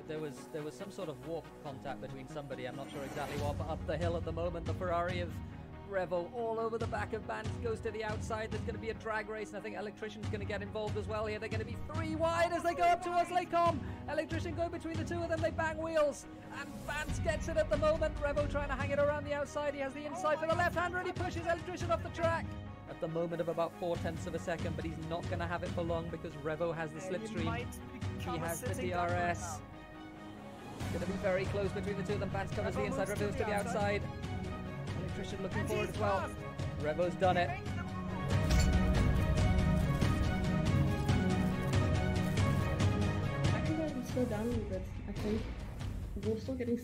there was some sort of warp contact between somebody, I'm not sure exactly what, but up the hill at the moment, the Ferrari of Revo all over the back of Bans goes to the outside. There's going to be a drag race, and I think Electrician's going to get involved as well here. They're going to be 3 wide as they go up towards Laycom. Electrician go between the two of them, they bang wheels, and Bans gets it at the moment. Revo trying to hang it around the outside. He has the inside for the left-hander, and he pushes Electrician off the track at the moment of about 0.4 of a second, but he's not going to have it for long because Revo has the slipstream. He has the DRS. Going to be very close between the two of them. Bans covers the inside, Revo goes to the outside. Electrician looking forward as well. Revo's done it. Actually, guys, let's slow down a little bit. I think we're still getting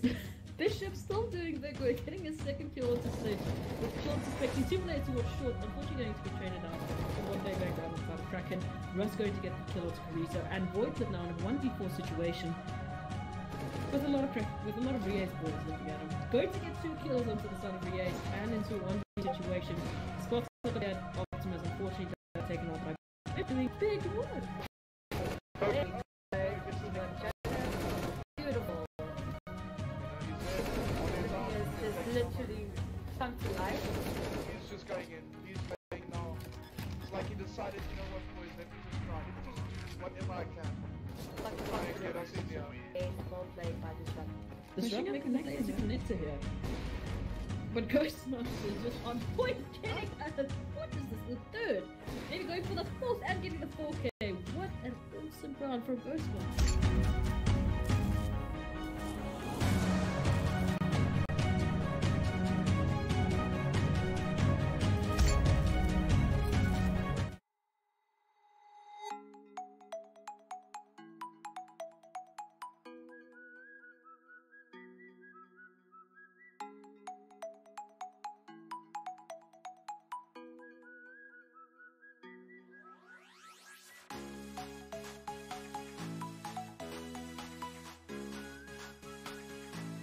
Bishop's still doing their good, getting a second kill onto stage. With Short suspecting 2 minutes towards Short, unfortunately going to get traded out. And one day going down without a Kraken. Russ going to get the kill onto Carrizo, and Void's now in a 1v4 situation. With a lot of Riez boys looking at him. Going to get 2 kills onto the side of Riez and into a 1v situation. Spots that they had Optimus unfortunately got taken off by doing big wood. Beautiful. It's literally fun to life. He's just going in. He's going now. It's like he decided, you know what, boys, let me just try. Just whatever I can. The struggle making that is a connector here. But GhostMonster is just on point, getting at the, what is this, the 3rd? Maybe going for the 4th and getting the 4K. What an awesome round from GhostMonster.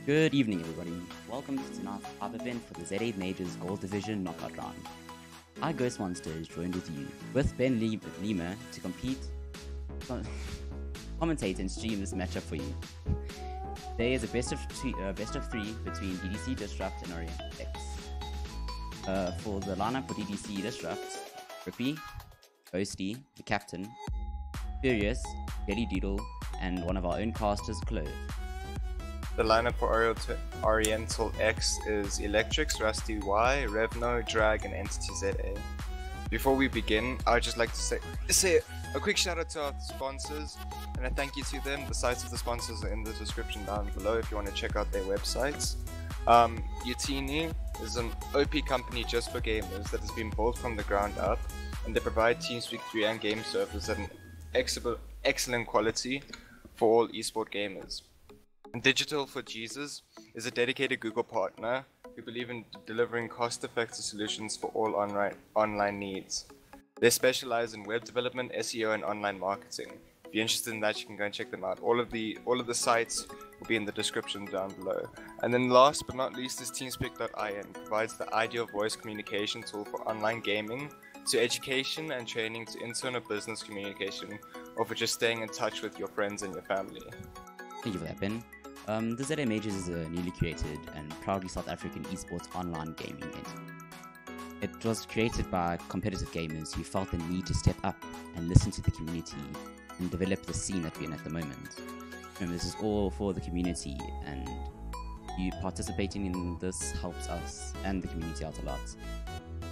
Good evening, everybody. Welcome to tonight's hype event for the ZAMAJORS Gold Division Knockout Round. I, GhostMonster, is joined with you, with Benlemur, to commentate and stream this matchup for you. Today is a best of 3 between DDC, Disrupt, and Oriental. For the lineup for DDC, Disrupt, Rippy, Ghosty, the captain, Furious, Jelly Doodle, and one of our own casters, Clove. The lineup for Oriental X is Electrix, Rusty Y, Revno, Drag, and Entity ZA. Before we begin, I'd just like to say a quick shout out to our sponsors and a thank you to them. The sites of the sponsors are in the description down below if you want to check out their websites. Utini is an OP company just for gamers that has been built from the ground up, and they provide TeamSpeak 3 and game servers at an excellent quality for all esport gamers. Digital for Jesus is a dedicated Google partner who believe in delivering cost-effective solutions for all online needs. They specialize in web development, SEO, and online marketing. If you're interested in that, you can go and check them out. All of the sites will be in the description down below. And then last but not least is TeamSpeak.in, provides the ideal voice communication tool for online gaming, to education and training, to internal business communication, or for just staying in touch with your friends and your family. Thank you for that, Ben. The ZAMAJORS is a newly created and proudly South African esports online gaming entity. It was created by competitive gamers who felt the need to step up and listen to the community and develop the scene that we're in at the moment. Remember, this is all for the community, and you participating in this helps us and the community out a lot.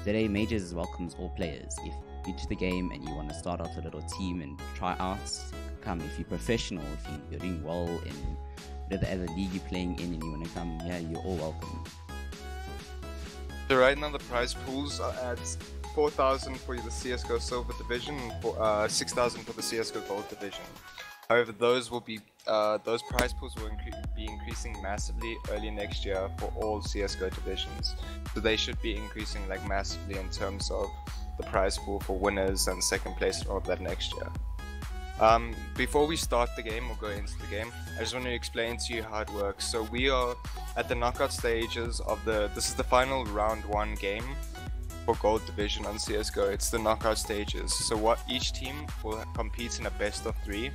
ZAMAJORS welcomes all players. If you're into the game and you want to start off a little team and try out, come. If you're professional, if you're doing well in whatever other league you're playing in and you want to come, yeah, you're all welcome. So right now the prize pools are at 4,000 for the CSGO Silver Division and 6,000 for the CSGO Gold Division. However, those prize pools will be increasing massively early next year for all CSGO divisions. So they should be increasing massively in terms of the prize pool for winners and second place and all of that next year. Before we start the game or go into the game, I just want to explain to you how it works. So we are at the knockout stages of this is the final round 1 game for Gold Division on CSGO. It's the knockout stages. So each team will compete in a best of 3.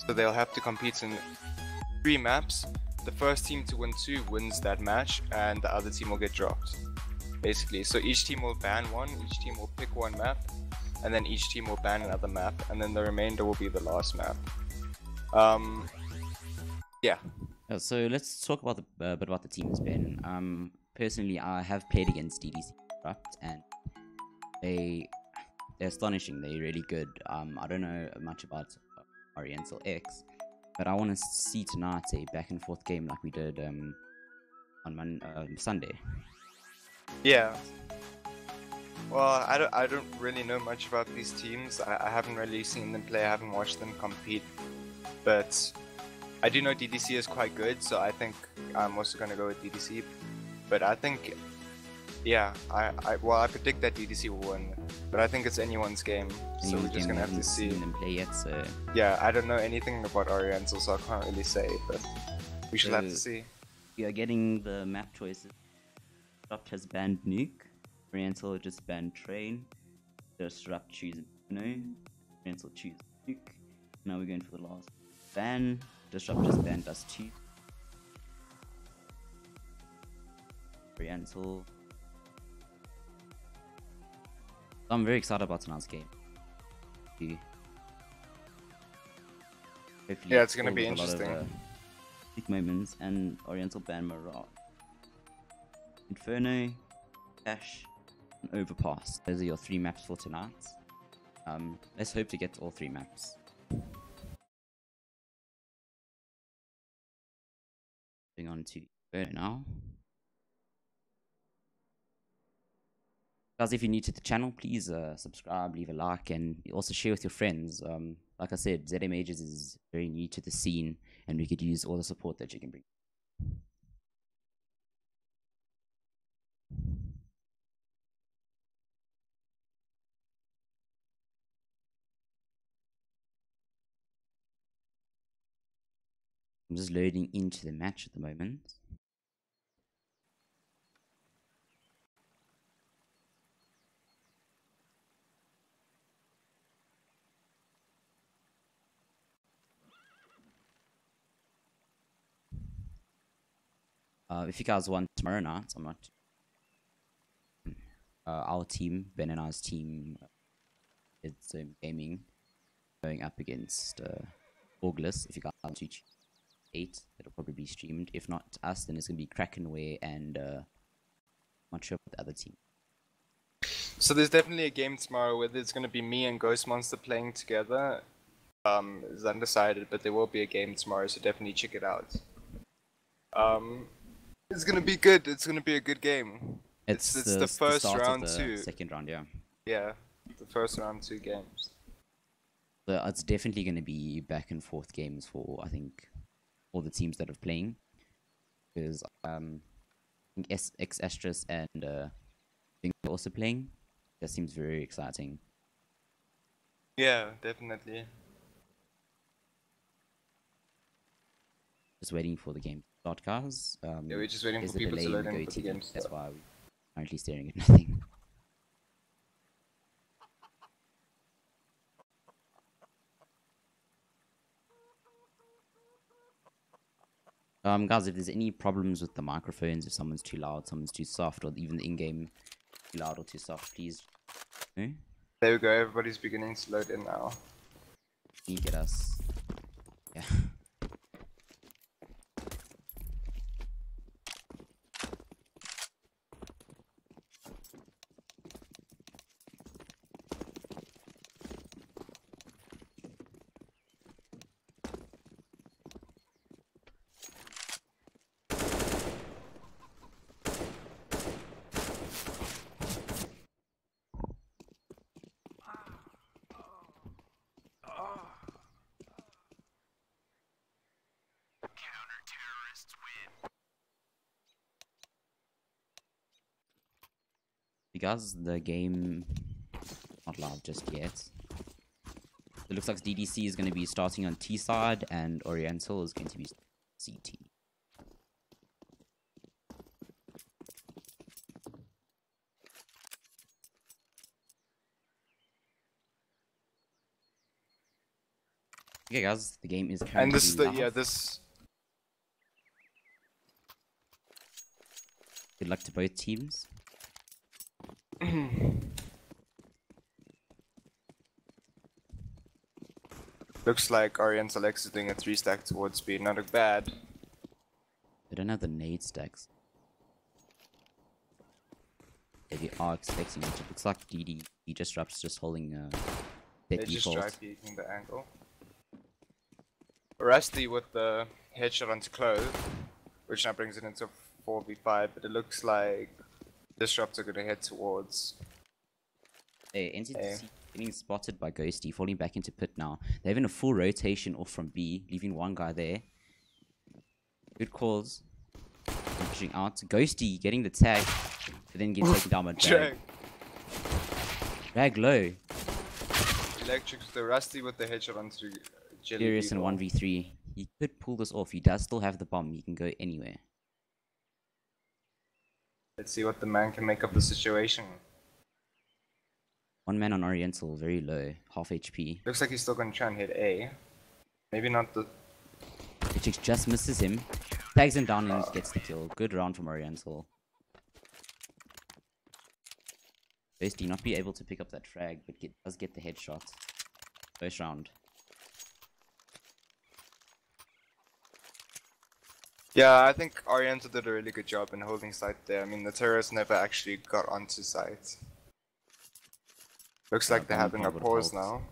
So they'll have to compete in 3 maps. The first team to win 2 wins that match, and the other team will get dropped. Basically, so each team will ban one, each team will pick one map, and then each team will ban another map, and then the remainder will be the last map. Yeah. So let's talk about a bit about the teams, Ben. Personally, I have played against DDC Corrupt, and they're astonishing. They're really good. I don't know much about Oriental X, but I want to see tonight a back and forth game like we did on Sunday. Yeah. Well, I don't really know much about these teams. I haven't really seen them play. I haven't watched them compete, but I do know DDC is quite good. So I think I'm also gonna go with DDC. But I think, yeah, I predict that DDC will win. But I think it's anyone's game, so we're just gonna have to see. Them play yet, so yeah, I don't know anything about Oriental, so I can't really say. But we shall have to see. We are getting the map choices. Disrupt has banned Nuke. Oriental just banned Train. Disrupt choose Oriental choose Nuke. Now we're going for the last ban. Disrupt just banned us too. Oriental. I'm very excited about tonight's game. Hopefully Yeah, it's gonna be a lot of, interesting. big moments, and Oriental ban Mirage. Inferno, Cash, and Overpass. Those are your 3 maps for tonight. Let's hope to get all 3 maps. Moving on to Inferno now. Guys, if you're new to the channel, please subscribe, leave a like, and also share with your friends. Like I said, ZAMAJORS is very new to the scene, and we could use all the support that you can bring. I'm just loading into the match at the moment. If you guys want tomorrow night, I'm not. Our team, Ben and I's team, it's gaming, going up against August. If you guys want to 8, it'll probably be streamed. If not us, then it's gonna be Krakenway and not sure about the other team. So there's definitely a game tomorrow whether it's gonna be me and GhostMonster playing together. Is undecided, but there will be a game tomorrow, so definitely check it out. It's gonna be good. It's gonna be a good game. It's the first round too. Second round, yeah. Yeah, the first round 2 games. So it's definitely going to be back and forth games for, I think, all the teams that are playing. Because I think X Astros and Bing are also playing. That seems very exciting. Yeah, definitely. Just waiting for the game to start, guys. Yeah, we're just waiting there's for a people delay to in load the in for the GoTV. game. That's why we're currently staring at nothing. Guys, if there's any problems with the microphones, if someone's too loud, someone's too soft, or even the in-game too loud or too soft, please. There we go. Everybody's beginning to load in now. Can you get us? Yeah. Guys, the game not live just yet. It looks like DDC is going to be starting on T side and Oriental is going to be CT. Okay, guys, the game is currently And this is the live. this Good luck to both teams. Looks like Oriental X is doing a 3-stack towards B. Not look bad. They don't have the nade stacks. They are expecting it. It looks like DD Disrupt's just holding They dead just default. try peeking the angle. Rusty with the headshot onto Clove, which now brings it into 4v5, but it looks like Disrupts are gonna head towards. Hey, NCTC getting spotted by Ghosty, falling back into pit now. They're having a full rotation off from B, leaving one guy there. Good calls. Pushing out. Ghosty getting the tag, but then gets taken down by Drag. Drag low. Electrics the Rusty with the headshot onto Jelly. Furious in 1v3. He could pull this off. He does still have the bomb. He can go anywhere. Let's see what the man can make of the situation. One man on Oriental, very low, half HP. Looks like he's still gonna try and hit A. Maybe not the. Hitchix just misses him. Tags him down and gets the kill. Good round from Oriental. Ghosty not be able to pick up that frag, but does get the headshot. First round. Yeah, I think Oriental did a really good job in holding site there. I mean, the terrorists never actually got onto site. Looks like they're having a pause now.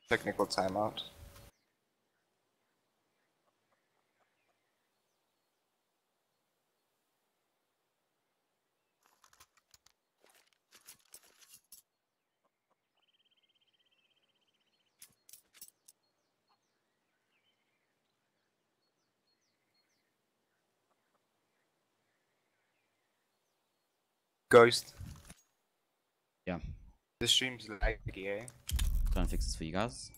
Technical timeout. Ghost. Yeah. The stream's laggy, eh? Trying to fix this for you guys.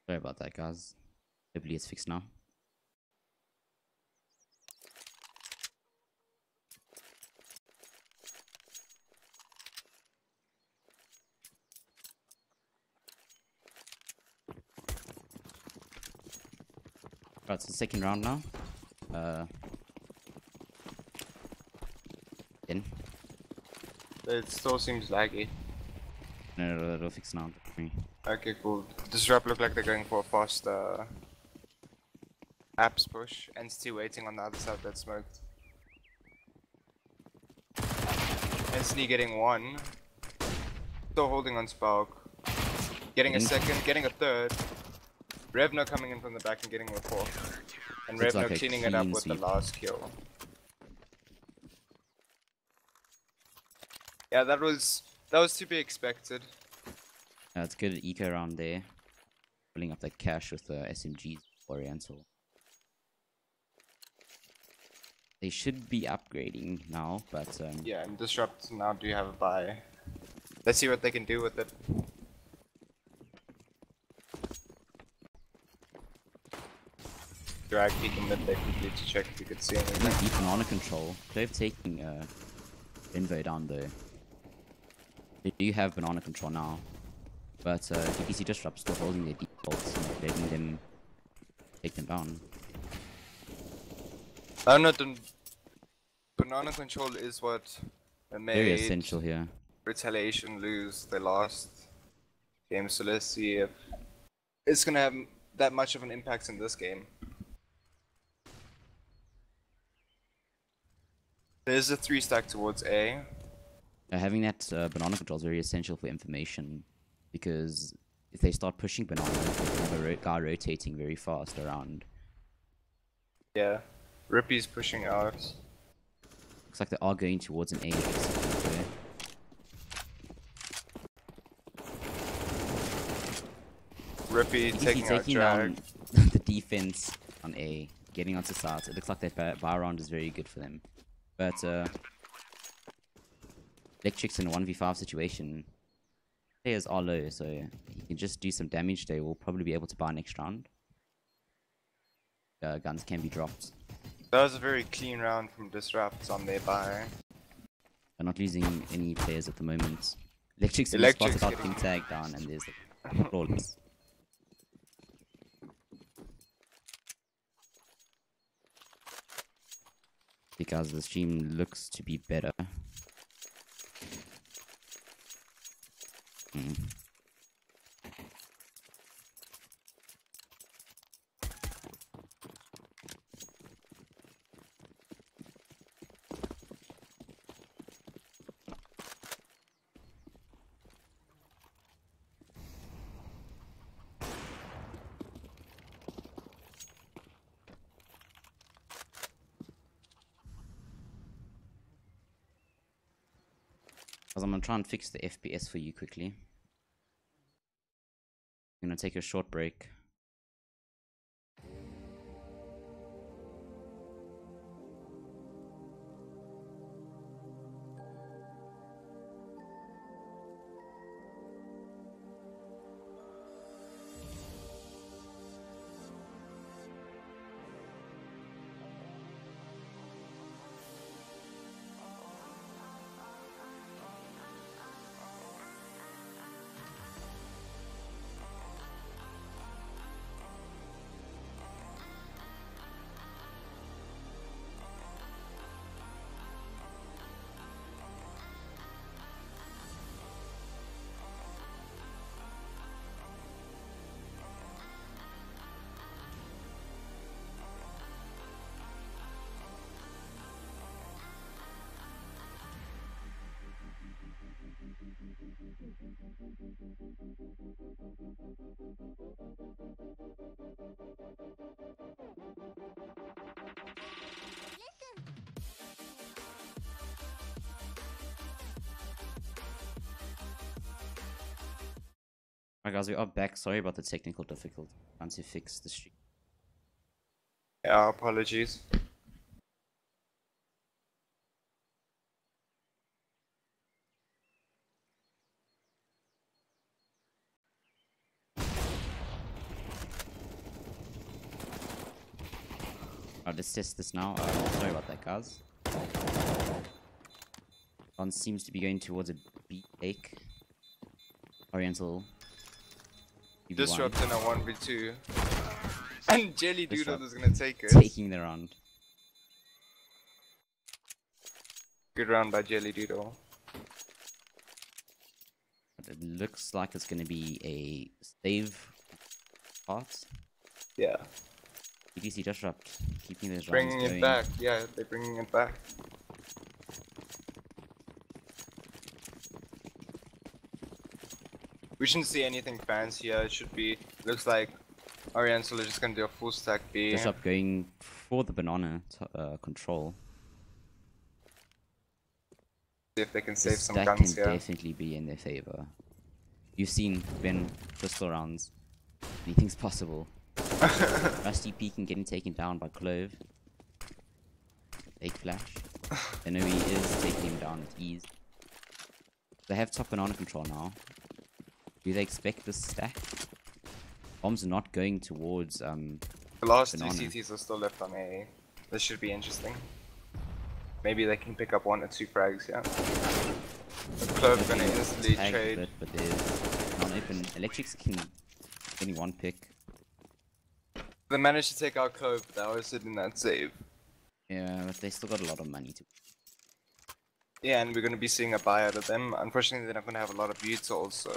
Sorry about that, guys. Hopefully it's fixed now. Right, it's the second round now. In. It still seems laggy. No, it'll fix now. Okay, cool. Disrupt look like they're going for a fast apps push. Entity waiting on the other side that smoked. Entity getting one. Still holding on Spark. Getting a second, getting a third. Revno coming in from the back and getting a fourth. And Looks Revno like a cleaning it up clean with sweep. the last kill. Yeah, that was to be expected. It's good eco around there. Pulling up that cash with the SMGs Oriental. They should be upgrading now, but Yeah, and Disrupt now do have a buy. Let's see what they can do with it. Drag peeking mid there quickly to check if you could see anything. deep banana control. Clove taking Invo down though. They do have banana control now, but DDC Disrupt still holding their defaults and letting them take them down. I don't know, the banana control is what made Very essential here. Retaliation lose their last game, so let's see if it's gonna have that much of an impact in this game. There's a 3-stack towards A. Having that banana control is very essential for information, because if they start pushing banana, they have a guy rotating very fast around. Yeah, Rippy's pushing out. Looks like they are going towards an A exit there. Rippy taking out taking Drag. down the defense on A, getting onto start. It looks like that bar round is very good for them. But Electric's in a 1v5 situation. Players are low, so he can just do some damage. They will probably be able to buy next round. Guns can be dropped. That was a very clean round from Disrupt on their buy. They're not losing any players at the moment. Electric's in the spot Electric's without being tagged down, and there's the flawless. Because the stream looks to be better. I'm gonna try and fix the FPS for you quickly. I'm gonna take a short break. Alright guys, we are back. Sorry about the technical difficulty. Trying to fix the stream. Yeah, apologies. Alright, let's test this now. Sorry about that, guys. One seems to be going towards a B-take. Oriental. Disrupt in a 1v2. And Jelly Doodle is gonna take it. Taking the round. Good round by Jelly Doodle. It looks like it's gonna be a save part. Yeah. DDC Disrupt, keeping those rounds Bringing going. it back. Yeah, they're bringing it back. We shouldn't see anything fancy here. It should be. Looks like Oriental is just gonna do a full stack B. Disrupt going for the banana control. See if they can The save some stack guns can here. definitely be in their favor. You've seen Ben pistol rounds. Anything's possible. Rusty peeking, getting taken down by Clove. Fake flash. I know he is taking him down with ease. They have top banana control now. Do they expect this stack? Bombs are not going towards The last banana. two CTs are still left on A. This should be interesting. Maybe they can pick up 1 or 2 frags, yeah. Clove's gonna instantly tag trade. a bit, but there's non-open. Electrics can getting one pick. They managed to take out Clove, but they were sitting in that save. Yeah, but they still got a lot of money to. Yeah, and we're gonna be seeing a buy out of them. Unfortunately, they're not gonna have a lot of buttes also.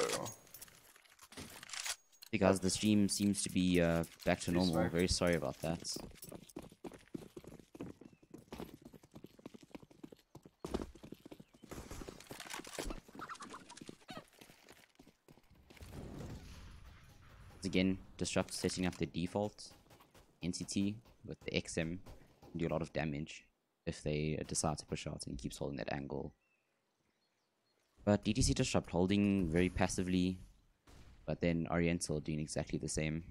Because the stream seems to be back to normal. Sorry. Very sorry about that. Again, Disrupt setting up the default entity with the XM can do a lot of damage if they decide to push out and keeps holding that angle. But DDC Disrupt holding very passively, but then Oriental doing exactly the same.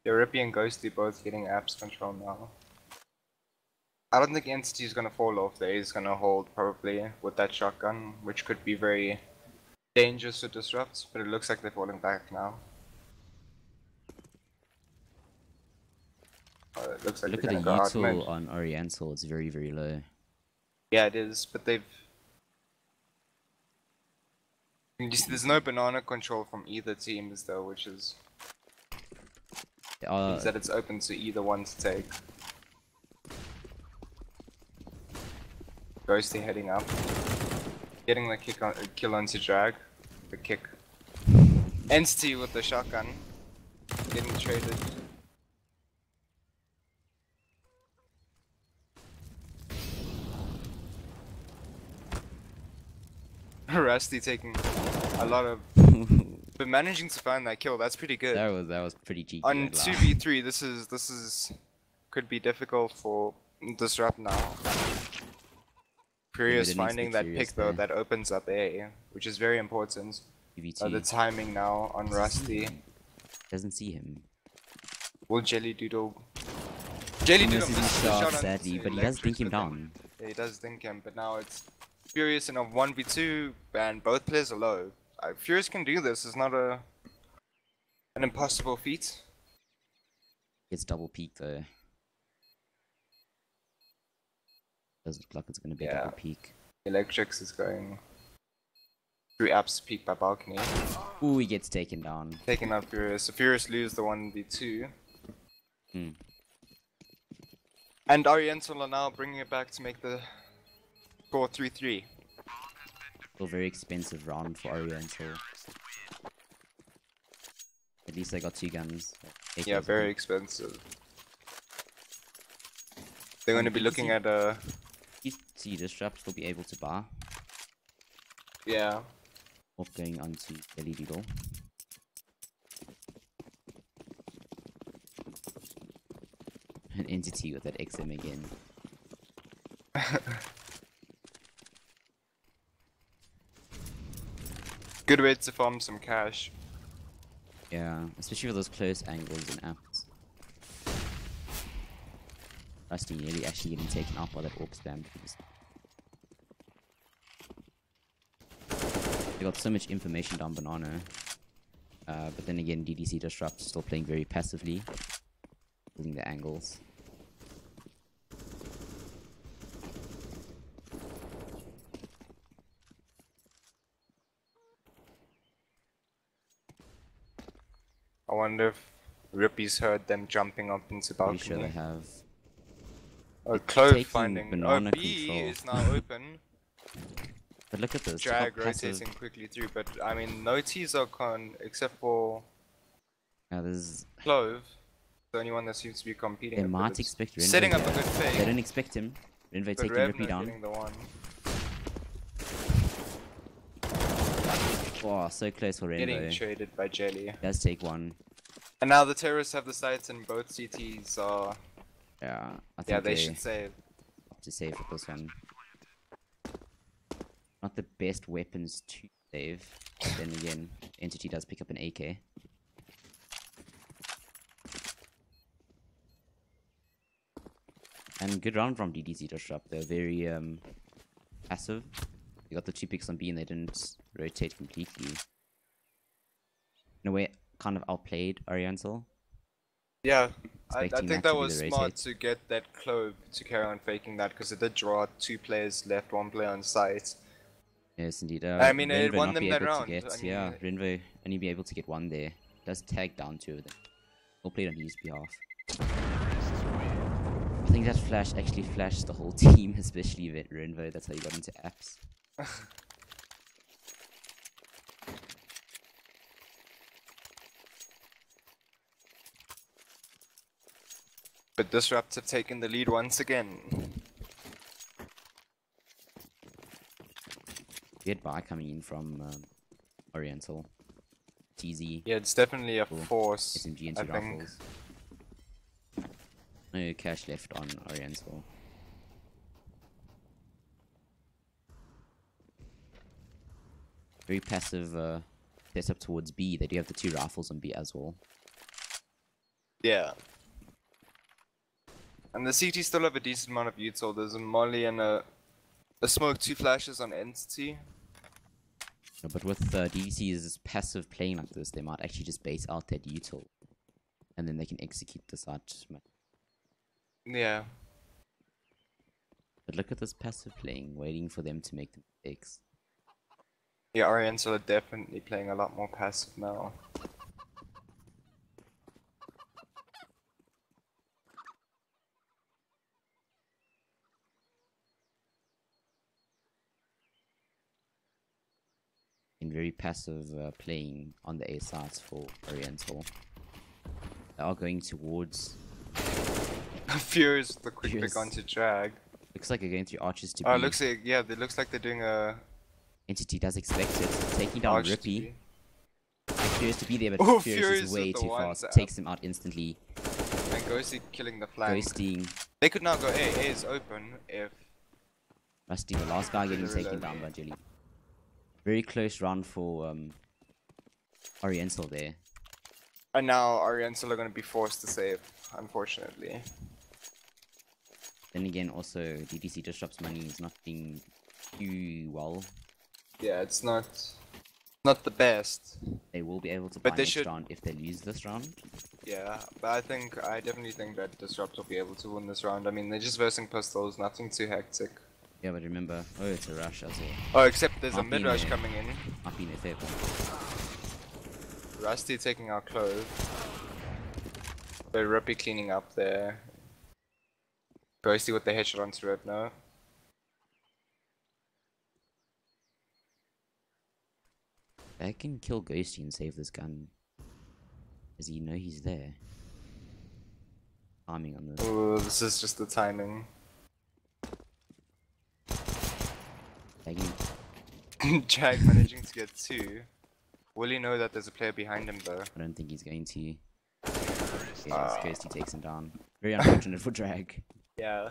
Rippy and Ghosty both getting apps control now. I don't think Entity is gonna fall off there. He's gonna hold probably with that shotgun, which could be very dangerous to disrupt, but it looks like they're falling back now. It looks like Look they're at the gonna go out mid. util on Oriental, it's very, very low. Yeah, it is, but they've You see, there's no banana control from either teams though, which is means that it's open to either one to take. Ghosty heading up, getting the kill onto Drag, the kick. Entity with the shotgun, getting traded. Rusty taking a lot of, but managing to find that kill, that's pretty good. That was pretty cheeky. On 2v3, this is could be difficult for Disrupt now. Furious finding that pick though, that opens up A, which is very important. The timing now on Rusty. Doesn't see him. Will Jelly Doodle? Jelly Doodle misses the shot sadly, but he does think him down. Yeah, he does think him, but now it's Furious in a 1v2 and both players are low. Furious can do this. It's not an impossible feat. It's double peak though. Doesn't look like it's gonna be a double peak. Electrics is going through apps peak by balcony. Ooh, he gets taken down. Taking out Furious. So Furious lose the 1v2. And Oriental are now bringing it back to make the score 3-3. Still very expensive round for Oriental. At least they got 2 guns. Yeah, very expensive. They're going to be looking at a... See, Disrupt will be able to buy. Yeah. Off going on to Jelly Doodle. An entity with that XM again. Good way to farm some cash. Yeah, especially with those close angles and apps. Rusty nearly actually getting taken out by that orc spam. They got so much information down banana. But then again, DDC Disrupt still playing very passively. Building the angles. I wonder if Rippy's heard them jumping up into balcony. Pretty sure they have. Oh, Clove taking finding. banana Oh, B control. is now open. But look at this. Drag how passive- rotating quickly through, but I mean, no T's are con except for Now there's. Clove. The only one that seems to be competing. They with, but might it's expect Renvo. setting up a good They fake. don't expect him. Renvo But taking Revno Rippy down. getting the one. Oh, so close for Getting Renvo. traded by Jelly. Does take one. And now the terrorists have the sights and both CTs are... Yeah, I think Yeah, they should save. have to save with this one. Not the best weapons to save. But then again, Entity does pick up an AK. And good round from DDC Disrupt. They're very passive. They got the 2 picks on B and they didn't rotate completely. In a way, kind of outplayed Oriental. Yeah, I Expecting think that that to be was the smart rotate. to get that Clove to carry on faking that because it did draw 2 players left, 1 player on site. Yes, indeed. I mean, it Renvo won not them be that able to round. get- I mean, yeah, Renvo only be able to get 1 there. Does tag down 2 of them. All played on his behalf. I think that flash actually flashed the whole team, especially Renvo. That's how he got into apps. But Disrupt have taken the lead once again. Weird buy coming in from Oriental. TZ. Yeah, it's definitely a Cool. force, SMG and I 2 think. rifles. No cash left on Oriental. Very passive setup towards B. They do have the 2 rifles on B as well. Yeah. And the CT still have a decent amount of util. There's a molly and a smoke, 2 flashes on Entity. No, but with DDC's passive playing like this, they might actually just base out that util. And then they can execute this out. Yeah. But look at this passive playing, waiting for them to make the mistakes. Yeah, Oriental are definitely playing a lot more passive now. In very passive playing on the A sides for Oriental. They are going towards. Furious with the quick Furious. pick onto drag. Looks like they're going through archers to Oh, B. looks like, yeah, it looks like they're doing a Entity does expect it. Taking down arch to Rippy. be. Furious to be there, but Oh, Furious Furious is way with the too ones fast. up. Takes him out instantly. And Ghosty killing the flank. Ghosting. They could now go A. A is open if. Rusty, the last guy getting Really taken low. down by Jelly. Very close round for Oriental there. And now Oriental are going to be forced to save, unfortunately. Then again, also DDC disrupts money is not being too well. Yeah, it's not the best. They will be able to But buy they next should- round if they lose this round. Yeah, but I definitely think that Disrupt will be able to win this round. I mean, they're just versing pistols, nothing too hectic. Yeah, but remember, oh, it's a rush as well. Oh, except there's a Might be mid rush there. coming in. Not being a fair one. Rusty taking our clothes. But Rippy cleaning up there. Ghosty with the headshot onto Red now. I can kill Ghosty and save this gun. Does he know he's there? Timing on this. Oh, this is just the timing. Tagging. Jag managing to get 2. Will he know that there's a player behind him though? I don't think he's going to. Yeah, Ghosty takes him down. Very unfortunate for Drag. Yeah.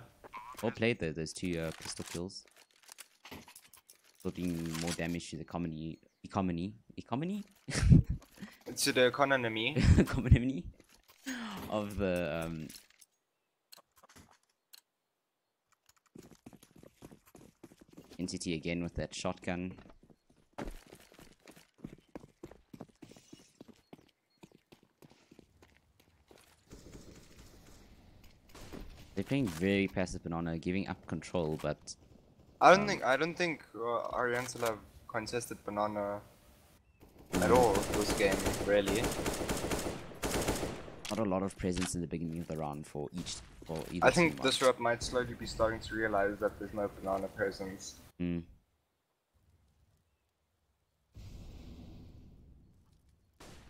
Well played though, those 2 pistol kills. Still doing more damage to the economy. To the economy. Economy of the entity again with that shotgun. They're playing very passive banana, giving up control, but I don't think Oriental have contested banana at all this game, really. not a lot of presence in the beginning of the round for either I think team. Disrupt might slowly be starting to realize that there's no banana presence. Mm.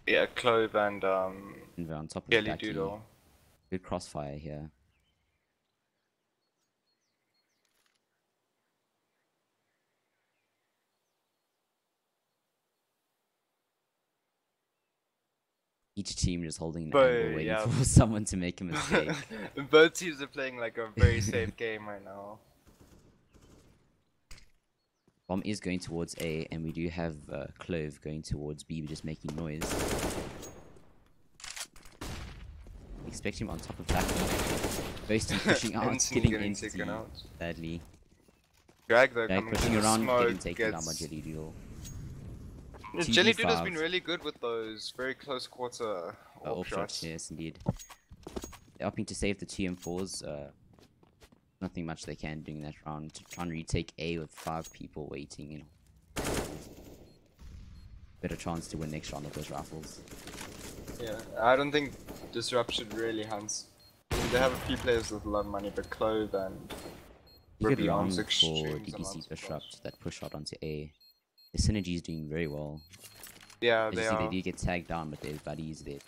Yeah, Clove and And we're on top of Jelly Ducky. Doodle. Good crossfire here. Each team just holding an But, angle, waiting yeah. for someone to make a mistake. Both teams are playing like a very safe game right now. Bomb is going towards A, and we do have Clove going towards B, just making noise. Expect him on top of Ducky. Ghosty pushing out, Ensign killing getting Entity, taken out. sadly. Drag though Drag coming pushing through the around, getting smoke taken down by gets... Jelly Doodle. Jelly Doodle's 2v5. been really good with those very close quarter Off AWP shots, shots. yes, indeed. They're opting to save the 2 M4s. Nothing much they can do in that round to try and retake A with 5 people waiting. You know, better chance to win next round with those rifles. Yeah, I don't think Disrupt should really hunt. I mean, they have a few players with a lot of money, but Clove and Good Ruby round Arms for extremes DDC amounts of Disrupt that push out onto A. The synergy is doing very well. Yeah, As you they see, are. they do get tagged down, but their buddies there.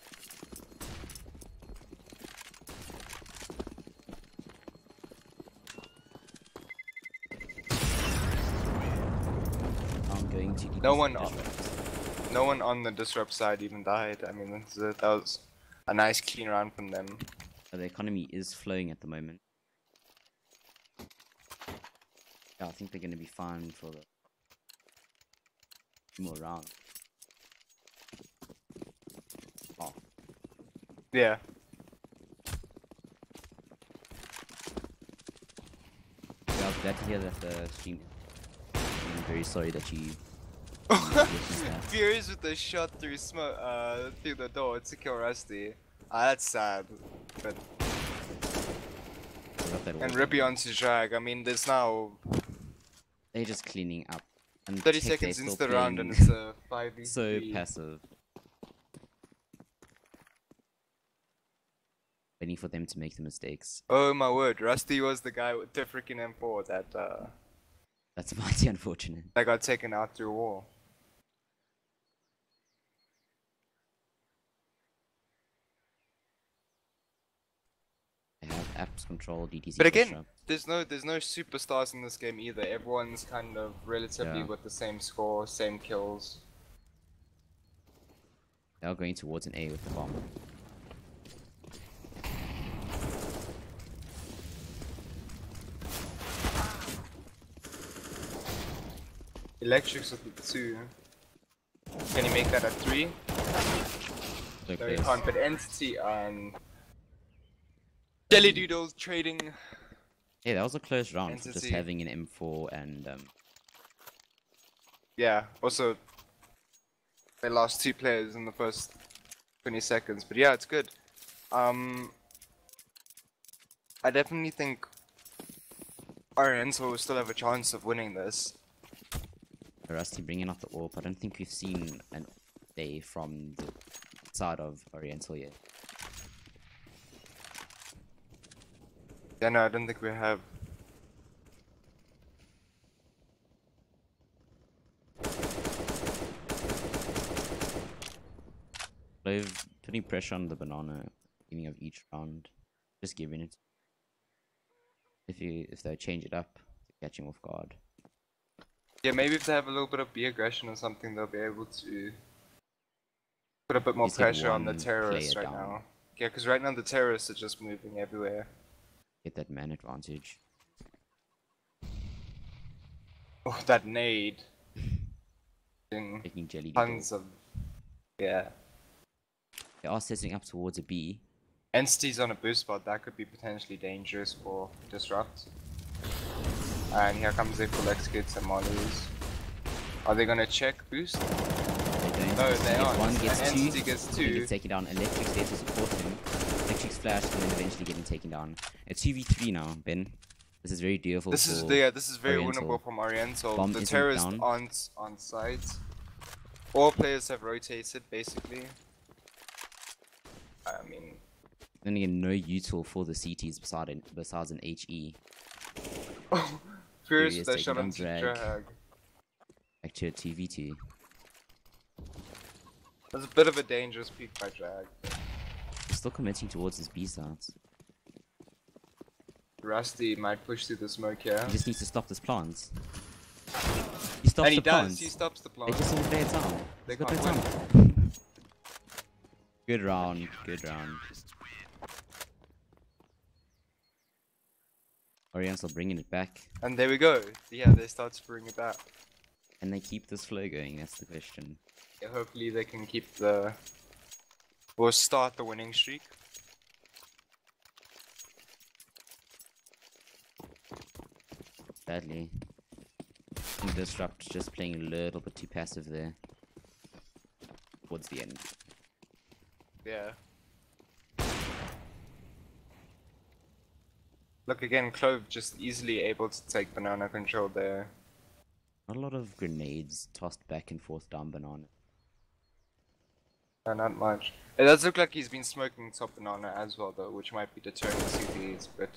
I'm going to DDC No one Disrupt. No one on the Disrupt side even died. I mean, that was a nice clean round from them. The economy is flowing at the moment. Yeah, I think they're going to be fine for the 2 more rounds. Oh, Yeah. yeah, I was glad to hear that the stream. I'm very sorry that you. Furious with the shot through smoke, through the door to kill Rusty. That's sad. But and Rippy onto Drag. I mean, there's now. They're just cleaning up And 30 heck, they're seconds into still the round and playing it's a 5v3. so passive. Waiting for them to make the mistakes. Oh my word, Rusty was the guy with the freaking M4 That's mighty unfortunate. that got taken out through a wall. They have apps control, DDC. But again, push-up. there's no superstars in this game either. Everyone's kind of relatively Yeah. with the same score, same kills. They are going towards an A with the bomb. Electrics with the 2. Can he make that at 3? So No, he close. can't. But Entity and Jelly Doodles trading. Yeah, that was a close round for just Entity. having an M4 and Yeah. Also, they lost 2 players in the first 20 seconds. But yeah, it's good. I definitely think Oriental will still have a chance of winning this. Rusty bringing out the AWP. I don't think we've seen an day from the side of Oriental yet. Yeah, no, I don't think we have. They've putting pressure on the banana beginning of each round. Just giving it. If they change it up, catching off guard. Yeah, maybe if they have a little bit of B aggression or something, they'll be able to put a bit more Just get pressure on the one terrorists player right down. now. Yeah, because right now the terrorists are just moving everywhere. Get that man advantage. Oh, that nade. In Taking jelly. tons of. Yeah. They are setting up towards a B. Entity's on a boost spot, that could be potentially dangerous for Disrupt. And here comes a Flex Kids and Mollies. Are they gonna check boost? They don't. No, they Gets aren't. one, gets And two. Entity gets Then 2. gets taken down. Electric's there to support him. Electric's flash and then eventually getting taken down. It's 2v3 now, Ben. This is very doable. This is for this is very Oriental. winnable from Oriental. Bomb The isn't terrorists down. aren't on site. All players have rotated basically. I mean, Then again, no util for the CTs besides an HE. Furious is they taking shot down on Drag. Drag. Back to a 2v2. That's a bit of a dangerous peek by Drag. He's still committing towards his B sides. Rusty might push through the smoke here. He just needs to stop this plants. He stops And he the does, plants. he stops the They plant. just didn't play it down. They He's got can't no win. time. Good round, good round. Oriental bringing it back. And there we go. Yeah, they start to bring it back. And they keep this flow going, that's the question. Yeah, hopefully they can keep the... or start the winning streak. Badly. And Disrupt just playing a little bit too passive there. Towards the end. Yeah. Look again, Clove just easily able to take banana control there. Not a lot of grenades tossed back and forth down banana. Not much. It does look like he's been smoking top banana as well though, which might be deterring CDs, but...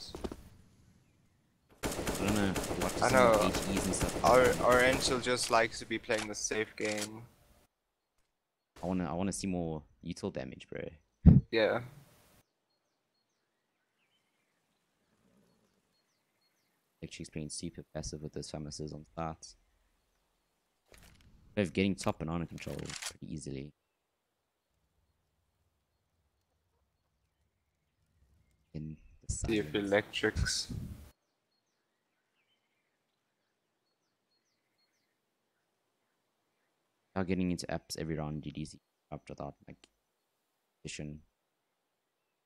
I don't know. What I know. HEs and stuff. Oriental just likes to be playing the safe game. I wanna see more util damage, bro. Yeah. Electric's playing super passive with those pharmacists on starts. They're getting top banana control pretty easily. In the See if silence. electrics. Now getting into apps every round, DDC up without like vision.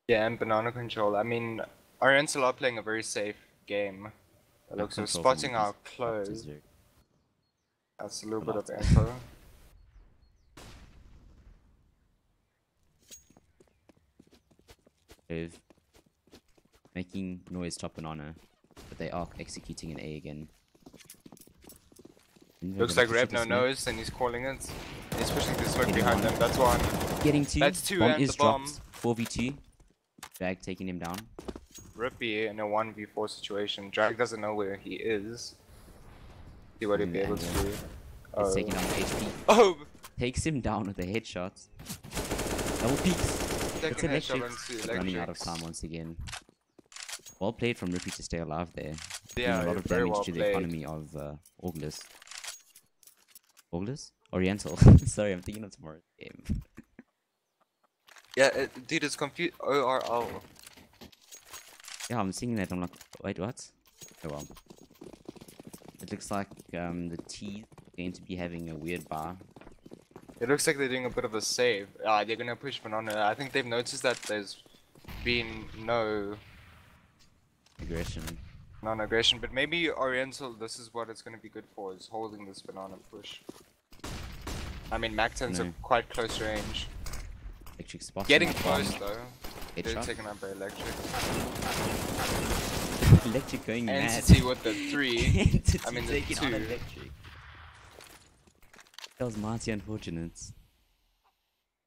Yeah, and banana control. I mean, Oriental are playing a very safe game. It looks like Control from spotting DDC our up to close. zero. That's a little bit of Well, info. They're making noise top banana, but they are executing an A again. Looks like Revno knows and he's calling it. He's pushing the smoke behind them. That's one. Getting 2. That's 2 Bomb and is the bomb. dropped. 4v2. Drag taking him down. Rippy in a 1v4 situation. Drag doesn't know where he is. See what he'll be able to do. He's taking down the HP. Oh! Takes him down with a headshot. Double peaks. It's Second headshot electric. Running out of time once again. Well played from Rippy to stay alive there. Yeah, Doing a lot of very damage well to the played. economy of August. August? Oriental. Sorry, I'm thinking of tomorrow's game. Yeah, dude, it's confused. ORL. Yeah, I'm seeing that. I'm like, wait, what? Oh well. It looks like the T is going to be having a weird bar. It looks like they're doing a bit of a save. They're gonna push Banana. I think they've noticed that there's been no Aggression. non-aggression, but maybe Oriental, this is what it's gonna be good for, is holding this Banana push. I mean, Mac-10s are quite close range. Electric spot. Getting close though. Headshot. They're taken out by Electric. Electric going mad. Entity with the 3. Entity I mean, the taking on 2. Electric. That was mighty unfortunate.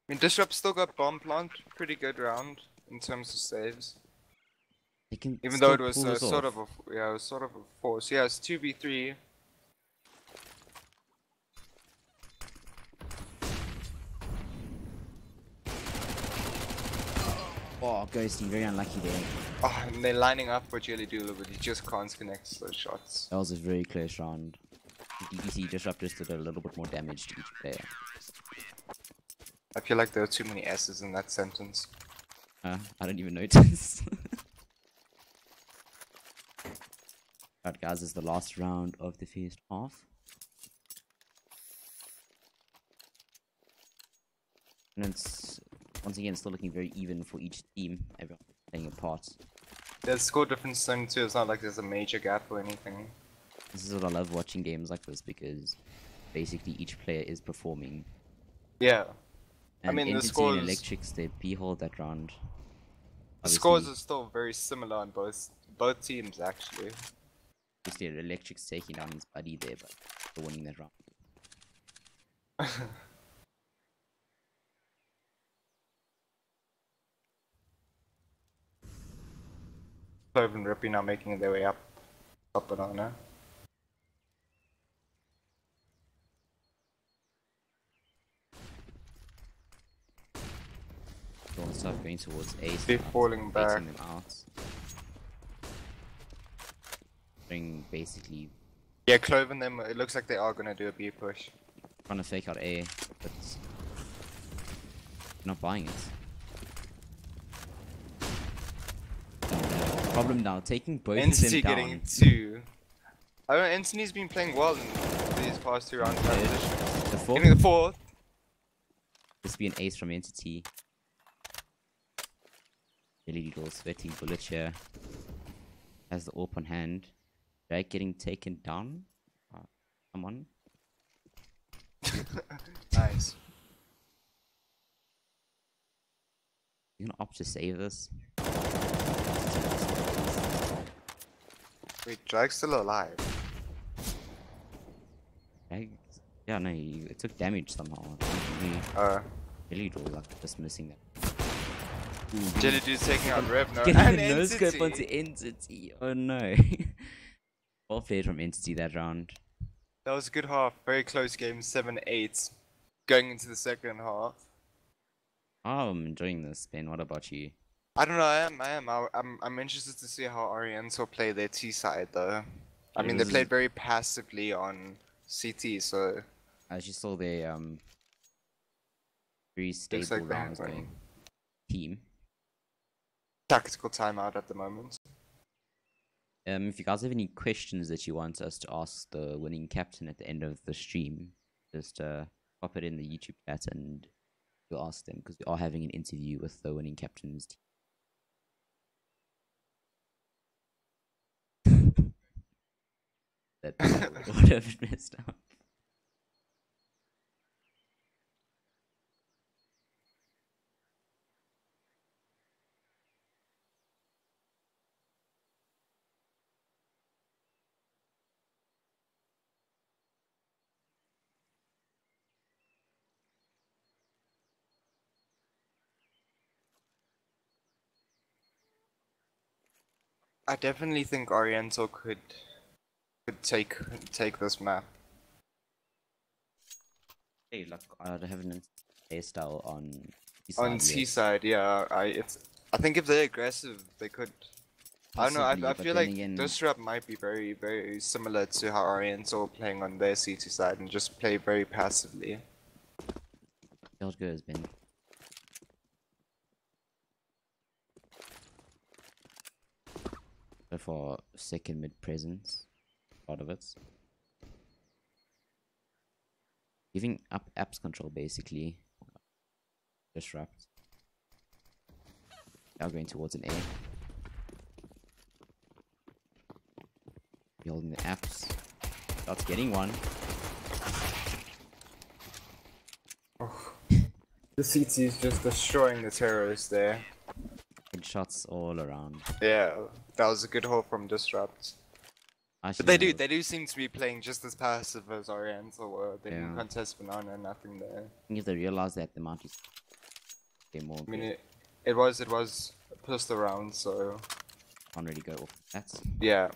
I mean, Disrupt still got bomb plant, pretty good round in terms of saves. They can Even though it still was pull this sort off. of a, yeah, it was sort of a force. Yeah, it's 2v3. Oh, Ghosty, very unlucky there. Oh, and they're lining up for Jelly Doodle, but he just can't connect those shots. That was a very close round. The DDC Disrupt just did a little bit more damage to each player. I feel like there are too many S's in that sentence. I don't even notice. Alright guys, this is the last round of the first half. And it's, once again, still looking very even for each team. Everyone playing a part. There's score difference thing too, it's not like there's a major gap or anything. This is what I love watching games like this, because basically each player is performing. Yeah. And I mean, the Entity scores... and Electrics, they behold that round. The scores are still very similar on both teams, actually. Obviously, Electric's taking down his buddy there, but still winning that round. Clove and Rippy now making their way up Banana. Don't start going towards Ace. They're now, falling back. baiting them out. Bring basically Yeah, Clove and them, it looks like they are gonna do a B push. trying to fake out A, but not buying it. Problem now, taking both Entity of them getting down. 2. I don't know, Entity's been playing well in these past 2 rounds. The fourth, Getting the 4th. this be an ace from Entity. LED Doll sweating bullet here. Has the AWP on hand. Drake getting taken down. Someone. Nice. You gonna opt to save this? Wait, Drag's still alive. Drake, yeah, no, it took damage somehow. LED Doll like just missing that. Jelly Dude's taking out Revno Getting and a no scope onto Entity. Entity. Oh no. Well played from Entity that round. That was a good half. Very close game, 7-8. Going into the second half. Oh, I'm enjoying this, Ben. What about you? I don't know, I am. I'm interested to see how Oriental play their T side though. I mean, they played very passively on CT, so... As you saw, they very stable like they rounds have going. Team. Tactical timeout at the moment. If you guys have any questions that you want us to ask the winning captain at the end of the stream, just pop it in the YouTube chat and we'll ask them, because we are having an interview with the winning captain's team. That would have messed up. I definitely think Oriental could take this map. Hey, look, I have an hairstyle on On Seaside, yeah. I think if they're aggressive, they could. I don't know. Possibly, I but feel then like again- this rap might be very, very similar to how Oriental playing on their CT side and just play very passively. How goes, Ben? Go for second mid presence, part of it. Giving up apps control basically. Disrupt. Now going towards an A. Building the apps. Starts getting one. The CT is just destroying the terrorists there. Headshots all around. Yeah, that was a good hole from Disrupt. Actually, But no, they do seem to be playing just as passive as Oriental were. They didn't Yeah. contest banana, nothing there. I think if they realize that the amount is they're more I mean, it was pushed around, so can't really go off. That's yeah.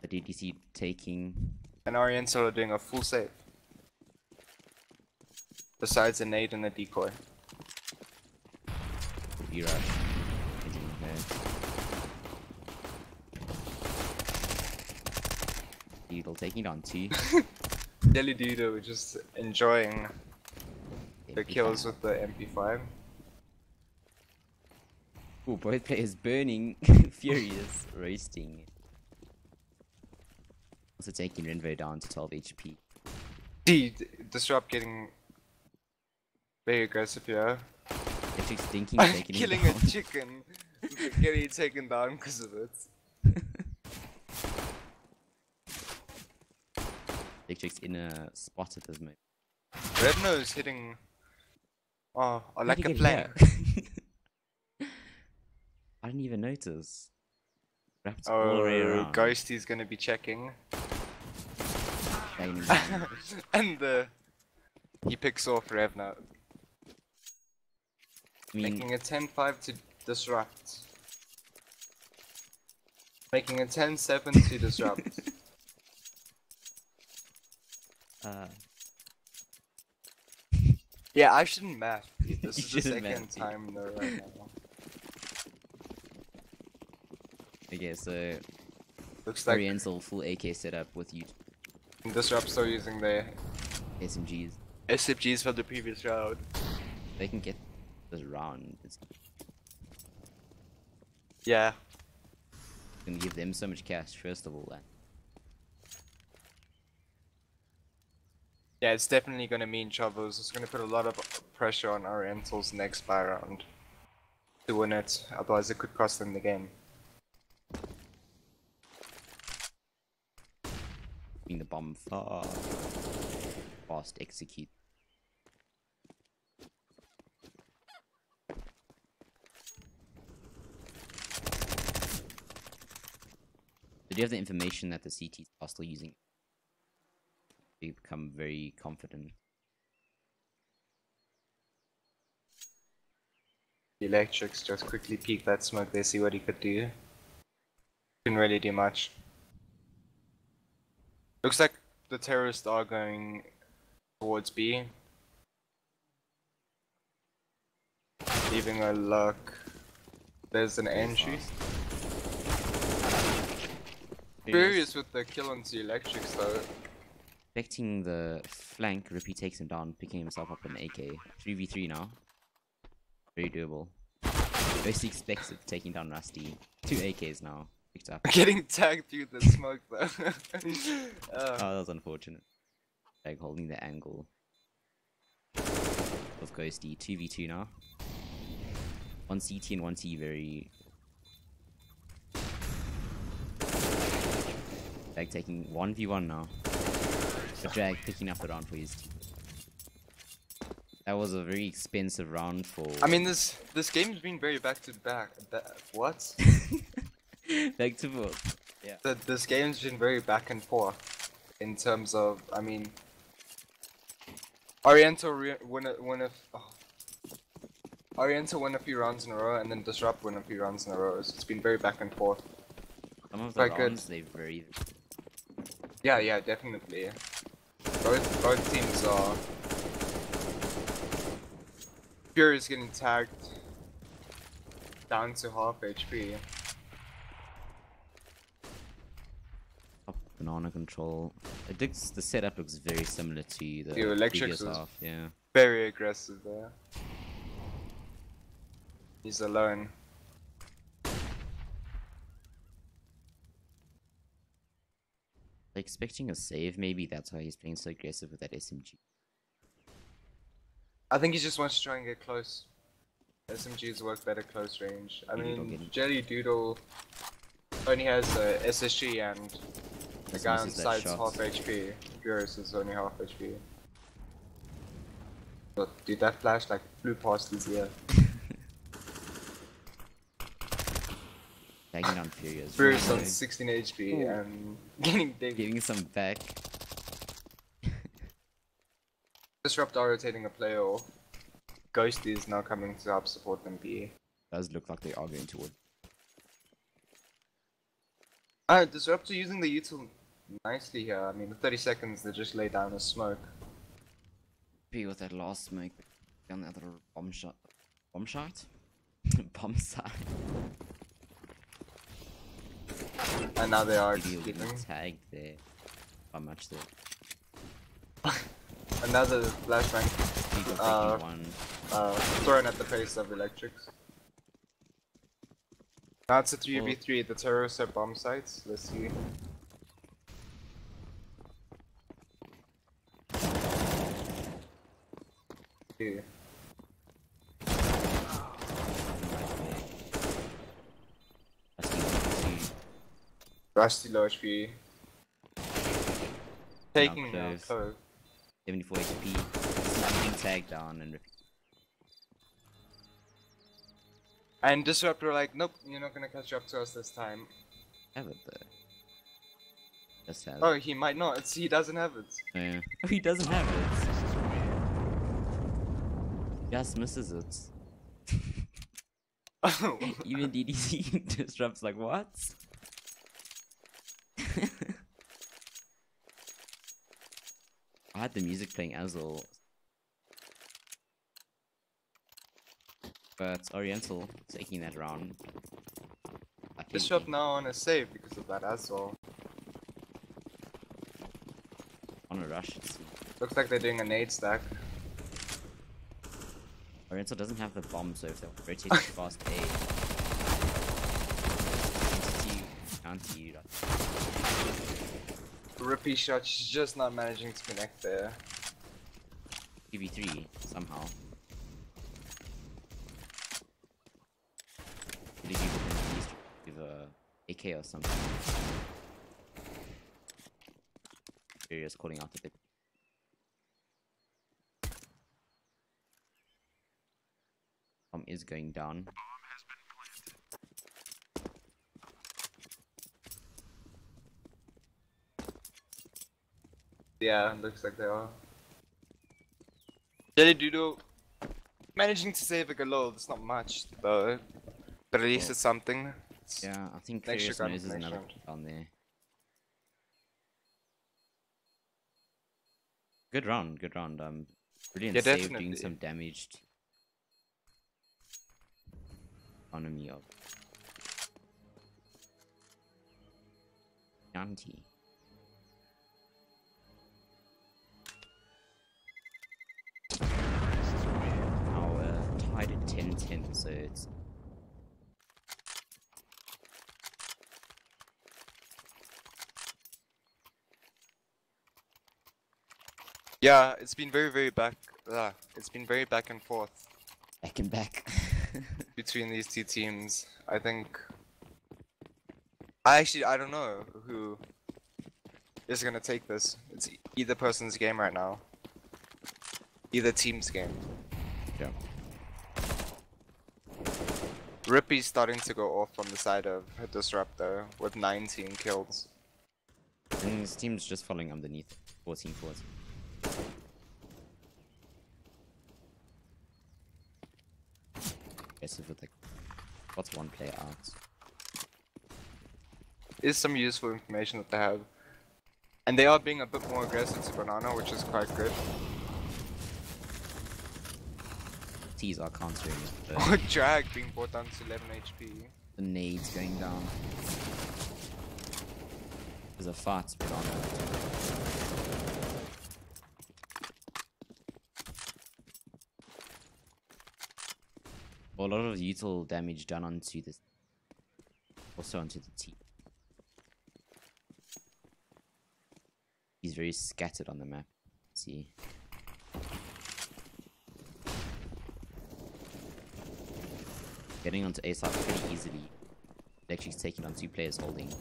the DDC taking And Oriental are doing a full save. Besides a nade and a decoy. B-rush. Taking her. Beetle taking down two. Jelly Dido just enjoying the kills with the MP5. Ooh, both players burning, furious, roasting. Also taking Renvo down to 12 HP. Disrupt getting very aggressive here. Electric's thinking of taking Killing him down. a chicken, getting taken down because of it. Electric's in a spot at this moment. Red Nose hitting. Oh, I Where'd like he a get flank. here? I didn't even notice. Wrapped all the way Oh, around. Ghosty's gonna be checking. Banging down. And he picks off Revna. I mean, Making a 10-5 to disrupt. Making a 10-7 to disrupt. Yeah, I shouldn't math. Dude. This You is the shouldn't second math, dude. time though right now. okay, so Looks like Oriental full AK setup with you Disrupt still using the SMGs. SFGs from the previous round. They can get this round. It's Yeah. gonna give them so much cash, first of all. Yeah, it's definitely gonna mean troubles. It's gonna put a lot of pressure on Oriental's next buy round to win it, otherwise it could cost them the game. Being the bomb fast execute. Did you have the information that the CTs are still using? You become very confident. The Electrics just quickly peek that smoke there, see what he could do. Didn't really do much. Looks like the terrorists are going towards B. Leaving a luck. There's an entry. Furious with the kill on the Electrics though. Expecting the flank, Rippy takes him down, picking himself up an AK. 3v3 now. Very doable. Basically expects it, taking down Rusty. 2 AKs now. Picked up. Getting tagged through the smoke though. Oh, that was unfortunate. Like holding the angle. Of Ghosty. 2v2 now. 1 CT and 1 T very... Drag taking 1v1 now. The Drag picking up the round for his team. That was a very expensive round for... I mean, this game's been very back to back. What? Back to forth. Yeah. This game's been very back and forth in terms of, I mean, Oriental Oriental win a few rounds in a row, and then Disrupt win a few rounds in a row. So it's been very back and forth. Some of the Quite good. rounds, they very... Yeah, definitely. Both teams are. Fury is getting tagged down to half HP. Banana control. The setup looks very similar to the Electrics previous was half, yeah. very aggressive there. He's alone. Like expecting a save, maybe that's why he's playing so aggressive with that SMG. I think he just wants to try and get close. SMGs work better close range. I mean, Jelly Doodle only has a SSG and the guy on side's half HP. Furious is only half HP. But dude, that flash like flew past his ear. Tagging on Furious. Furious on 16 HP and getting big. Giving some back. Disrupt are rotating a player off. Ghosty is now coming to help support them B. Does look like they are going toward. Disrupt are using the util nicely here. I mean, with 30 seconds, they just lay down a smoke. B with that last smoke. On the other bomb shot. Bomb shot? Bomb side. And now they are Maybe keeping. Tagged there. How much there? Another flashbang. One. Thrown at the face of Electrics. Now it's a 3v3, the terrorists have bomb sites. Let's see. Yeah. Rusty low HP. Taking now close. 74 HP. Something tagged down and And Disruptor like, nope, you're not gonna catch up to us this time. have it though. Just have Oh, it. he might not. He doesn't have it. Yeah. Oh, he doesn't have it. Just misses it. Oh. Even DDC disrupts like what? I had the music playing as well. But Oriental taking that round. Disrupt now on a save because of that as well. On a rush, it seems. Looks like they're doing a nade stack. Oriental doesn't have the bomb, so if they're rotating fast A. Counter you. Rippy shot, she's just not managing to connect there. 2v3 somehow. Maybe people can at least give a AK or something. Furious calling out a bit. Bomb is going down. Yeah, looks like they are. Jelly Doodle managing to save a galore, that's not much though. But at least it's something. Yeah, I think Next Furious round, knows there's next another round. down there. Good round, good round. Brilliant Yeah, save, definitely. doing some damage to economy of Yanti. Now tied at 10-10, so it's Yeah, it's been very back. It's been very back and forth back and back. between these two teams. I think. I don't know who is gonna take this. It's either person's game right now. Either team's game. Yeah. Rippy's starting to go off on the side of Disrupt though, with 19 kills. And his team's just following underneath. 14-14. Aggressive with like, what's one player out? is some useful information that they have. And they are being a bit more aggressive to Banana, which is quite good. T's are countering it. Oh, Drag being brought down to 11 HP. The nades going down. There's a fight spread on it. Well, a lot of util damage done onto this. Also onto the T. He's very scattered on the map. Let's see. Getting onto A side pretty easily. Electric's taking on 2 players holding.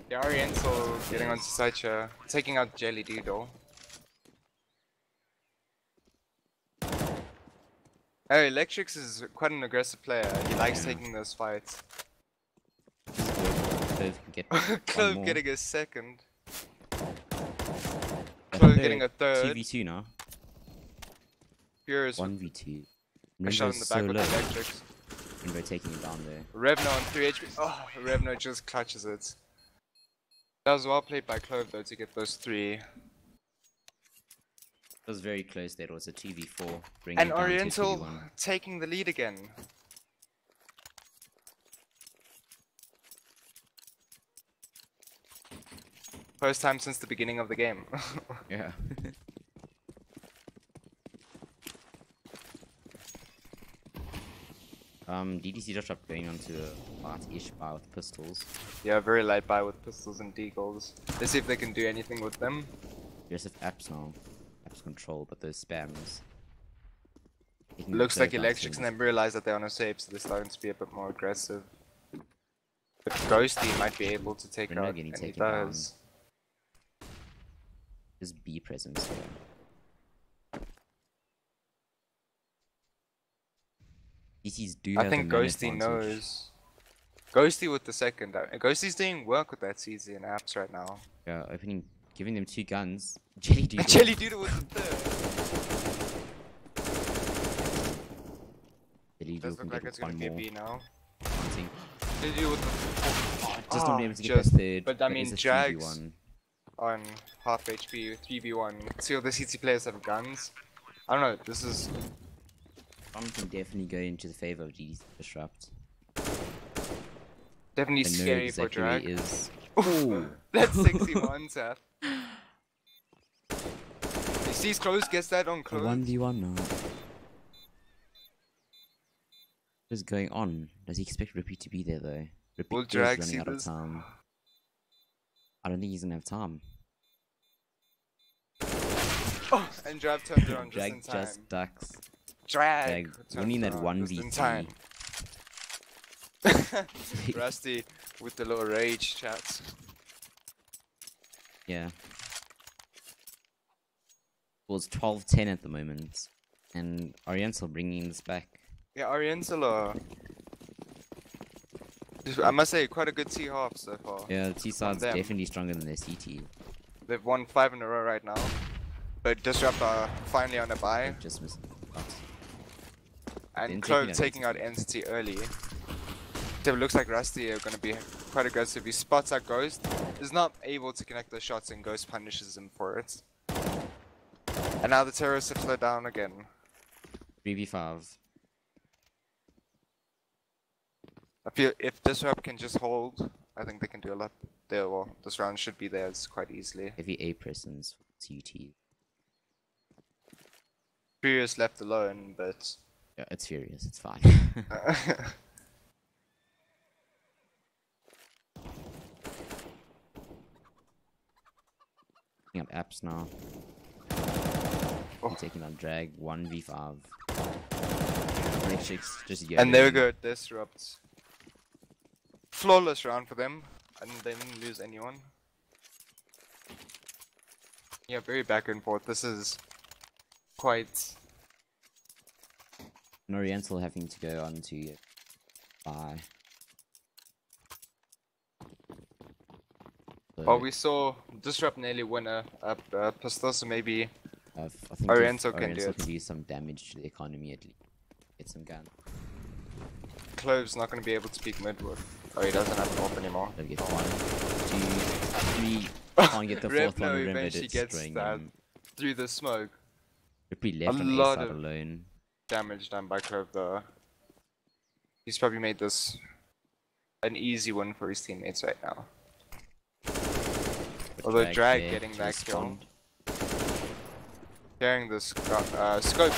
The Oriental getting onto Sideshow, taking out Jelly Doodle. Oh, Electrix is quite an aggressive player. He likes taking those fights. Clove can get Clove getting a second. Clove getting a third. 2v2 now. Pure is 1v2. a shot in the back with the Electrix. Rainbow taking him down there. Revno on 3 HP. Oh, Revno just clutches it. That was well played by Clove though to get those 3. It was very close there. It was a 2v4. And Oriental taking the lead again. First time since the beginning of the game. Yeah. DDC just up going onto a light-ish buy with pistols. Yeah, very light buy with pistols and deagles. Let's see if they can do anything with them. Aggressive apps now. Apps control, but those spams. Looks like Electrics and then realize that they're on a safe, so they're starting to be a bit more aggressive. But Ghosty might be able to take out, and he does. Just B presence here. DCs do have I think Ghosty knows. Ghosty with the second. Ghosty's doing work with that CZ and apps right now. Yeah, giving them 2 guns. Jelly Doodle. Jelly Doodle with the third. Jelly Doodle Does look like it's gonna be a B now. Jelly Doodle with the just not able to get past third. But I mean, Jags on half HP, 3v1. 2 of the CT players have guns. I don't know, this is... One can definitely go into the favor of GDC Disrupt. Definitely scary exactly for Drag. Is. Ooh, that's 61 tap. He sees close, gets that on close. 1v1 now. What is going on? Does he expect Rippy to be there though? Rippy Will is Drag running see out of this? time. I don't think he's gonna have time. Oh, and Drag turned it on just in Drag time. just ducks. Drag winning that 1v3. Rusty with the little rage chats. Yeah. Well, it's 12-10 at the moment, and Oriental bringing this back. Yeah, Oriental are... I must say, quite a good T half so far. Yeah, the T side's definitely stronger than their CT. They've won 5 in a row right now, but Disrupt are finally on a bye. They've just missed. And Clove taking out Entity early. So it looks like Rusty are going to be quite aggressive. He spots out Ghost, is not able to connect the shots, and Ghost punishes him for it. And now the terrorists have slowed down again. 3v5. I feel if Disrupt can just hold, I think they can do a lot there. Well, this round should be theirs quite easily. Heavy A presence for CT. Furious left alone, but... Yeah, it's Furious, it's fine. Picking up apps now. Oh. Taking on Drag, 1v5. Just and there we go, Disrupt. Flawless round for them, and they didn't lose anyone. Yeah, very back and forth. This is quite... And Oriental having to go on to buy. Well, we saw Disrupt nearly win a pistol, so maybe I think Oriental can do Oriental it. can do some damage to the economy at least. Get some gun. Clove's not going to be able to peek mid with Oh, he doesn't have an AWP anymore. They'll get 1, 2, 3. Can't get the fourth one. Revno Remember, eventually it's gets destroying that him. through the smoke. Rippy left A on A lot side of- alone. Damage done by Clove though. He's probably made this an easy one for his teammates right now. Although Drag there getting to that kill. respond. Carrying the scope.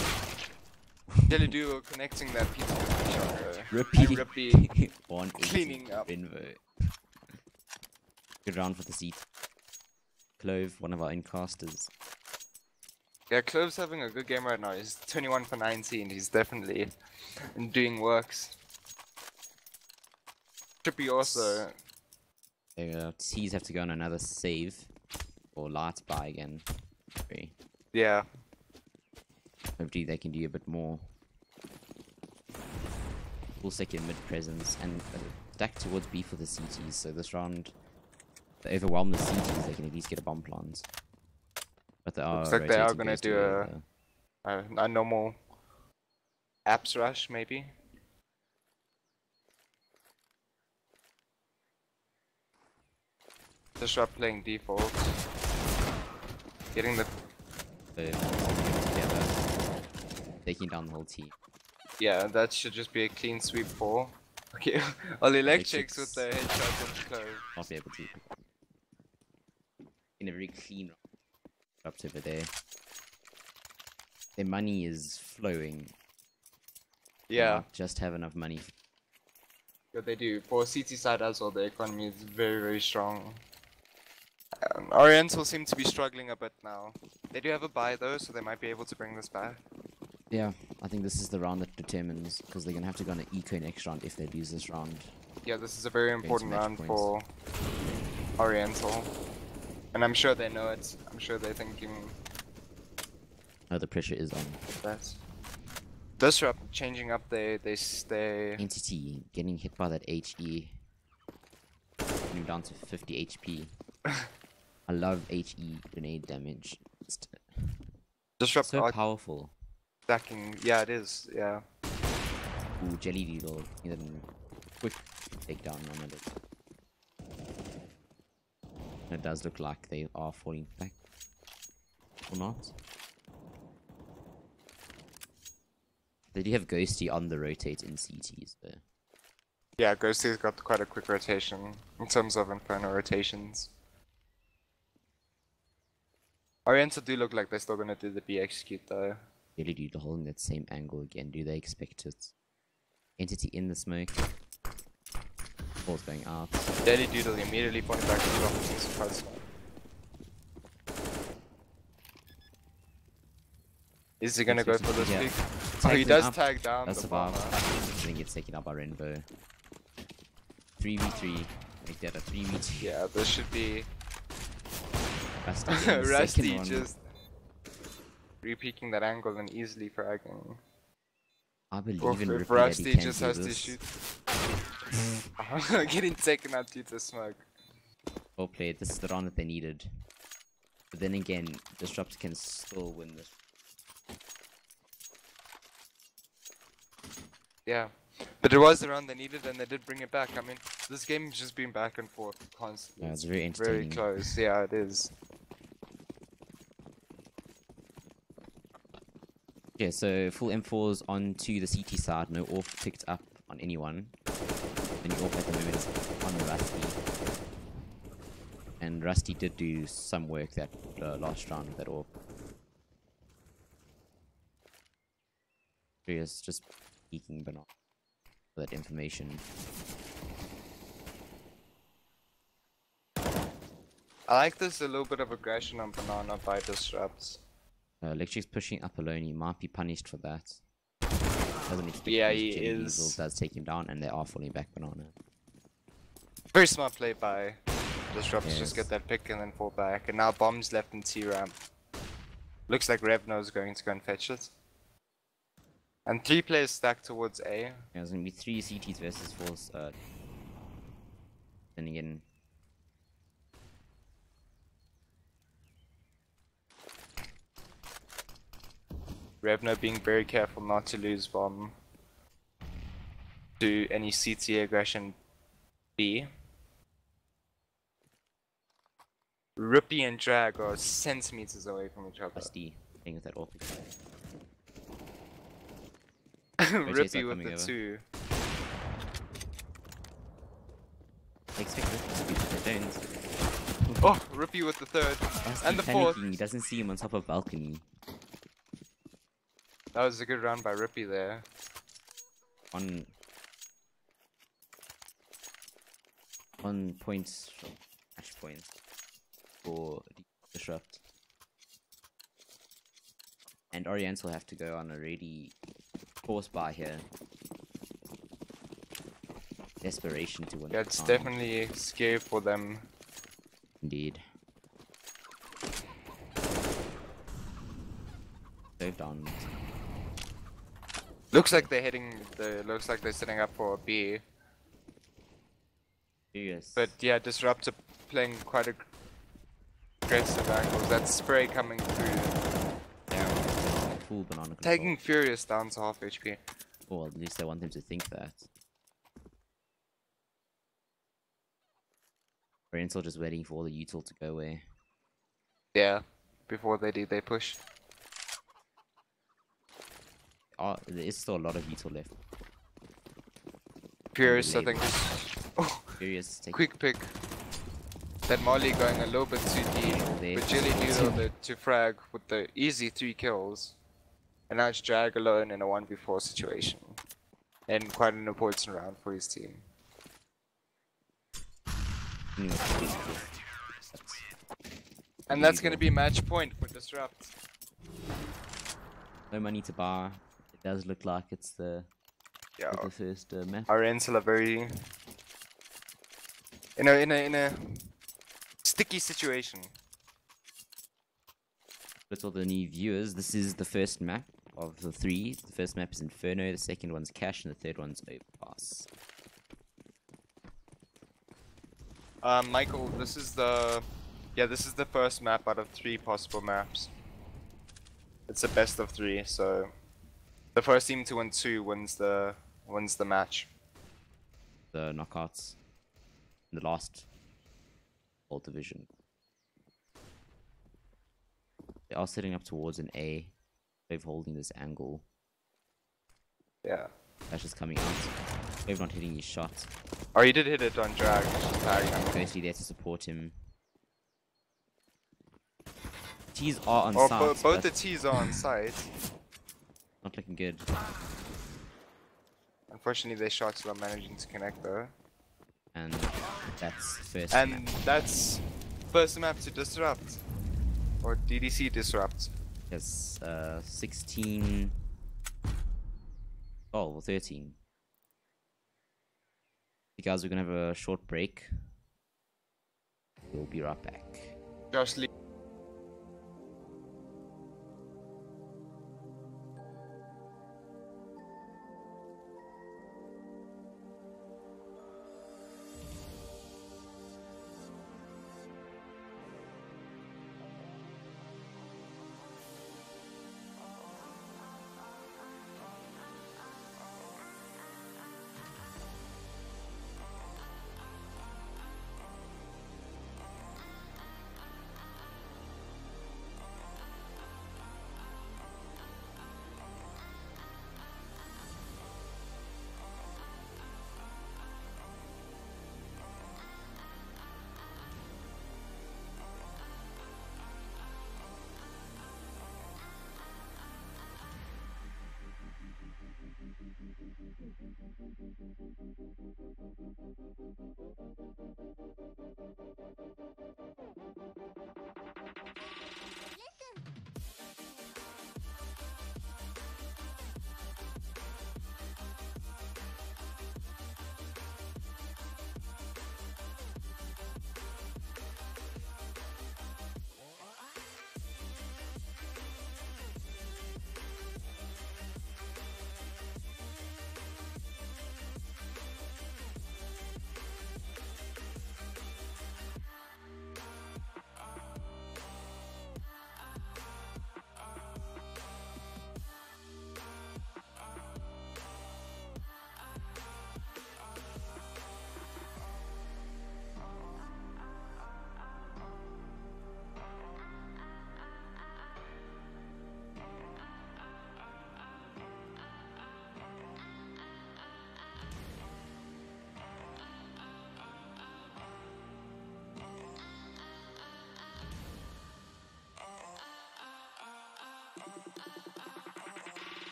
Jelly Duo connecting that pizza shot. Rippy. Rippy 180 cleaning up. Benvo. Good round for the seat. Clove, one of our incasters. Yeah, Clove's having a good game right now. He's 21 for 19. He's definitely doing works. Trippy also. T's have to go on another save. Or light buy again. Three. Yeah. Hopefully they can do a bit more. Full second mid presence and stack towards B for the CTs. So this round, they overwhelm the CTs. They can at least get a bomb plant. But they are. Looks like they are rotating gonna based do on a normal apps rush maybe. Disrupt playing default. Getting the together, taking down the whole team. yeah, that should just be a clean sweep for. Okay, all electrics with the Electrics. headshot and close. Not be able to. In a very clean drops over there. Their money is flowing. They Yeah, might just have enough money. but they do. For CT side as well, the economy is very, very strong. Oriental seem to be struggling a bit now. They do have a buy though, so they might be able to bring this back. Yeah, I think this is the round that determines, because they're gonna have to go on an eco next round if they lose this round. Yeah, this is a very important match round points. for Oriental. And I'm sure they know it. I'm sure they're thinking Oh, the pressure is on. that. Disrupt changing up they stay. Entity getting hit by that HE. Getting down to 50 HP. I love HE grenade damage. It's Disrupt so are powerful. stacking. Yeah, it is. Yeah. Ooh, Jelly Doodle. And then quick takedown on it. It does look like they are falling back. Or not. They do have Ghosty on the rotate in CTs though. Yeah, Ghosty's got quite a quick rotation in terms of Inferno rotations. Oriental do look like they're still gonna do the B execute though. Jelly Doodle holding that same angle again. Do they expect it? Entity in the smoke. Ball's going out. Daily Doodle immediately pointed back to the office surprise. Is he gonna go for this Yeah. pick? Oh, Tag he them does up. tag down That's the about. bomber. I think it's taken up by Rainbow. 3v3. Make that a 3v2. Yeah, this should be Rusty, getting the Rusty second one. just re-peeking that angle and easily fragging. I believe Or in if Rippy that Rusty he can just do has to this. shoot. Getting taken out due to smoke. Well played. This is the round that they needed. But then again, Disrupt can still win this. Yeah. But it was the round they needed and they did bring it back. I mean, this game's just been back and forth constantly. Yeah, it's very Very entertaining. close. Yeah, it is. Yeah, so full M4s onto the CT side. No off picked up on anyone. Any off at the moment is on the Rusty. And Rusty did do some work that last round with that off. It's just peeking, but not for that information. I like this a little bit of aggression on Banana by Disrupts. Electric's pushing up alone. He might be punished for that. Doesn't expect Yeah, his he Jelly is. Diesel does take him down, and they are falling back Banana. Very smart play by Disrupts. Yes. Just get that pick and then fall back. And now bombs left in T-ramp. Looks like Revno's going to go and fetch it. And 3 players stacked towards A. Yeah, there's gonna be 3 CTs versus 4. Then again, Revno being very careful not to lose bomb to any CT aggression B. Rippy and Drag are centimeters away from each other. Rusty playing with that awful. Rippy with the 2. I expect Rippy to be the don't. Oh, Rippy with the 3rd. Rusty And the panicking, 4th. He doesn't see him on top of balcony. That was a good round by Rippy there. On points, match points for Disrupt. And Oriental have to go on a ready force buy here. Desperation to win. Yeah, it's definitely scary for them. Indeed. Save down. Looks like they're heading. Looks like they're setting up for a B. Yes. But yeah, Disrupt are playing quite aggressive angles. That spray coming through. Yeah, full banana control. Taking Furious down to half HP. Well, at least I want them to think that. Oriental just waiting for all the util to go away. Yeah, before they do, they push. Oh, there is still a lot of util left. Furious, I label. think. Oh, Furious taking quick pick. That Molly going a little bit too deep. there. But Jelly Noodle the to frag with the easy 3 kills. And now it's Drag alone in a 1v4 situation. And quite an important round for his team. And that's gonna be match point for Disrupt. No money to buy. It does look like it's the Yeah. the first map. Oriental are very in a sticky situation. But all the new viewers, this is the first map of the 3. The first map is Inferno, the second one's Cash, and the third one's Overpass. Michael, this is the first map out of 3 possible maps. It's a best of 3, so the first team to win 2 wins the match. The knockouts in the last whole division. They are setting up towards an A. They're holding this angle. Yeah. Cash is coming out. They're not hitting his shot. Oh, he did hit it on Drag. Just tagging him. Firstly there to support him. T's are on Oh, site, both but the T's are on site. not looking good. Unfortunately, their shots were managing to connect though. And that's first And map. that's first map to Disrupt. Or DDC Disrupt. Yes, 16... 12 or 13. You guys, we're gonna have a short break. We'll be right back. Josh Lee.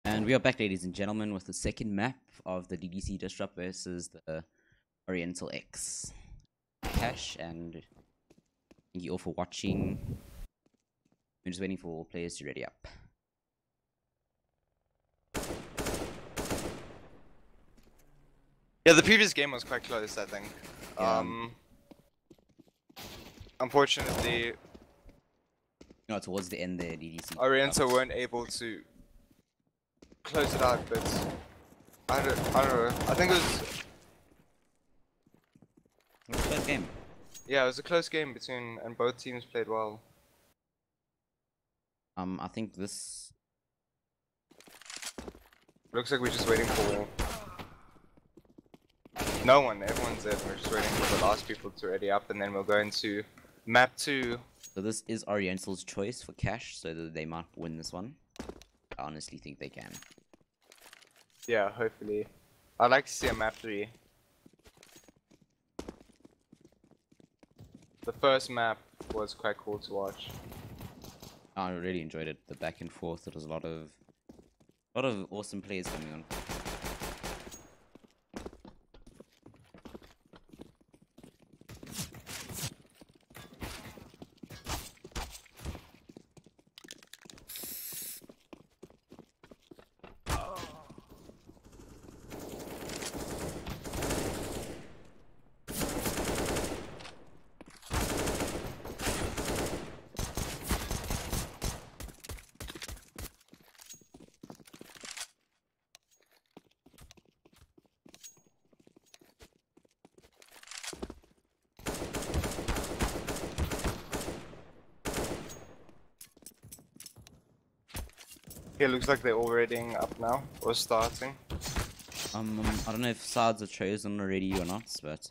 And we are back, ladies and gentlemen, with the second map of the DDC Disrupt versus the Oriental X. Cash, and thank you all for watching. We're just waiting for all players to ready up. Yeah, the previous game was quite close, I think. Yeah. Unfortunately, No, towards the end there, DDC. Oriental weren't able to close it out, but I don't know. I think it was, It was a close game. yeah, it was a close game between, and both teams played well. I think this. Looks like we're just waiting for no one. Everyone's in. We're just waiting for the last people to ready up, and then we'll go into map 2. So this is Oriental's choice for cash, so that they might win this one. I honestly think they can. Yeah, hopefully. I'd like to see a map 3. The first map was quite cool to watch. I really enjoyed it. The back and forth. There was a lot of awesome players coming on. Okay, looks like they're all readying up now, or starting. I don't know if sides are chosen already or not, but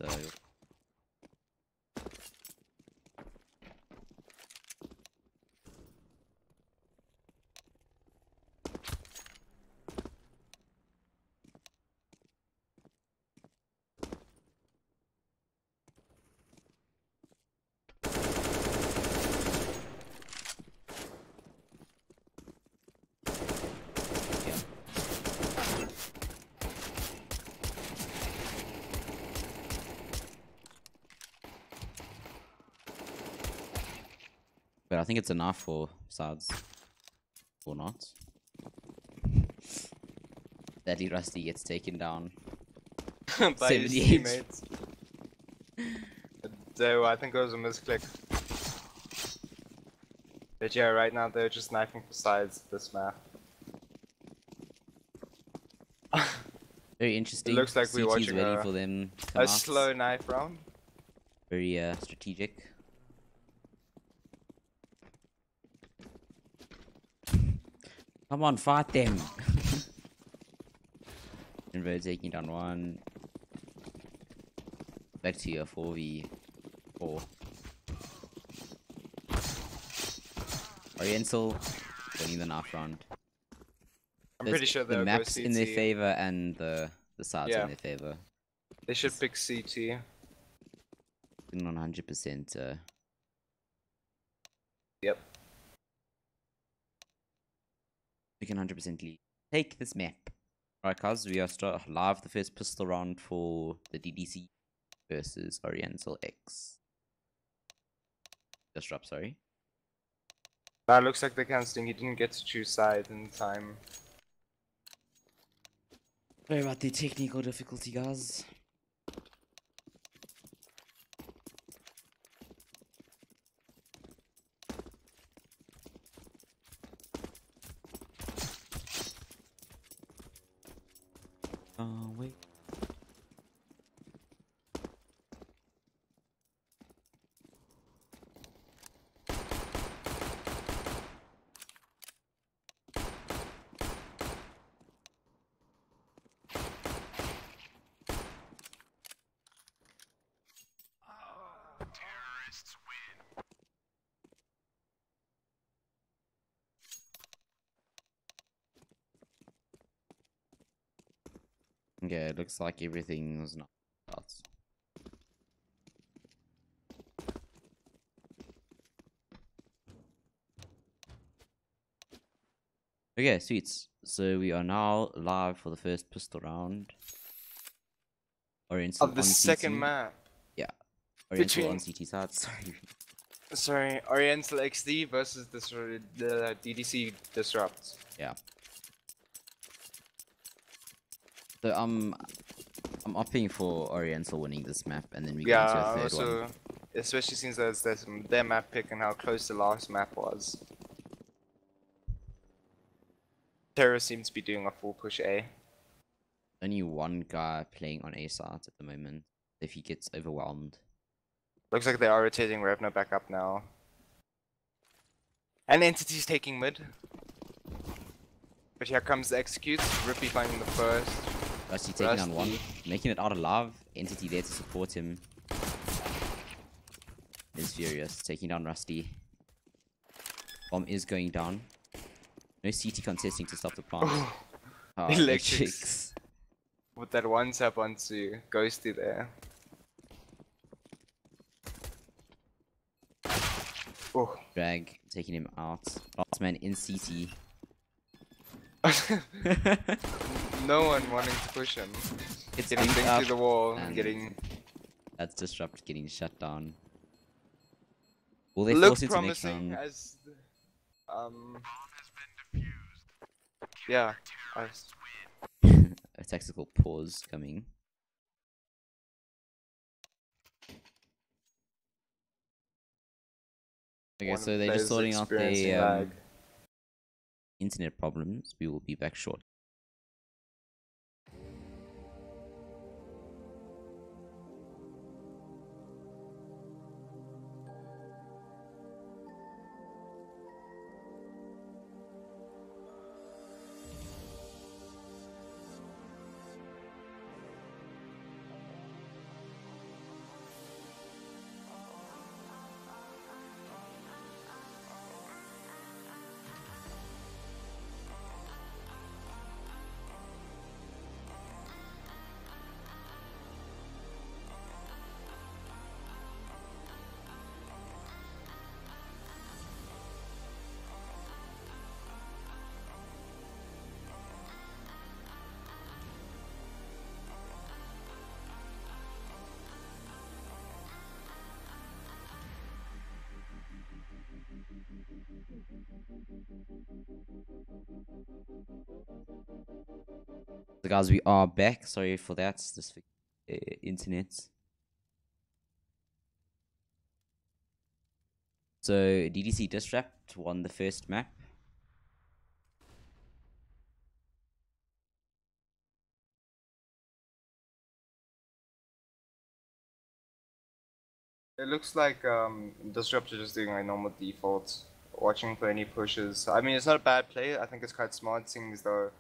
but I think it's enough for sides or not. Sadly, Rusty gets taken down. By his 78. teammates. So I think it was a misclick. But yeah, right now they're just knifing for sides this map. Very interesting. It looks like we're CT's watching ready for them to come a out. slow knife round. Very strategic. Come on, fight them! Invo taking down one. Back to your 4v4. Oriental winning the knife round. I'm pretty sure the they'll go maps in their CT. favor and the sides Yeah. in their favor. They should pick CT. On 100%. Yep. We can 100% lead. Take this map. Alright, guys, we are live the first pistol round for the DDC versus Oriental X. Disrupt, sorry. That looks like the canceling. He didn't get to choose side in time. Sorry about the technical difficulty, guys. Oh, wait. Yeah, it looks like everything was not out. Okay, sweets. So we are now live for the first pistol round. Oriental Of the on second CT. map. Yeah. Oriental Between- on CT side, sorry. Sorry, Oriental XD versus the DDC Disrupt. Yeah. So I'm opting for Oriental winning this map, and then we go into Yeah, a third also, one. especially since there's their map pick and how close the last map was. Terror seems to be doing a full push A. Only one guy playing on A side at the moment. If he gets overwhelmed. Looks like they are rotating Revno back up now. And Entity's taking mid. But here comes the executes. Rippy finding the first. Rusty taking on one, Rusty. making it out alive. Entity there to support him. Is furious, taking down Rusty. Bomb is going down. No CT contesting to stop the plant. Oh, Electrics. With that one tap onto Ghosty there. Oh. Drag taking him out. Last man in CT. No one wanting to push him. It's Getting linked linked up, to the wall, and getting... That's Disrupt getting shut down. Will they Look force it to next promising round? as... Yeah. A tactical pause coming. Okay, so they're just sorting out the internet problems. We will be back shortly. So guys, we are back. Sorry for that. This internet. So DDC Disrupt won the first map. It looks like Disrupt is just doing like normal default, watching for any pushes. I mean, it's not a bad play. I think it's quite smart, seeing as though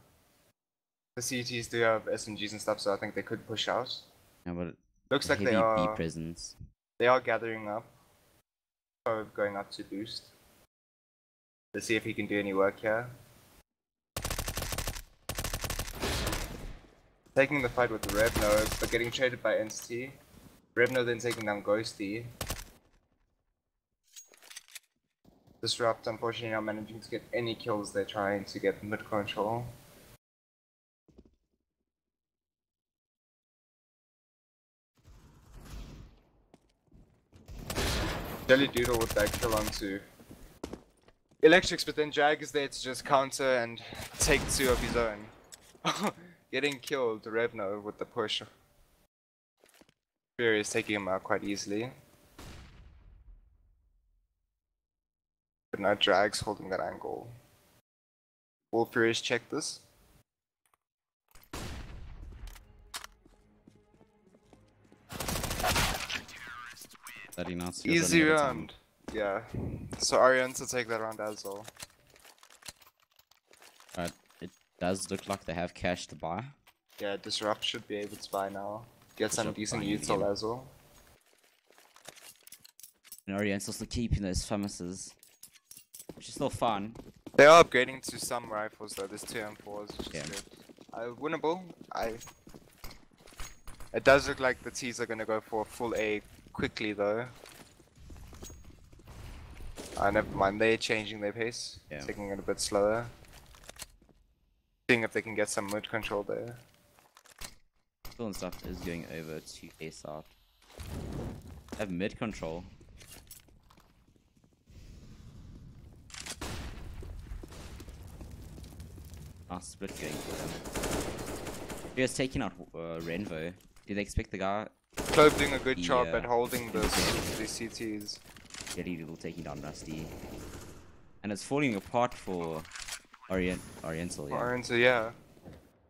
the CTs do have SMGs and stuff, so I think they could push out. Yeah, but Looks like heavy they B are presence. gathering up. So going up to boost. Let's see if he can do any work here. Taking the fight with the Revno, but getting traded by Entity. Revno then taking down Ghosty. Disrupt, unfortunately, not managing to get any kills. They're trying to get mid control. Jelly Doodle with that kill onto Electrics, but then Jag is there to just counter and take two of his own. getting killed, Revno with the push. Fury is taking him out quite easily. But now Drag's holding that angle. Will Furious check this? Easy round. Yeah. So Oriental take that round as well. It does look like they have cash to buy. Yeah, Disrupt should be able to buy now. Get some Disrupt decent buying util again. as well. And Oriental's still keeping those FAMASs, which is still fun. They are upgrading to some rifles though. There's 2 M4s, which is Yeah. good. Winnable. It does look like the T's are gonna go for full A quickly though. Never mind. They're changing their pace, Yeah. taking it a bit slower. Seeing if they can get some mid control there. Still and stuff is going over to A side. Have mid control. Nice split going for them. He was taking out Renvo. Do they expect the guy? Clove doing a good job Yeah. at holding these CTs. Jelly Doodle taking down Rusty. And it's falling apart for Oriental, yeah. Oriental, yeah.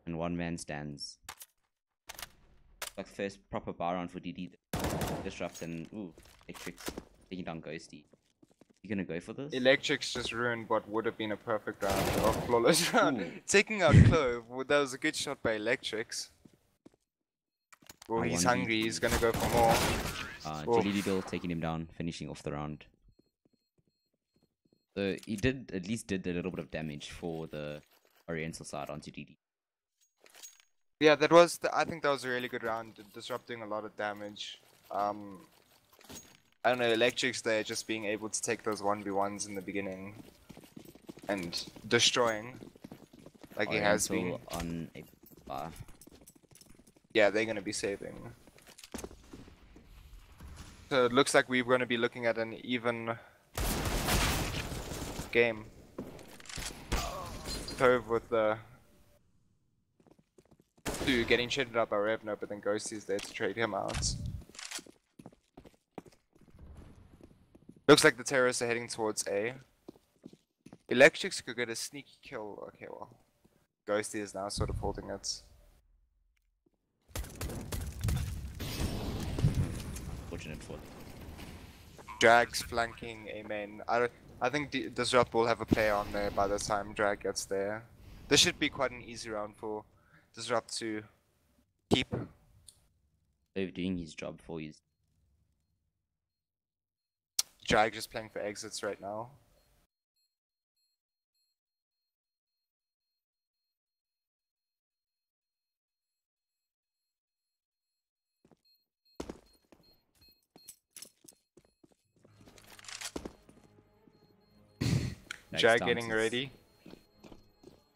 And one man stands. Like first proper bar round for DD. Disrupt and ooh, Electrics taking down Ghosty. You gonna go for this? Electrics just ruined what would have been a perfect round, or flawless round. Ooh. Taking out Clove, that was a good shot by Electrics. Oh, he's 1v2. hungry, he's gonna go for more. Jelly Doodle taking him down, finishing off the round. So he at least did a little bit of damage for the Oriental side onto DD. Yeah, I think that was a really good round, disrupting a lot of damage. I don't know, Electrics there just being able to take those 1v1s in the beginning and destroying like he has been. Oriental on a bar. Yeah, they're gonna be saving. So it looks like we're gonna be looking at an even game. Cove with the getting shitted up by Revno, but then Ghosty's there to trade him out. Looks like the terrorists are heading towards A. Electrics could get a sneaky kill. Okay, well, Ghosty is now sort of holding it. Fortunate for them. Drag's flanking A main. I think Disrupt will have a player on there by the time Drag gets there. This should be quite an easy round for Disrupt to keep. They're doing his job for you. Drag just playing for exits right now. Drag getting ready.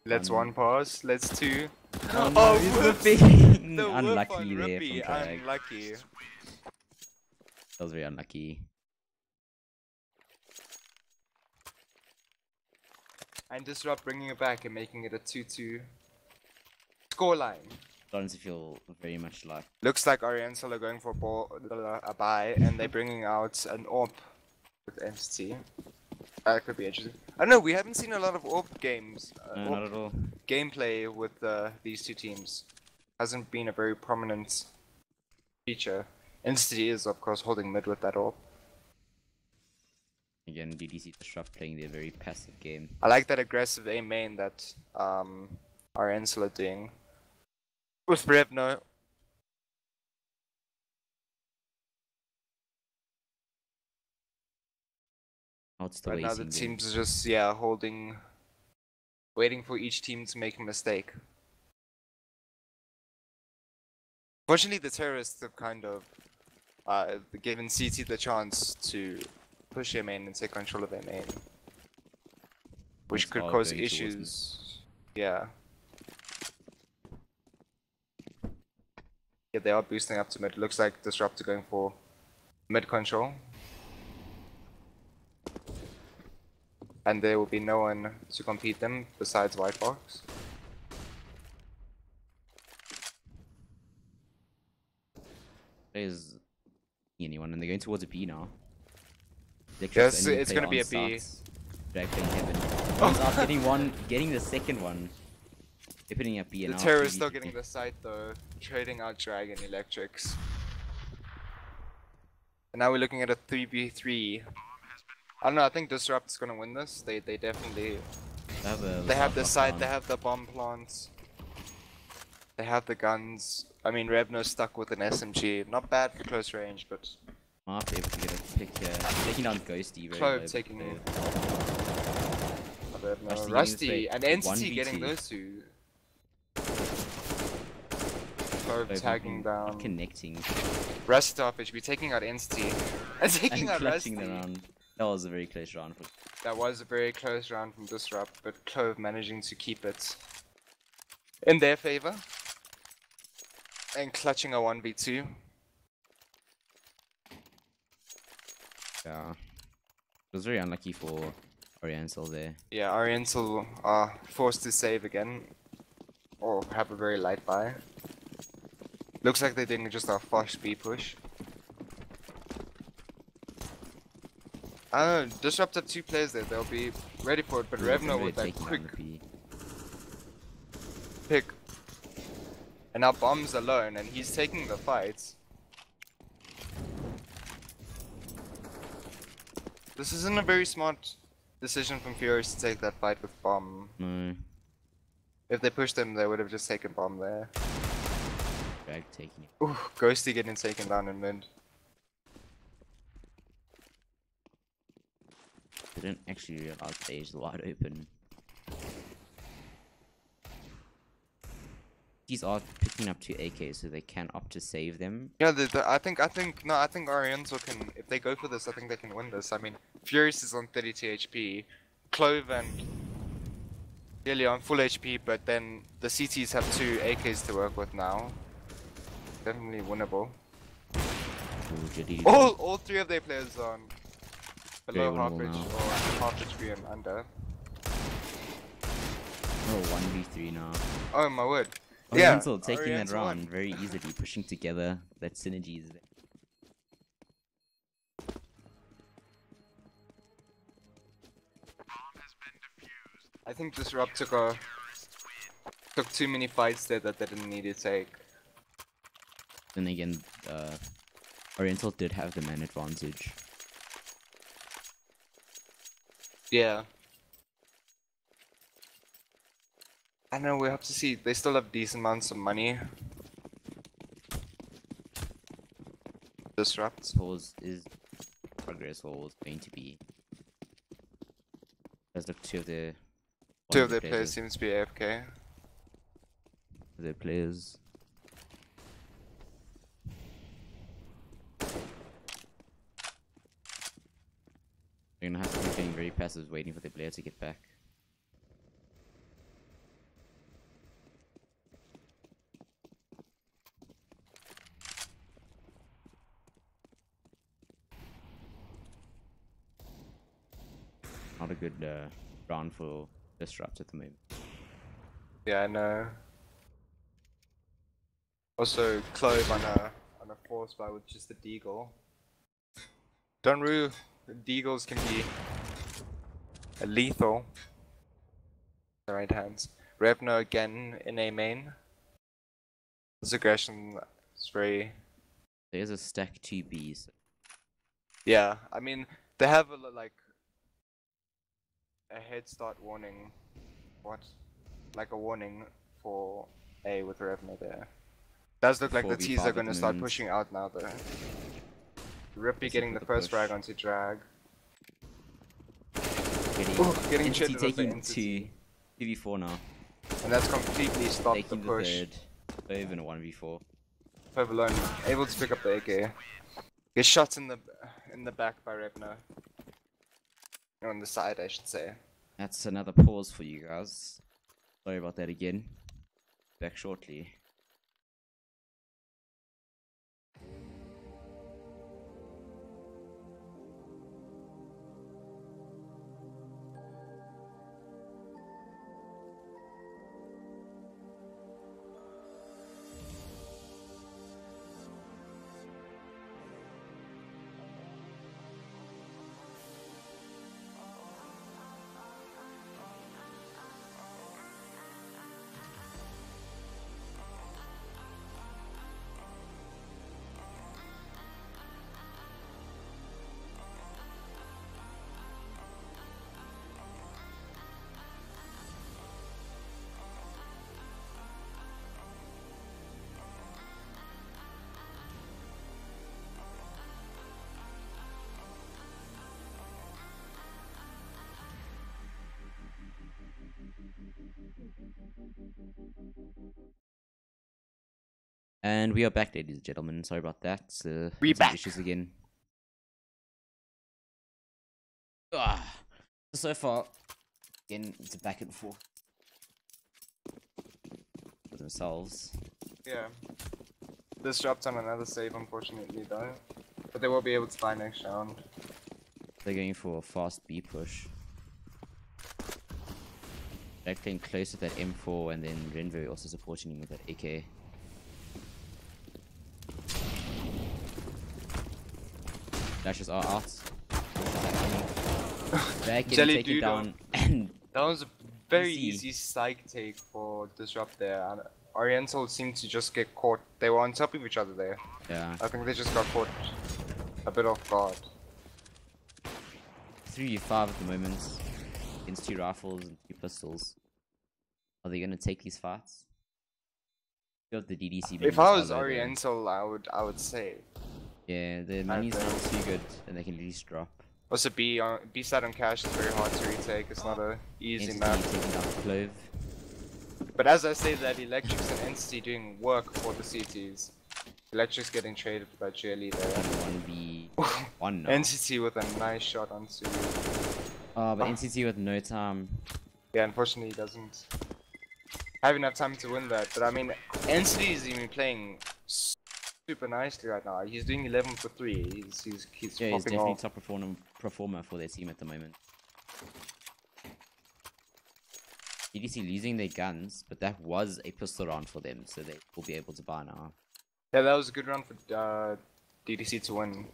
Let's one pause. Let's two. Oh, no, Oh, he's whoops. whipping. The Unlucky whip on there Rippy, from Drag. unlucky. That was very unlucky. And Disrupt bringing it back and making it a 2-2 scoreline. Starting to feel very much like Looks like Oriental are going for a buy, and they're bringing out an AWP with Entity. That could be interesting. I don't know, we haven't seen a lot of AWP games. no, not at all. Gameplay with these two teams hasn't been a very prominent feature. Entity is, of course, holding mid with that AWP. Again, DDC Disrupt playing their very passive game. I like that aggressive A main that Oriental are doing. With Revno. Now it's the Right now the waiting game. teams are just, holding, waiting for each team to make a mistake. Fortunately, the terrorists have kind of given CT the chance to push their main and take control of their main. Which It's could all cause going towards mid. issues. Yeah. Yeah, they are boosting up to mid. Looks like Disruptor going for mid control. And there will be no one to compete them besides White Fox. There's anyone, and they're going towards a B now. Yes, it's gonna be a B. Drag playing heaven. One's out getting one, getting the second one. They're putting up B The now. Terror is still getting the site though, trading out Drag and Electrics. And now we're looking at a 3v3. I don't know, I think Disrupt's gonna win this. They definitely... They have the site, they have the bomb plants. They have the guns. I mean, Revno's stuck with an SMG. Not bad for close range, but... Might be able to get a pick here. Taking down Ghosty very Clove low, taking but it. Rusty Rusty and getting Entity 1v2. getting those two. Clove tagging down. Connecting. Rusty off HP, taking out Entity. And taking And out clutching Rusty. the round. That was a very close round. That was a very close round from Disrupt, but Clove managing to keep it in their favor. And clutching a 1v2. Yeah. It was very unlucky for Oriental there. Yeah, Oriental are forced to save again. Or have a very light buy. Looks like they're doing just a fast B push. I don't know, Disrupt have 2 players there, they'll be ready for it, but Revno with that quick pick. And now Bomb's alone, and he's taking the fights. This isn't a very smart decision from Furious to take that fight with Bomb. No. If they pushed him, they would have just taken Bomb there. Drag taking it. Ooh, Ghosty getting taken down in mid. They didn't actually realize stage is wide open. These are picking up 2 AKs, so they can opt to save them. Yeah, I think Oriental can, if they go for this, I think they can win this. I mean, Furious is on 32 HP, Clove and Lily on full HP, but then the CTs have 2 AKs to work with now. Definitely winnable. All 3 of their players are on below half HP or half HP and under. Oh, 1v3 now. Oh my word. Oriental taking Oriental that round very easily, pushing together. That synergy is there. I think Disrupt took too many fights there that they didn't need to take. Then again, Oriental did have the man advantage. Yeah. I know, we have to see. They still have decent amounts of money. Disrupt. Pause is progress or was going to be. As look, two of their players seems to be AFK. Their players. They're gonna have to be being very passive, waiting for their player to get back. Not a good round for Disrupt at the moment. Yeah, I know. Also, Clove on a force buy with just a Deagle. Donru, Deagles can be lethal. The right hands. Revno again in a main. This aggression is very. There's a stack 2Bs. Yeah, I mean they have a head start warning. What? Like a warning for A with Revno there. Does look like the T's are gonna start pushing out now though. Rippy getting the first frag onto Drag. Getting shitted taking 2v4 now. And that's completely stopped Taking the push. The third. Even a 1v4. Clove alone, able to pick up the AK. Gets shot in the back by Revno. On the side, I should say. That's another pause for you guys. Sorry about that again. Back shortly. And we are back, ladies and gentlemen. Sorry about that. We some back. issues again. So far, again, it's a back and forth for themselves. Yeah. This dropped on another save, unfortunately, though. But they will be able to buy next round. They're going for a fast B push. They're playing close with that M4, and then Renvo also supporting him with that AK. Dashes are out. They're getting Jelly taken Doodle. down, and That was a very DC. easy psych take for Disrupt there. And Oriental seemed to just get caught. They were on top of each other there. yeah, I think they just got caught a bit off guard. 3v5 at the moment. Against 2 rifles and 2 pistols. Are they gonna take these fights? You have the DDC. If I was Oriental, I would say. Yeah, the money's not too good, and they can at least drop. Also, B side on cash is very hard to retake. It's not a easy Entity map. taking down Clove. But as I say that, Electric's and Entity doing work for the CTs. Electric's getting traded for that cheerleader. 1v1 now. Entity with a nice shot onto. Oh, but NCT with no time. Yeah, unfortunately he doesn't have enough time to win that. But I mean, Entity is even playing super nicely right now. He's doing 11 for 3. He's Yeah, he's popping definitely off. top performer for their team at the moment. DDC losing their guns, but that was a pistol round for them, so they will be able to buy now. Yeah, that was a good run for DDC to win.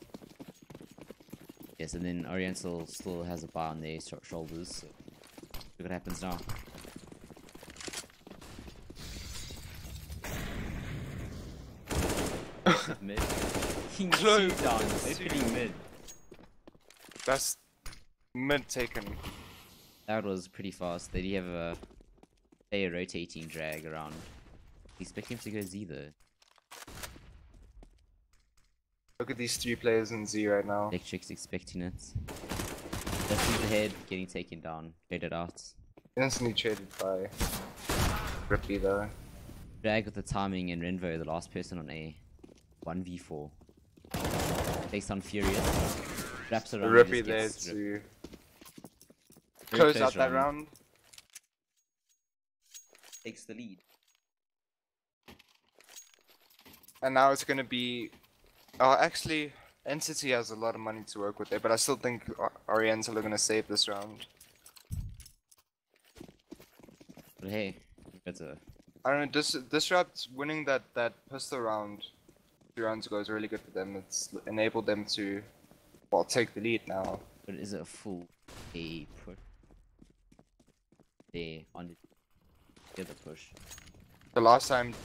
Yes, and then Oriental still has a buy on their shoulders, so look what happens now. Mid. King Close. two down, opening mid. That's mid taken. That was pretty fast. They have a rotating drag around. Expect him to go Z though. Look at these 3 players in Z right now. Electric's expecting it. Just through the head, getting taken down. Traded out. Instantly traded by Ripley though. Drag with the timing, and Renvo, the last person on A. 1v4. Takes on Furious. Wraps around. Ripley and there just gets ripped. to Very close out that round. Takes the lead. And now it's gonna be. Actually, Entity has a lot of money to work with there, but I still think Oriental are gonna save this round. But hey, better. I don't know. Disrupt winning that pistol round 2 rounds ago is really good for them. It's enabled them to, well, take the lead now. But is it a full A push? There on the other push. The last time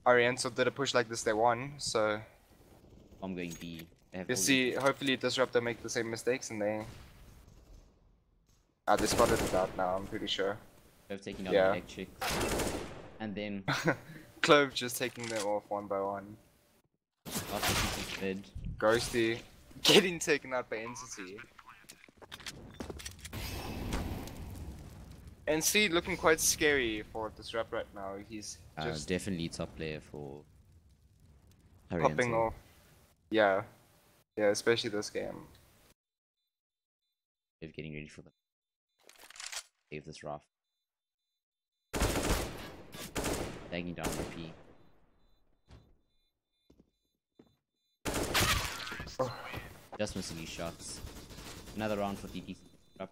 Oriental did a push like this, they won. So I'm going B. They have you all see, hopefully Disrupt don't make the same mistakes, and they spotted it out now. I'm pretty sure. They've taken down Yeah. the Electric. And then Clove just taking them off one by one. after shooting mid. Ghosty getting taken out by Entity. NC looking quite scary for Disrupt right now. He's just Definitely top player for popping Oriental. off. Yeah. Yeah, especially this game. They're getting ready for the save this raft. Tagging down RP. Oh. Just missing these shots. Another round for DDC,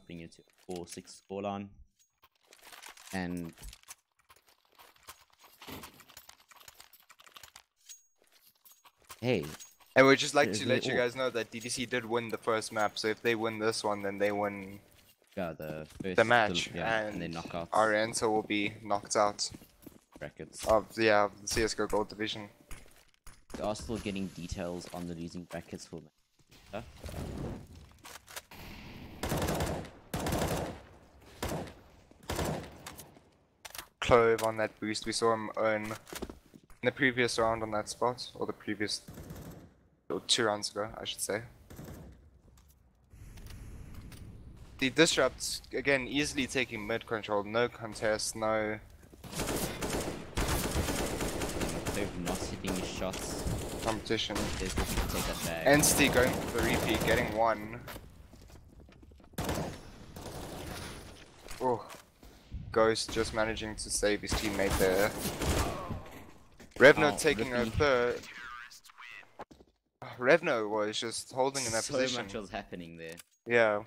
bringing it to 4-6 scoreline. And hey, And we'd just like Is to it let you all? guys know that DDC did win the first map, so if they win this one, then they win yeah, the first the match, yeah, and then knockouts Oriental will be knocked out brackets. of the CS:GO Gold Division. They are still getting details on the losing brackets for stuff. Clove on that boost, we saw him earn in the previous round on that spot, or the previous, or 2 rounds ago, I should say. The disrupts again easily taking mid control, no contest, no They're not hitting his shots. competition. There's nothing to take that back. Entity going for the repeat, getting one. Oh, Ghost just managing to save his teammate there. Revno Oh, taking a Rippy. third. Revno was just holding in that So position. much was happening there. Yeah.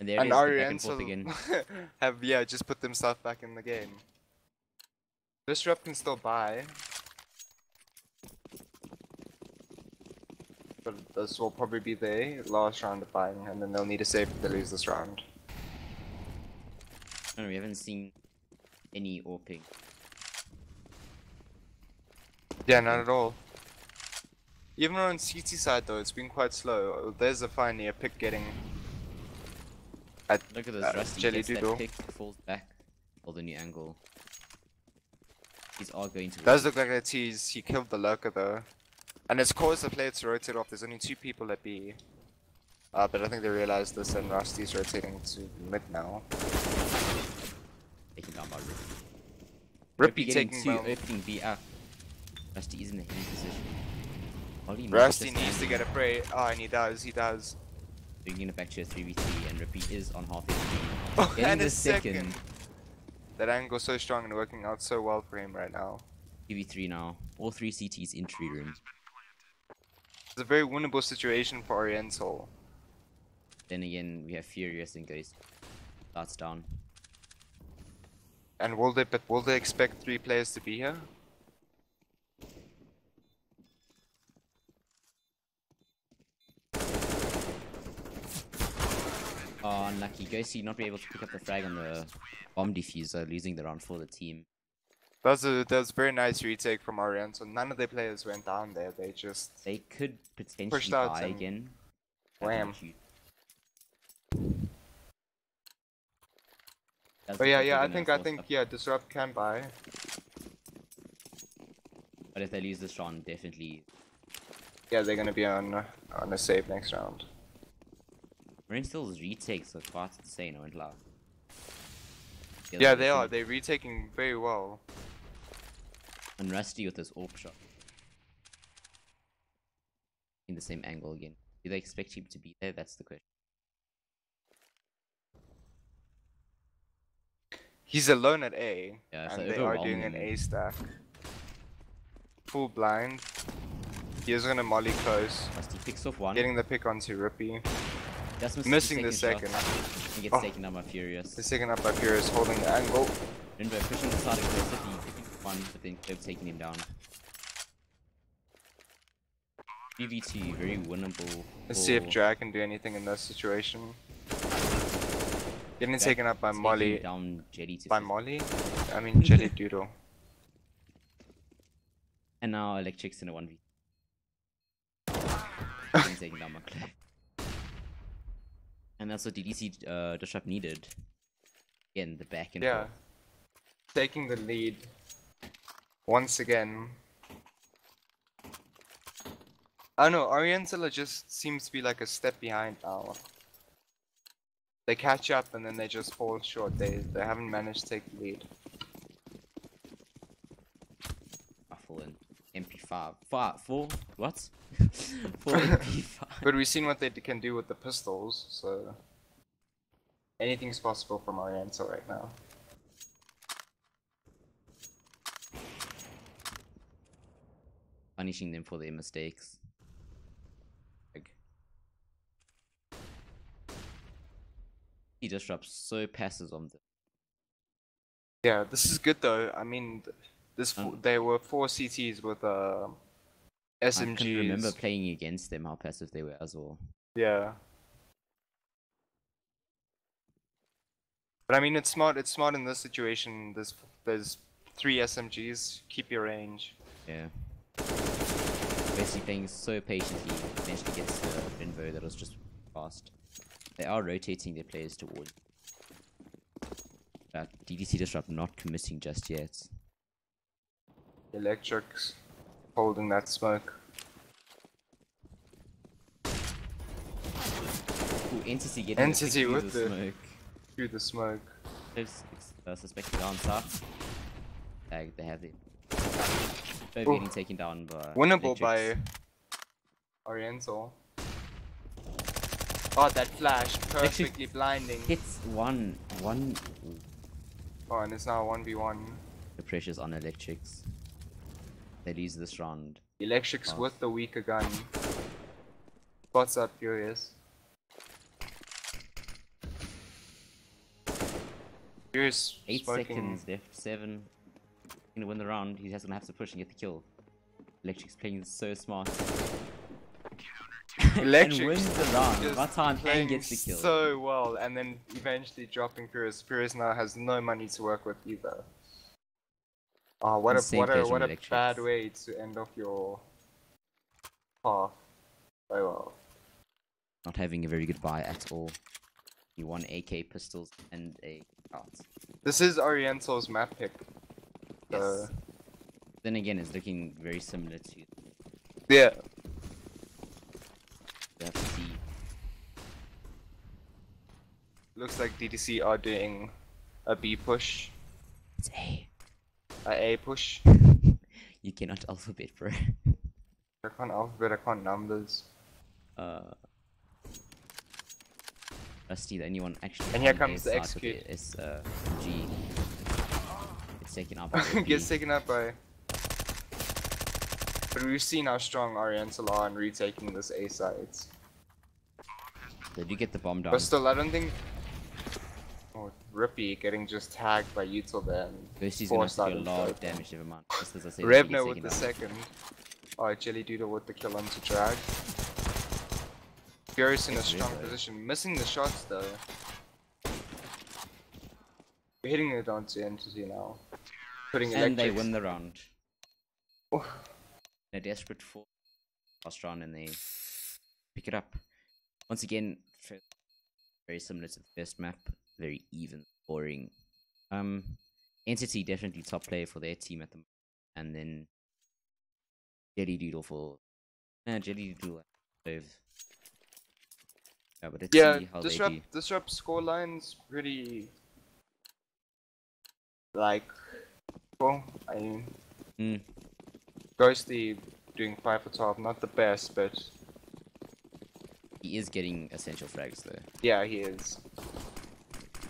And there And it is, the back and forth Oriental again. have just put themselves back in the game. Disrupt can still buy. But this will probably be their last round of buying, and then they'll need to save if they lose this round. No, we haven't seen any AWPing. Yeah, not at all. Even on CT side though, it's been quite slow. There's a finally a pick getting at Look at this Rusty Jelly gets Doodle. that pick, falls back, for the new angle. These are going to Does look like a tease. He killed the lurker though. And it's caused the player to rotate off. There's only 2 people at B. But I think they realized this and Rusty's rotating to mid now. taken down by Rippy Rippy. getting taking 2 down. opening B up. Rusty is in the heavy position. Holy Rusty needs to get a break. Oh, and he does. Bringing it back to a 3v3 and Rippy is on half HP. Oh, Getting and the a second. That angle's so strong and working out so well for him right now. 2v3 now. All 3 CTs in tree room. It's a very winnable situation for Oriental. Then again, we have Furious and Ghost. Starts down. And will they expect 3 players to be here? Oh, unlucky. Ghosty not be able to pick up the frag on the bomb diffuser, losing the round for the team. That was a very nice retake from Oriental. None of their players went down there. They just They could potentially Pushed out buy and again. wham. Does Oh look yeah, like yeah. they're I gonna think force up. yeah. Disrupt can buy. But if they lose this round, definitely. Yeah, they're gonna be on a save next round. Oriental's retakes are quite insane, I won't lie. Yeah, they are. They're retaking very well. And Rusty with this AWP shot. In the same angle again. Do they expect him to be there? That's the question. He's alone at A, Yeah, so and they are doing an overwhelming. A stack. Full blind. He is gonna molly close, Rusty picks off one. getting the pick onto Rippy. Just misses Missing the second. shot. He gets Oh. taken down by Furious. The second up by Furious holding the angle. Rinvo pushing the side aggressively, picking one, but then Curve taking him down. 3v2, very winnable. Let's see if for Drag can do anything in this situation. Getting Drag taken up by taking Molly. down Jetty to By 50. Molly? I mean Jelly Doodle. And now Electric's in a 1v. Getting taken down by Clay. And that's what DDC Disrupt needed. Again, the back and Yeah. forth. Taking the lead. Once again. I don't know, Oriental just seems to be like a step behind now. They catch up and then they just fall short. They haven't managed to take the lead. Rifle and MP5. 4? What? 4 MP5. But we've seen what they can do with the pistols, so anything's possible from Oriental right now. Punishing them for their mistakes. He disrupts so passes on them. Yeah, this is good though. I mean, there were 4 CTs with I SMGs. can remember playing against them how passive they were as well. Yeah. But I mean, it's smart. It's smart in this situation. There's 3 SMGs. Keep your range. Yeah. Basically playing so patiently, eventually gets the Rinvo that was just fast. They are rotating their players towards. But DDC Disrupt not committing just yet. Electrics holding that smoke. Entity getting Entity the pick with through the- smoke. Through the smoke. Suspected on top. They have it. They're Ooh. getting taken down by. Winnable Electrics. by Oriental. Oh, that flash, perfectly blinding. Hits one. Oh, and it's now 1v1. The pressure's on Electrics. They lose this round. Electrics Oh. with the weaker gun. Spots up Furious. Furious 8 smoking. seconds left. 7. Gonna win the round. He's gonna have to push and get the kill. Electric's playing so smart. And Electrics wins the round. just By time and playing gets the kill. so well, and then eventually dropping Furious. Furious now has no money to work with either. Oh, what Insane a plays from what a Electrics. bad way to end off your path. Oh well. Not having a very good buy at all. He won AK pistols and a out. This is Oriental's map pick. So Yes. Then again, it's looking very similar to. yeah. We have to see. Looks like DDC are doing a B push, It's A. a A push. You cannot alphabet, bro. I can't alphabet, I can't numbers. Rusty, the only one actually. And here on comes their the side with execute. it is G. It's taken up. by B. Gets taken up by. But we've seen how strong Oriental are in retaking this A sides. They do get the bomb down. But still, I don't think. Oh, Rippy getting just tagged by Util there. Ghosty's gonna have to do a lot of damage, never mind. Just as I said, Revno he with gets the taken second. Oh, Jelly Doodle with the kill onto Drag. Furious in a It's strong Revno. position. Missing the shots though. We're hitting it onto Entity now. Putting down. And they Electrics. win the round. Oh. They're desperate for last round and they pick it up. Once again, very similar to the first map. Very even, boring. Entity definitely top player for their team at the moment. And then Jelly Doodle for Jelly Doodle. Yeah, but let's Yeah, see how they do. disrupt score lines pretty like well, I mean Ghosty doing 5 for 12, not the best, but He is getting essential frags though. yeah, he is.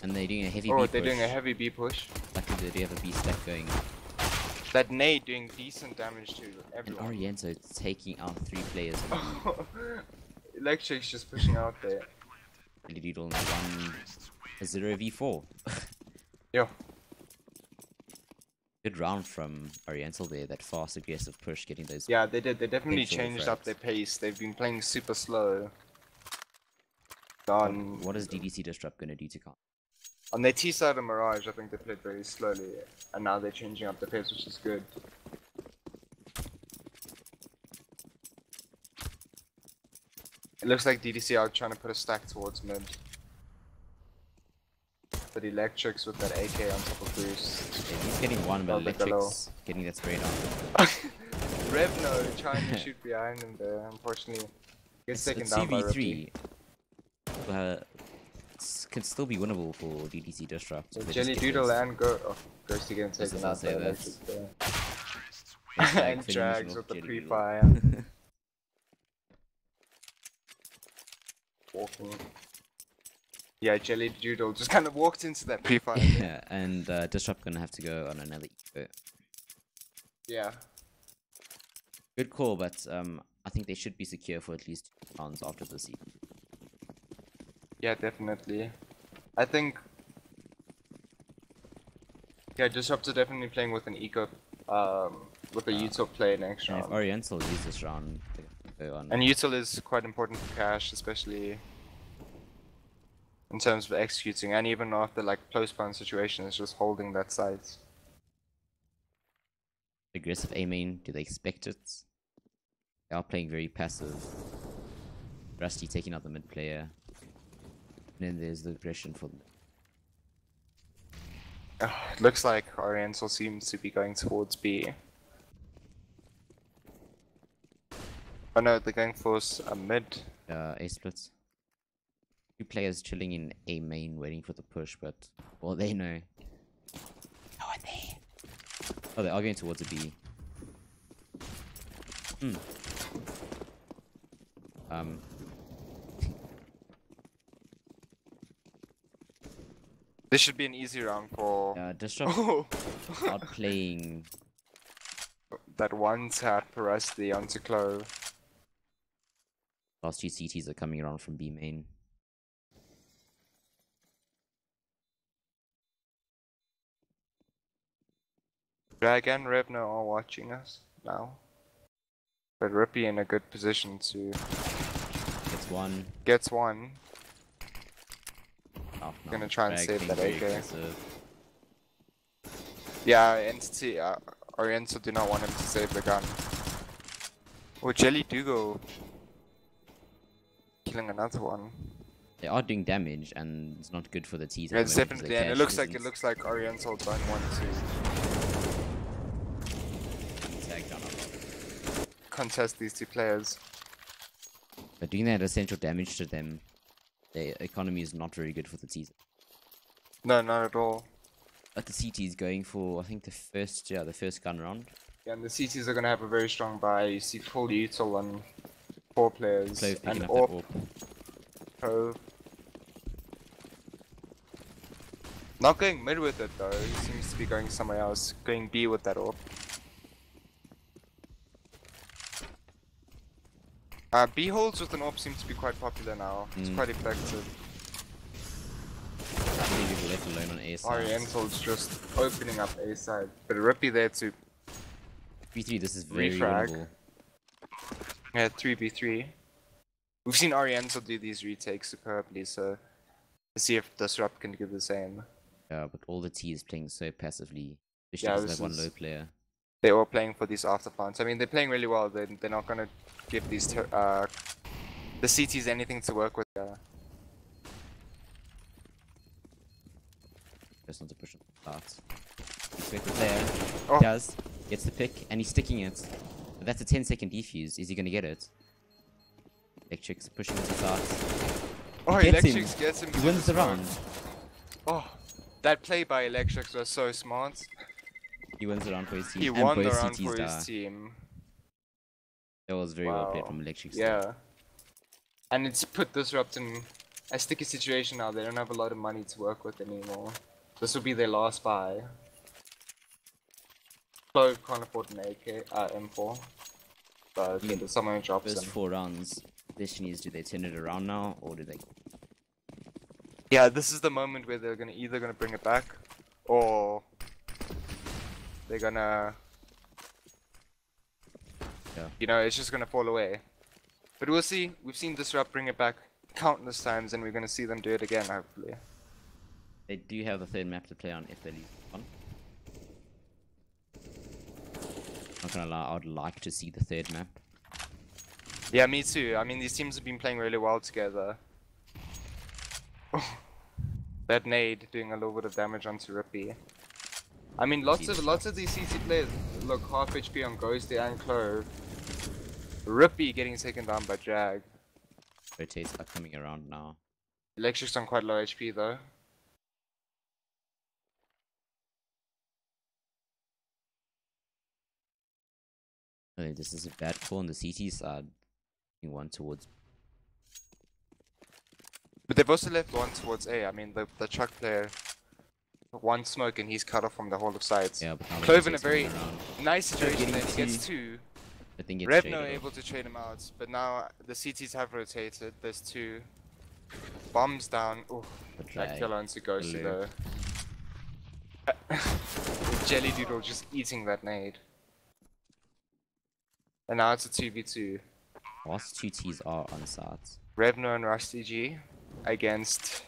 And they're doing a heavy Oh, B they're push. doing a heavy B push. Luckily they do have a B stack going. That nade doing decent damage to And everyone. Oriental taking out 3 players. Electric's just pushing out there. Jelly Doodle in 1-0v4. Yeah. Good round from Oriental there, that fast aggressive push, getting those. Yeah, they did. They definitely Potential changed up frags. their pace. They've been playing super slow. What is DDC Disrupt gonna do to count? On their T side of Mirage, I think they played very slowly, and now they're changing up the pace, which is good. It looks like DDC are trying to put a stack towards mid. But Electrics with that AK on top of Boost. Yeah, he's getting one, but Oh, but below. Electric's getting that spray down. Revno trying to shoot behind him there, unfortunately. Gets taken It's down by Rippy. 2v3. Can still be winnable for DDC Disrupt. So They Jelly just get Doodle those- and Ghosty getting Just taken as I out by say that. Electric there. It's like And finishing Drags off with the Jelly Doodle. pre-fire. Walking. Yeah, Jelly Doodle just kind of walked into that pre-fire. Yeah, and Disrupt gonna have to go on another eco. Yeah. Good call, but I think they should be secure for at least 2 rounds after this season. Yeah, definitely. I think. Yeah, Disrupt are definitely playing with an eco, with a util play next And if round. Oriental lose this round, they go on. And util is quite important for cash, especially in terms of executing, and even after like close point situations, just holding that site. Aggressive A main, do they expect it? They are playing very passive. Rusty taking out the mid player. And then there's the aggression for them. It looks like Oriental seems to be going towards B. Oh no, they're going for a mid. A splits. Two players chilling in A main waiting for the push, but well, they know. How are they? Oh, they are going towards a B. This should be an easy round for Disrupt not playing. that one tap for Rusty onto Clove. Last two CTs are coming around from B main. Drag and Revno are watching us now. But Rippy in a good position to Gets one. gets one. Oh, no. Gonna try and Drag save being that very AK. aggressive. Yeah, Entity Oriental do not want him to save the gun. Oh, Jelly Dugo killing another one. They are doing damage, and it's not good for the T's. Yeah, it's definitely, and it looks like Oriental don't want to contest these two players. But doing that essential damage to them, their economy is not very good for the T's. No, not at all. But the CT is going for, I think, the first gun round. Yeah, and the CTs are gonna have a very strong buy. You see full util on 4 players. Clove picking And up that AWP, AWP. Clove. Not going mid with it though, he seems to be going somewhere else. Going B with that AWP. B holds with an AWP seem to be quite popular now. It's quite effective. People left alone on A side. Oriental's just opening up A side. But Rippy there to 3-3, this is very refrag. winnable. Yeah, 3v3. We've seen Oriental do these retakes superbly, so let's see if Disrupt can do the same. Yeah, but all the T is playing so passively. Especially Yeah, because this they have one is- low player. They're all playing for these after plants. I mean, they're playing really well. They're not gonna give these the CTs anything to work with. Just not to push on the starts. He's with the player. Oh. Does. Gets the pick, and he's sticking it. But that's a 10-second defuse. Is he gonna get it? Electric's pushing into starts. Oh, He gets him. Electrics gets him. He wins the round. Oh, that play by Electrics was so smart. He wins the round for his team. He and won the both round CTs for die. his team. That was very well played Wow. from Electric's Yeah. And it's put Disrupt in a sticky situation now. They don't have a lot of money to work with anymore. This will be their last buy. Clove can't afford an AK, M4. But Mm. if someone drops First him. 4 rounds. Question is, do they turn it around now, or do they? Yeah, this is the moment where they're either gonna bring it back, or they're gonna, Yeah. you know, it's just gonna fall away. But we'll see. We've seen Disrupt bring it back countless times, and we're gonna see them do it again, hopefully. They do have the third map to play on if they leave one. Not gonna lie, I would like to see the third map. Yeah, me too. I mean, these teams have been playing really well together. That nade doing a little bit of damage onto Rippy. I mean, lots of these CC players look half HP on Ghosty and Clove. Rippy getting taken down by Jag. Rotates are coming around now. Electric's on quite low HP though. Oh, this is a bad call on the CT side. One towards. But they've also left one towards A. I mean, the truck player, one smoke and he's cut off from the whole of sides. Yeah, but now Clove in a Rotate's very coming around. nice situation getting that he gets two. I think it's Revno traded able to trade him out, but now the CTs have rotated. There's two. Bombs down. Ooh, The that drag. kill onto Ghosty Blue. though. Jelly Doodle just eating that nade. And now it's a 2v2. Last two T's are on sides. Revno and Rusty G against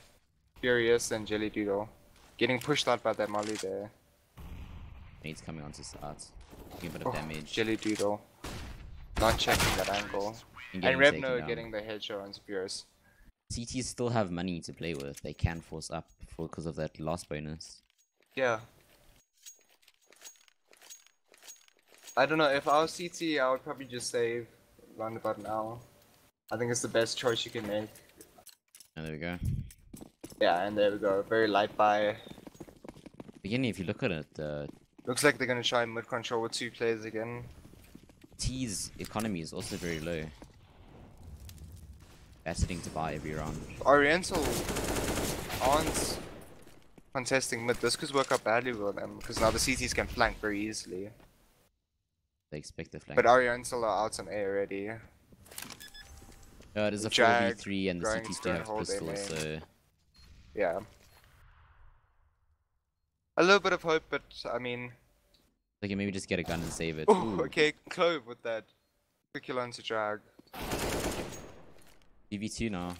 Furious and Jelly Doodle. Getting pushed out by that molly there. Nade's coming onto sides. Doing a bit of Oh, damage. Jelly Doodle. Not checking that angle. And taken Revno down. getting the headshot onto Furious. CTs still have money to play with. They can force up because of that last bonus. Yeah. I don't know, if I was CT, I would probably just save round about now. I think it's the best choice you can make. And there we go. Yeah, and there we go. Very light buy. Again, if you look at it, Looks like they're gonna try mid control with 2 players again. T's economy is also very low. They're sitting to buy every round. Oriental aren't contesting mid. This could work out badly with them because now the CTs can flank very easily. They expect the flank. But Oriental are out on A already. Yeah, it is a Jag 4v3 and the going CT still to have hold their pistols, main. so Yeah. A little bit of hope, but I mean. they can maybe just get a gun and save it. Oh, Ooh, okay, Clove with that. Quick kill onto drag. DV2 now.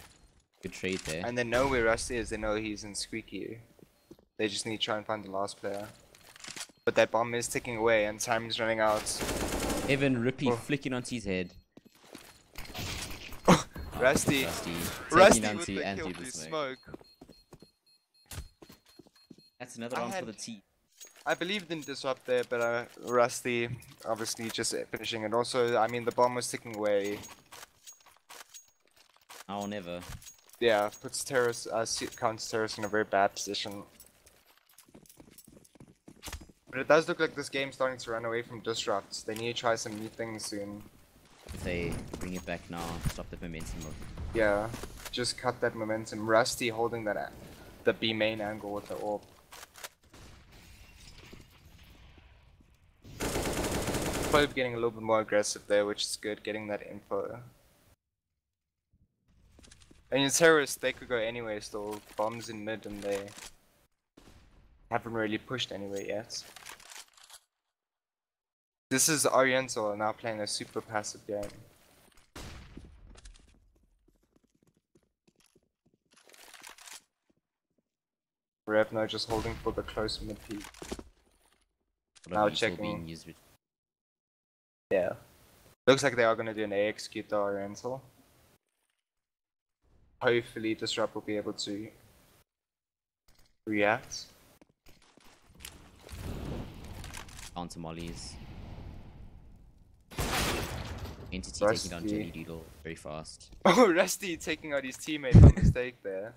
Good trade there. And they know where Rusty is, they know he's in Squeaky. They just need to try and find the last player. But that bomb is ticking away and time is running out. Evan Rippey Oh. flicking onto his head. Rusty. Rusty Rusty taking down with to the and kill through through the smoke. smoke. That's another I round for had- the T. I believed in Disrupt there, but Rusty obviously just finishing it. Also, I mean, the bomb was ticking away. Now or never. Yeah, puts terrorists, counter-terrorists in a very bad position. But it does look like this game's starting to run away from Disrupt. They need to try some new things soon. If they bring it back now, stop the momentum of Yeah, just cut that momentum. Rusty holding that the B main angle with the orb. Probably getting a little bit more aggressive there, which is good, getting that info. And in terrorists, they could go anywhere still. Bombs in mid and they haven't really pushed anywhere yet. This is Oriental now playing a super passive game. Revno just holding for the close mid peak. Now checking. being used with Yeah. Looks like they are gonna do an A execute the Oriental. Hopefully Disrupt will be able to react. counter mollies. Entity taking down Rusty. Jelly Doodle very fast. Oh, Rusty taking out his teammate by mistake there.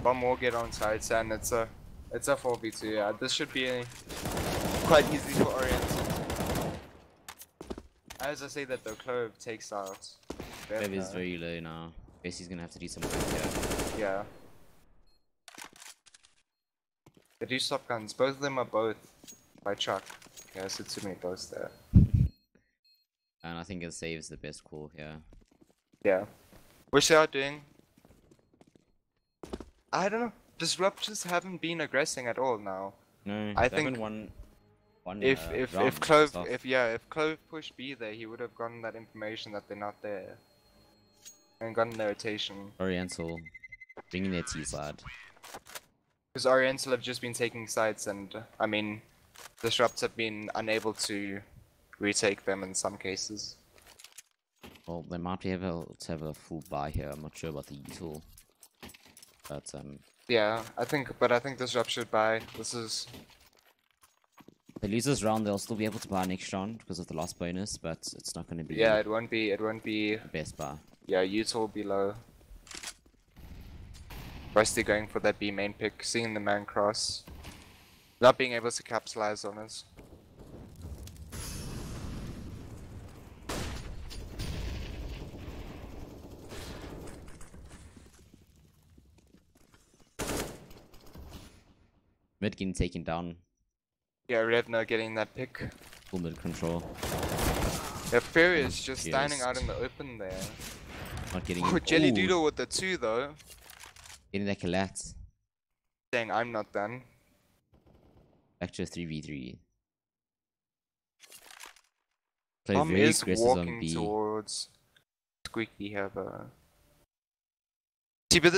One more get on sides and it's a 4v2. Yeah, this should be quite easy for Oriental. As I say that though, Clove takes out. Clove is very low now. Guess he's gonna have to do some work here. Yeah. They do stop guns. Both of them are both by Chuck. Yeah, so too many both there. And I think it saves the best call here. Yeah. Which they are doing. I don't know. Disruptors haven't been aggressing at all now. No, I they think haven't won If round Clove stuff. if Clove pushed B there, he would have gotten that information that they're not there. And gotten their rotation. Oriental bringing their T side. Because Oriental have just been taking sites and I mean Disrupts have been unable to retake them in some cases. Well, they might be able to have a full buy here. I'm not sure about the util. But Yeah, I think Disrupt should buy. This is if they lose this round, they'll still be able to buy next round because of the loss bonus, but it's not going to be yeah, it won't be the best buy. yeah, util will be low. Rusty going for that B main pick, seeing the man cross. Not being able to capitalize on it. Mid getting taken down, Yeah, Revno getting that pick. full mid control, Yeah, Fury is just Yes. standing out in the open there. not getting Oh, Jelly Ooh, Doodle with the 2 though. getting that collat. Saying I'm not done. Back to a 3v3. Play Bomb very is aggressive on walking B. towards Squeaky here though. See, but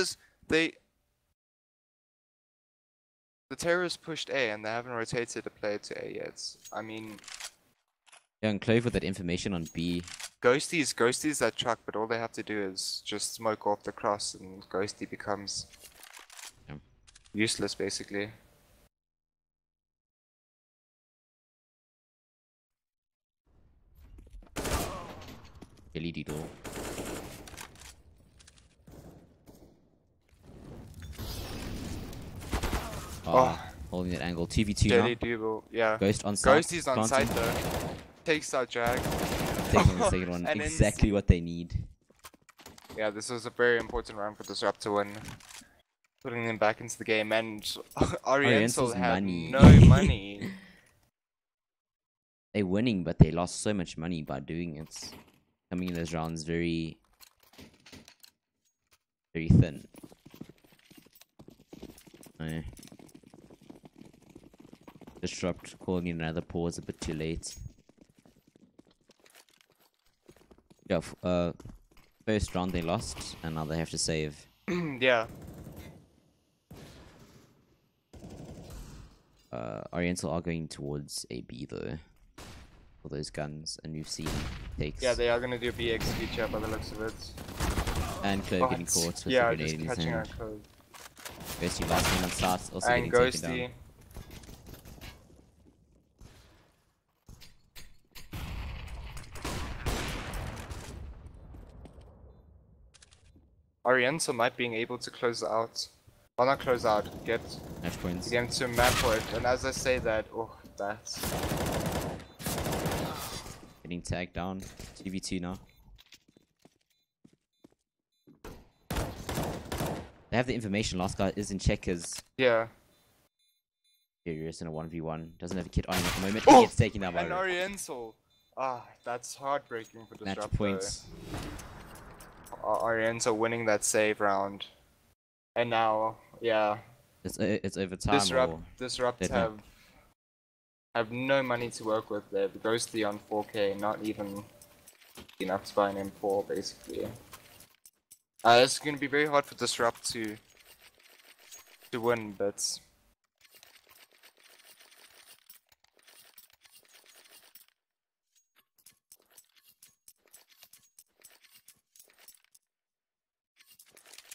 the terrorists pushed A and they haven't rotated the player to A yet. I mean, Yeah, and Clove with that information on B. Ghosty's that truck, but all they have to do is just smoke off the cross and Ghosty becomes Yeah. useless basically. Jelly Doodle. Oh, holding that angle. 2v2 Jelly now. Double. Yeah. Ghost on site. Ghost is on site though. Takes our drag. Taking on the second one. And Exactly what they need. Yeah, this was a very important round for Disrupt to win. Putting them back into the game, and Oriental Oriental's had money. no money. They're winning, but they lost so much money by doing it. Coming in those rounds very thin. Disrupt calling in another pause a bit too late. Yeah, first round they lost, and now they have to save. Yeah. Oriental are going towards a B though, for those guns, and we've seen takes. Yeah, they are gonna do a BX feature by the looks of it. And Clove getting caught with yeah, a grenade just in his catching our hand. code. Ghosty last one on start, also And getting taken Ghosty. down. Oriental might being able to close out. Well, not close out, get Match points. the game to a map point. And as I say that, oh, that's... Getting tagged down. 2v2 now. They have the information. Last guy is in checkers. Yeah. Furious in a 1v1. Doesn't have a kit on him at the moment. Oh! He gets taken down by And Oriental. Ah, that's heartbreaking for match Disrupt. points. Oriental winning that save round. And now, yeah. It's over time. Disrupt dead map. have no money to work with there. Ghosty on 4K, not even enough to buy an M4 basically. It's gonna be very hard for Disrupt to win, but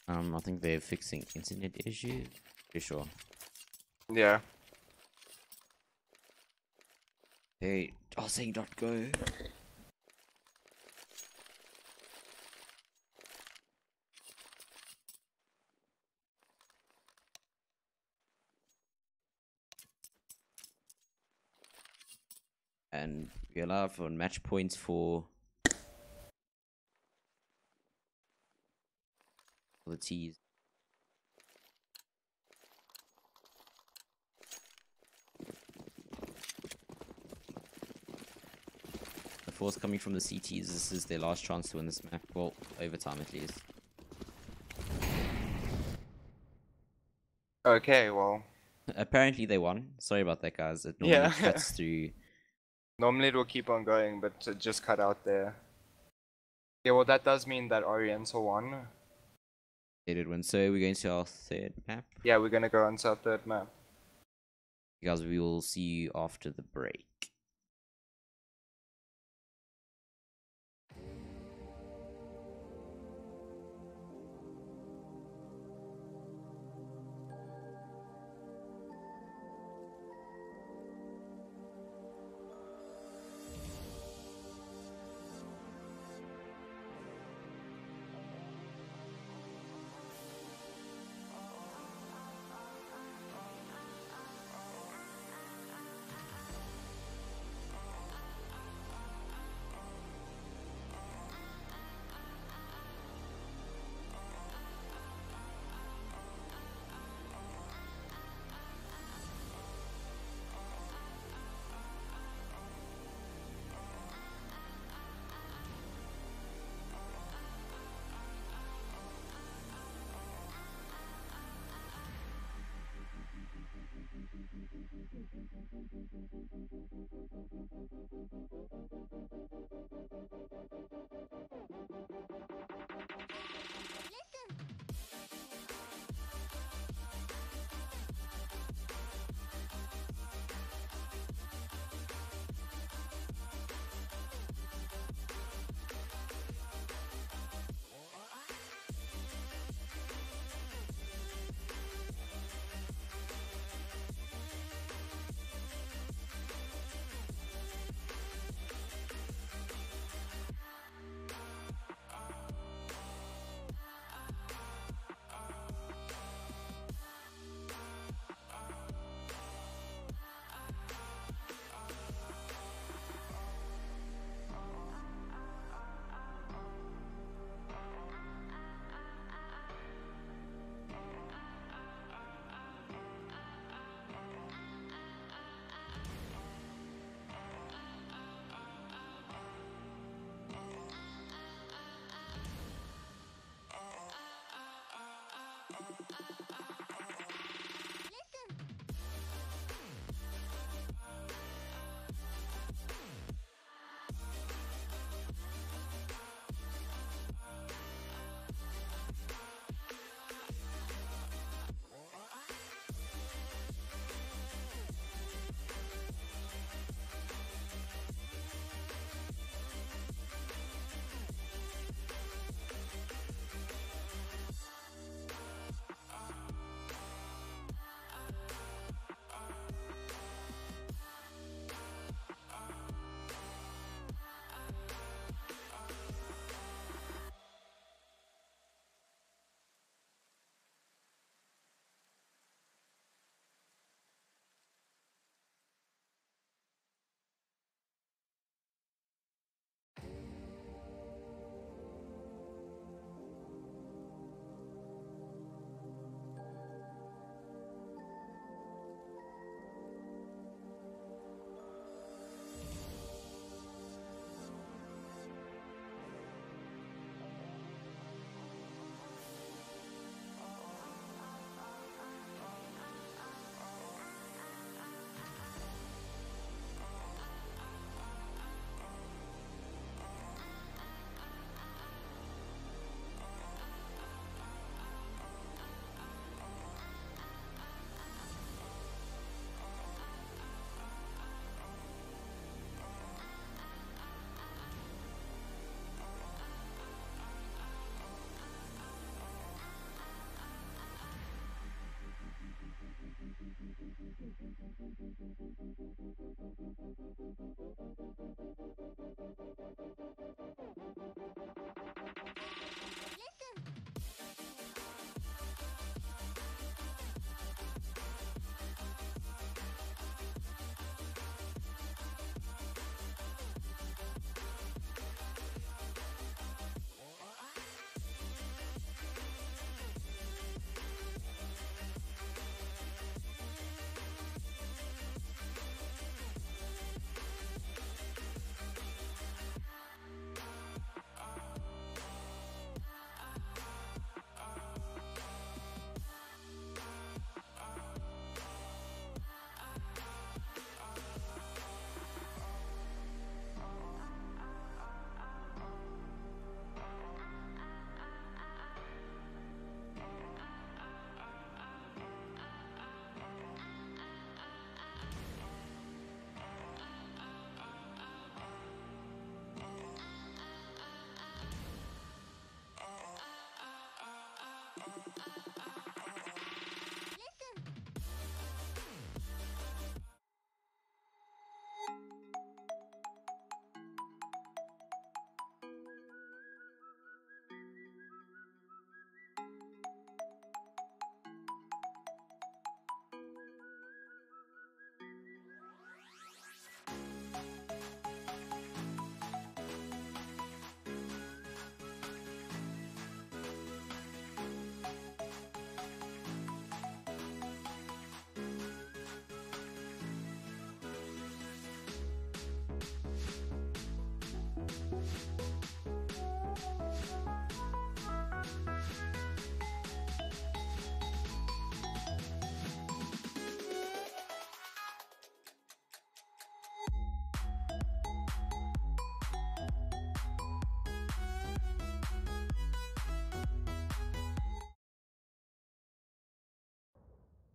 I think they're fixing internet issues. Pretty sure. yeah. Hey, saying.go. And we allow for match points for the T's. The force coming from the CTs. This is their last chance to win this map. Well, overtime at least. Okay, well. Apparently they won. Sorry about that, guys. It normally Yeah. cuts through. Normally it will keep on going, but it just cut out there. Yeah, well that does mean that Oriental won. They did win. So we're going to our third map. Yeah, we're gonna go on to our third map. Guys, we will see you after the break.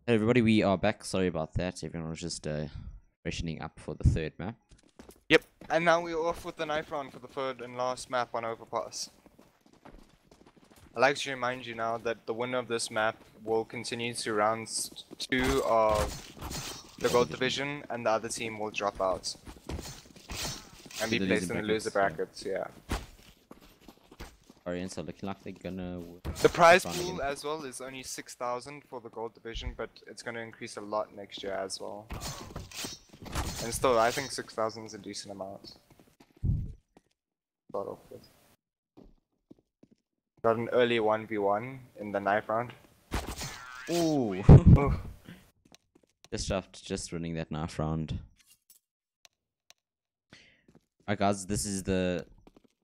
Hey everybody, we are back. Sorry about that. Everyone was just freshening up for the third map. Yep, and now we're off with the knife round for the third and last map on Overpass. I'd like to remind you now that the winner of this map will continue to round 2 of the Gold Division, and the other team will drop out. And be placed in the loser brackets, yeah. Oriental looking like they're gonna win. The prize pool as well is only 6,000 for the Gold Division, but it's gonna increase a lot next year as well. And still, I think 6,000 is a decent amount. Start off with. Got an early 1v1 in the knife round. Ooh. just running that knife round. Alright guys, this is the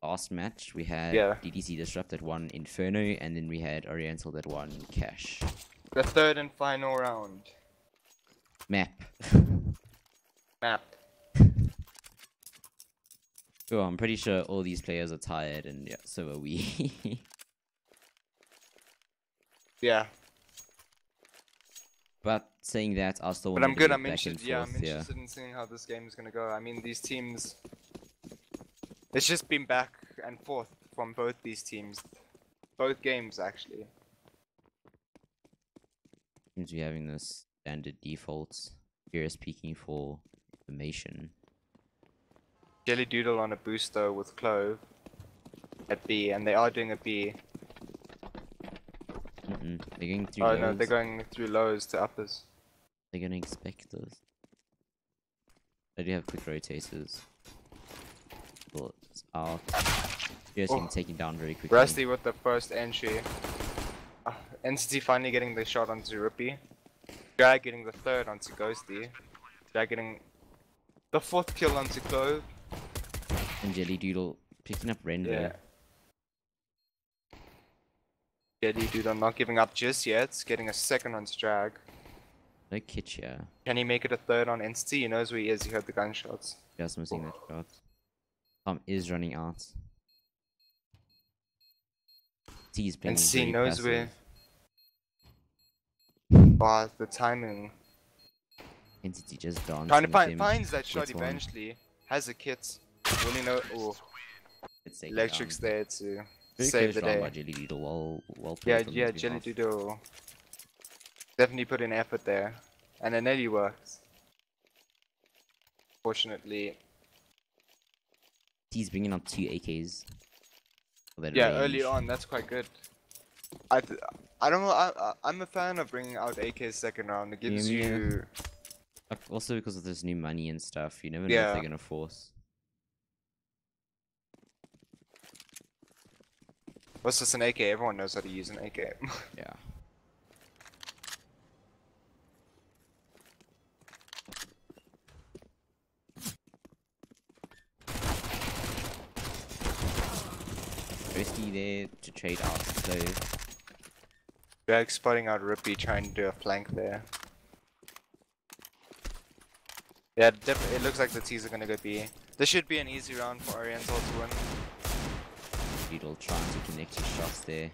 last match. We had DDC Disrupt that won Inferno, and then we had Oriental that won Cash. The third and final round. Map. Map. Oh, I'm pretty sure all these players are tired, and yeah, so are we. Yeah. But saying that, I'll still want But I'm good, to I'm interested, I'm interested in seeing how this game is gonna go. I mean, these teams... It's just been back and forth from both these teams. Both games, actually. Seems to be having this standard defaults. Curious peeking for information. Jelly Doodle on a booster with Clove at B, and they are doing a B. They're going through Oh lows. no, they're going through lows to uppers. They're gonna expect us. They do have quick rotators. Bullets out. Just taken down very quickly. Rusty with the first entry. Entity finally getting the shot onto Rippy. Drag getting the third onto Ghosty. Drag getting the fourth kill onto Clove. And Jelly Doodle picking up Render. Yeah. Jelly Doodle not giving up just yet. Getting a second onto Drag. No kit here. Can he make it a third on Entity? He knows where he is. He heard the gunshots. Just missing that shot. Tom is running out. He's playing Entity knows passive. where. Wow, the timing. Entity just dancing. Trying to with him. finds that shot Gets one. eventually. Has a kit. Will he know? Oh, It's taken Electric's down. there to Very save close the round day. by Jelly Doodle. Well Yeah, played on his Jelly behalf. Doodle. Definitely put in effort there. And it nearly works. Fortunately. He's bringing up 2 AKs. For that Yeah, range. early on, that's quite good. I don't know, I'm a fan of bringing out AK's second round. It gives Yeah. you... Like, also because of this new money and stuff, you never know if Yeah. they're gonna force. What's just an AK? Everyone knows how to use an AK. Yeah. Risky there to trade out Clove. Drag spotting out Rippy, trying to do a flank there. Yeah, it looks like the T's are gonna go B. This should be an easy round for Oriental to win. Beetle trying to connect his shots there.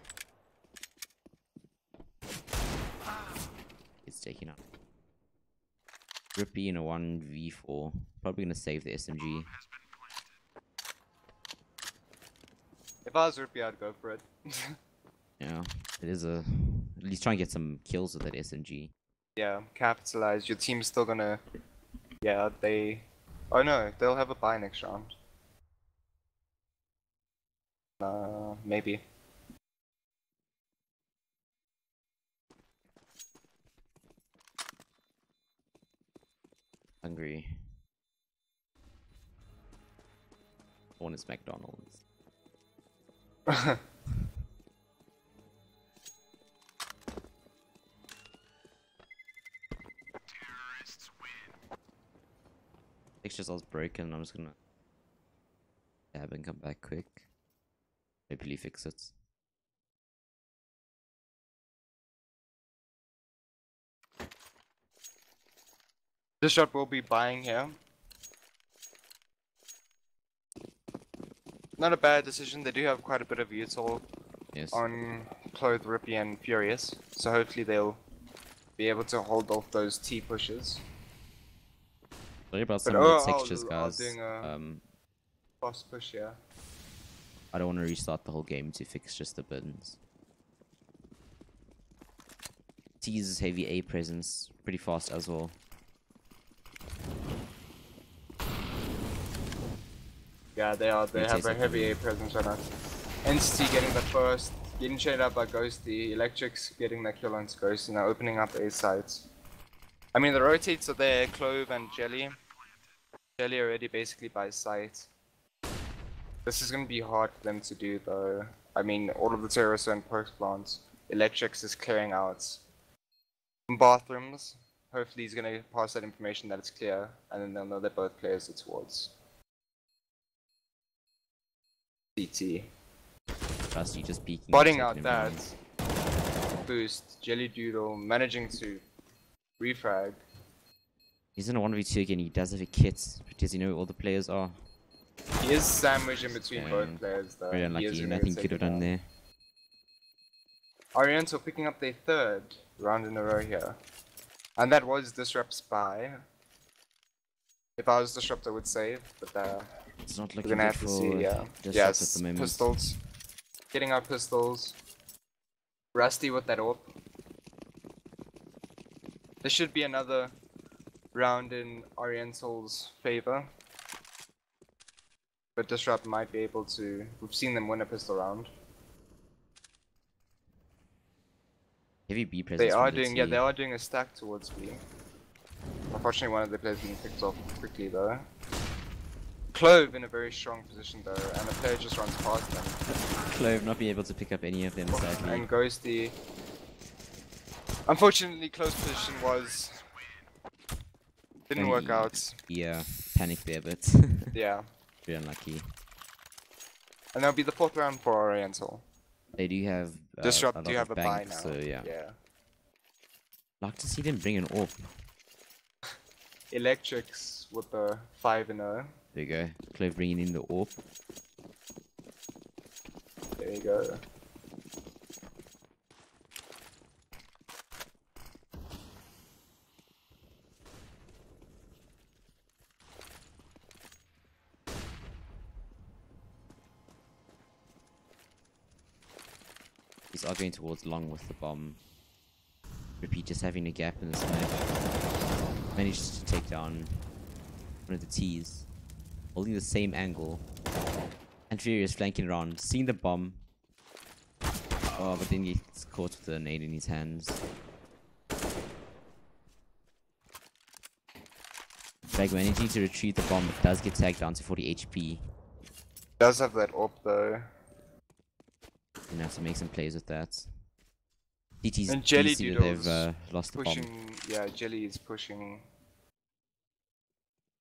It's taken out. Rippy in a 1v4. Probably gonna save the SMG. If I was Rippy, I'd go for it. Yeah, it is a. At least try and get some kills with that SMG. Yeah, capitalize. Your team's still gonna... Yeah, they... Oh no, they'll have a bye next round. Maybe. Hungry. One is McDonald's. Textures all broken. I'm just gonna dab and come back quick. Hopefully fix it. This shot will be buying here. Not a bad decision. They do have quite a bit of util Yes. on Clothed, Rippy, and Furious, so hopefully they'll be able to hold off those T pushes. Sorry about But some of the textures, guys. doing a fast push here. I don't want to restart the whole game to fix just the bins. T's heavy A presence, pretty fast as well. Yeah, they are. They Let's have say a heavy A presence on us. Entity getting the first, getting shaded up by Ghosty. Electrics getting the kill on Ghosty, now opening up A sides. I mean, the rotates are there, Clove and Jelly. Jelly already basically by sight. This is going to be hard for them to do though. I mean, all of the terrorists are in post plants. Electrics is clearing out bathrooms. Hopefully he's going to pass that information that it's clear, and then they'll know that both players are towards CT. Trusty just peeking. Spotting and out taking that him down. boost, Jelly Doodle managing to refrag. He's in a 1v2 again. He does have a kit. Does he know where all the players are? He is sandwiched in between Yeah. both players though. Very He unlucky. is gonna Nothing get could have taken done out. there. Oriental picking up their third round in a row here. And that was Disrupt's buy. If I was Disrupt I would save, but It's not we're looking gonna good have to for see, yeah. Disrupt Yes, at the moment. pistols. Getting out pistols. Rusty with that AWP. This should be another round in Oriental's favor. But Disrupt might be able to... We've seen them win a pistol round. Heavy B presence. They are from the doing, T. yeah, they are doing a stack towards B. Unfortunately, one of the players being picked off quickly though. Clove in a very strong position though, and the player just runs past them. Clove not being able to pick up any of them, sadly. And Ghosty. Unfortunately, close position was... Didn't work out. Yeah, panic there, but Yeah. very unlucky. And that'll be the fourth round for Oriental. They do have Disrupt a do lot have of a buy bank, now. so yeah. Yeah. Like to see them bring an AWP. Electrics with the 5-0. There you go. Clove bringing in the AWP. There you go. These are going towards long with the bomb. Repeat, just having a gap in the smoke. Managed to take down one of the T's. Holding the same angle. And Furious flanking around, seeing the bomb. Oh, but then he gets caught with a nade in his hands. Drag managing to retrieve the bomb, but does get tagged down to 40 HP. Does have that op though. Gonna have to make some plays with that. DT's And Jelly DC that Doodle's they've lost the bomb. pushing. Yeah, Jelly is pushing.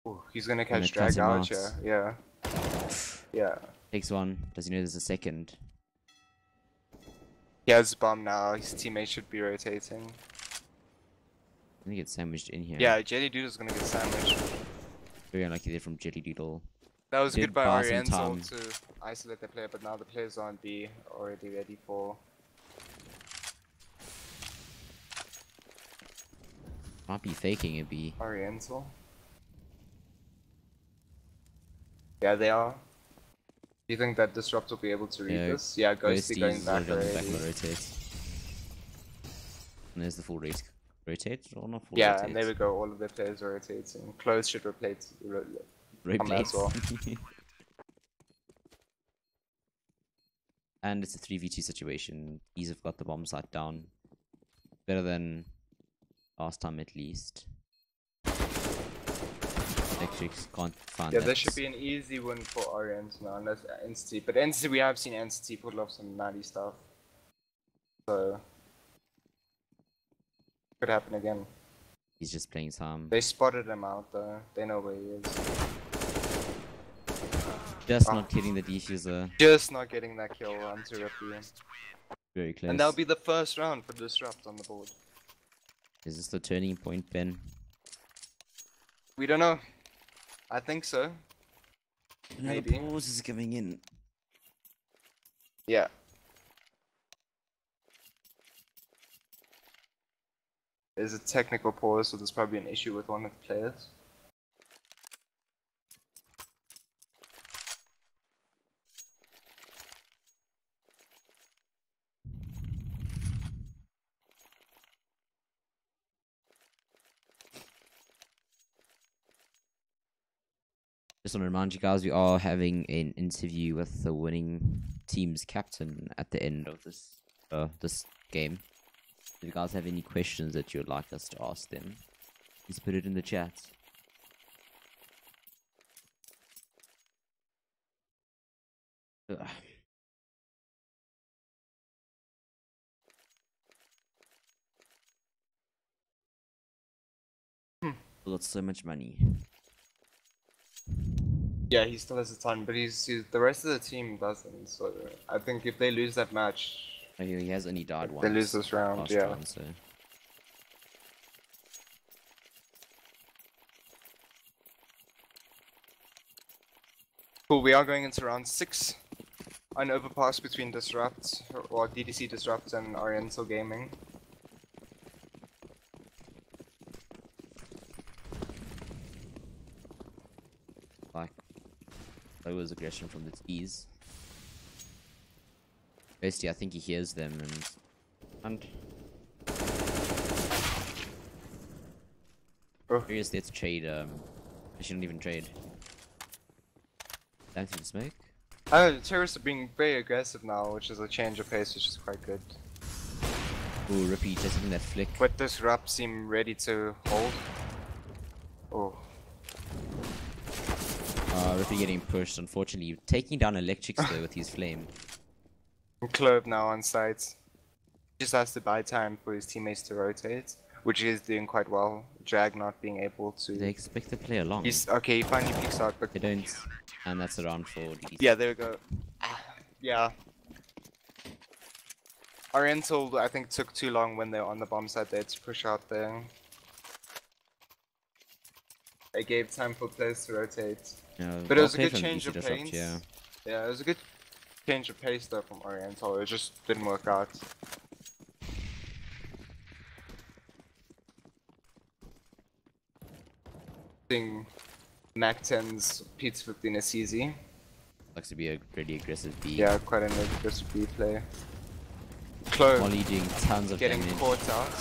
Ooh, he's gonna catch cut drag him out out. here. Yeah. Yeah. Takes one. Does he know there's a second? He has bomb now. His teammates should be rotating. I think it's sandwiched in here. Yeah, Jelly Doodle's gonna get sandwiched. Very unlucky there from Jelly Doodle. That was Did good by buy some Oriental time. to isolate the player, but now the players on B already ready for. Might be faking a B. Oriental. Yeah, they are. Do you think that Disrupt will be able to read Yeah, this? Yeah, Ghosty going is back already on the back already. will rotate. And there's the full rotate or not full Yeah, rotate? and there we go. All of the players are rotating. Close should replace. come as well. And it's a 3v2 situation. These have got the bomb site down. Better than last time at least. Electrics can't find Yeah, that. this should be an easy win for Orient now, unless Entity. But Entity, we have seen Entity pull off some naughty stuff. So, could happen again. He's just playing some. They spotted him out though. They know where he is. Just not hitting the diffuser. Just not getting that kill onto Rippy. Very close. And that'll be the first round for Disrupt on the board. Is this the turning point, Ben? We don't know. I think so. Maybe. Pause is coming in. Yeah. There's a technical pause, so there's probably an issue with one of the players. Just want to remind you guys, we are having an interview with the winning team's captain at the end of this game. If you guys have any questions that you would like us to ask them, please put it in the chat. Ugh. We got so much money. Yeah, he still has a ton, but he's the rest of the team doesn't. So I think if they lose that match, Oh, he has only died once. they lose this round. last Yeah. round, so. Cool. We are going into round 6. An overpass between Disrupt or DDC Disrupt and Oriental Gaming. Like, lowers aggression from the T's. Basically, I think he hears them and Oh. Furious there to trade. They shouldn't even trade. Down through the smoke. Oh, terrorists are being very aggressive now, which is a change of pace, which is quite good. Ooh, Rippy just hitting that flick. But Disrupt seem ready to hold. Oh. Rippy getting pushed, unfortunately. Taking down Electrics though with his flame. Clove now on site. Just has to buy time for his teammates to rotate, which he is doing quite well. Drag not being able to. They expect to play along. He's okay. He finally peeks out, but They don't, and that's around for DDC. yeah, there we go. Yeah. Oriental, I think, took too long when they were on the bomb site there to push out there. It gave time for players to rotate. Yeah, But it was a well good played from change DC of Disrupt, pace. yeah. Yeah, it was a good change of pace though from Oriental. It just didn't work out. Seeing Mac 10's Pizza 15 is easy. Looks to be a pretty aggressive B. Yeah, quite an aggressive B play. Clove Molly doing tons of getting damage. caught out.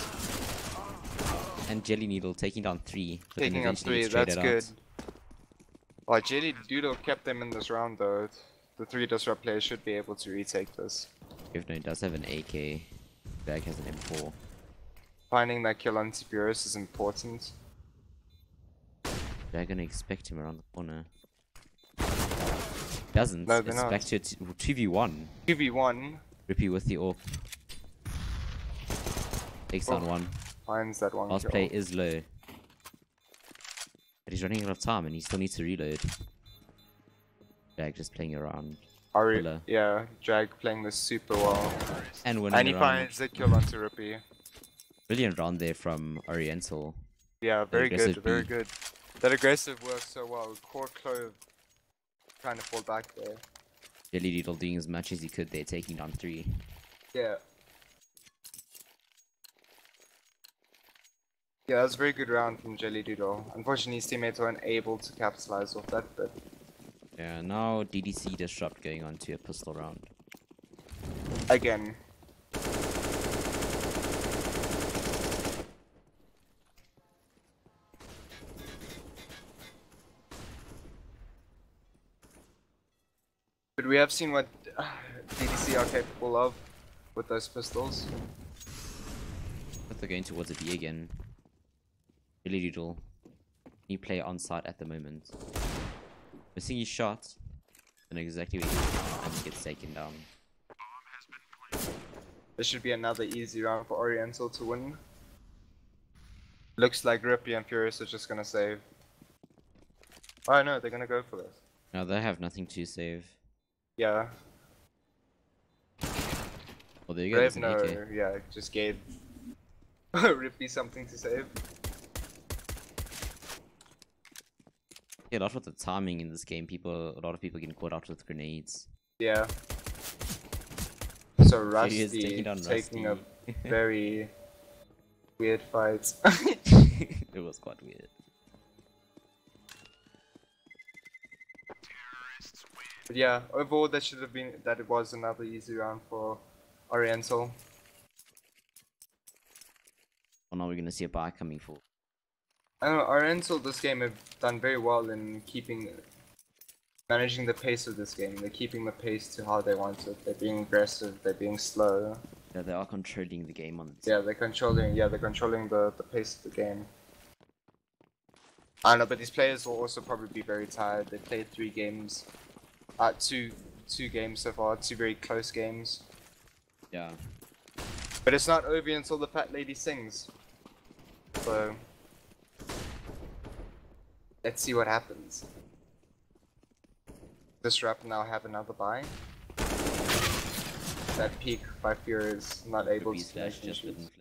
And Jelly Needle taking down 3. But then Taking up eventually 3, it's that's traded good. out. Well, Jelly Doodle kept them in this round though. The 3 Disrupt players should be able to retake this. Revno does have an AK. Bag has an M4. Finding that kill on Tiburus is important. They're gonna expect him around the corner. Doesn't. No, they're it's not. back to 2v1. 2v1. Rippy with the AWP. Takes down 1. Finds that one Last kill. play is low. But he's running out of time and he still needs to reload. Jag just playing around. Villa. Yeah, Drag playing this super well. And winning And he the round. finds the kill onto Rippy. Brilliant round there from Oriental. Yeah, very good, aggressive very B. good. That aggressive works so well. Core Clove kind of fall back there. Jelly Doodle doing as much as he could there, taking down 3. Yeah. Yeah, that was a very good round from Jelly Doodle. Unfortunately, his teammates weren't able to capitalize off that, but Yeah, now DDC Disrupt going on to a pistol round. again. But we have seen what DDC are capable of with those pistols. But they're going towards a B again. Jelly Doodle. You play on site at the moment. Missing his shot. And exactly where he gets taken down. This should be another easy round for Oriental to win. Looks like Rippy and Furious are just gonna save. Oh no, they're gonna go for this. Now they have nothing to save. Yeah. Well, there you go. There's an AK. No, yeah, just gave Rippy something to save. Yeah, a lot with the timing in this game. A lot of people getting caught out with grenades. Yeah. So Rusty is taking down taking a Rusty. very weird fight. It was quite weird. But yeah, overall that should have been that it was another easy round for Oriental. Well, now we're gonna see a buy coming for. I don't know, Oriental this game have done very well in managing the pace of this game. They're keeping the pace to how they want it. They're being aggressive, they're being slow. Yeah, they are controlling the game on this. Yeah, they're controlling the pace of the game. I don't know, but these players will also probably be very tired. They played 3 games. Two games so far, 2 very close games. Yeah. But it's not over until the fat lady sings. So let's see what happens. This rep now have another buy. That peak by Fear is not able Rippy's to flash make just issues. didn't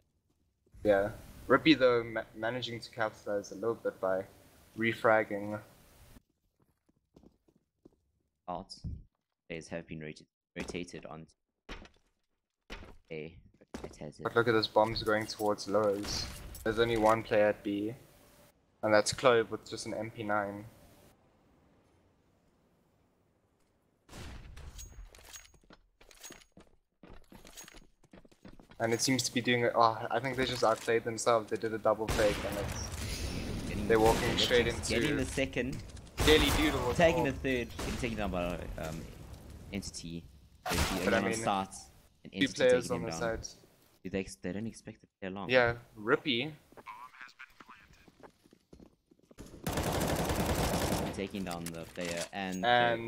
Yeah. Rippy though managing to capitalize a little bit by refragging. out. Players have been rotated on A. Rotated. But look at this, bombs going towards lows. There's only one player at B. And that's Clove with just an MP9. And it seems to be doing it. Oh, I think they just outplayed themselves. They did a double fake and they're walking straight into getting the second, Jelly Doodle. taking the third, getting taken down by Entity. But I mean, starts an 2 Entity players taking on him the down. side. They don't expect it to play long. Yeah, Rippy. Taking down the player and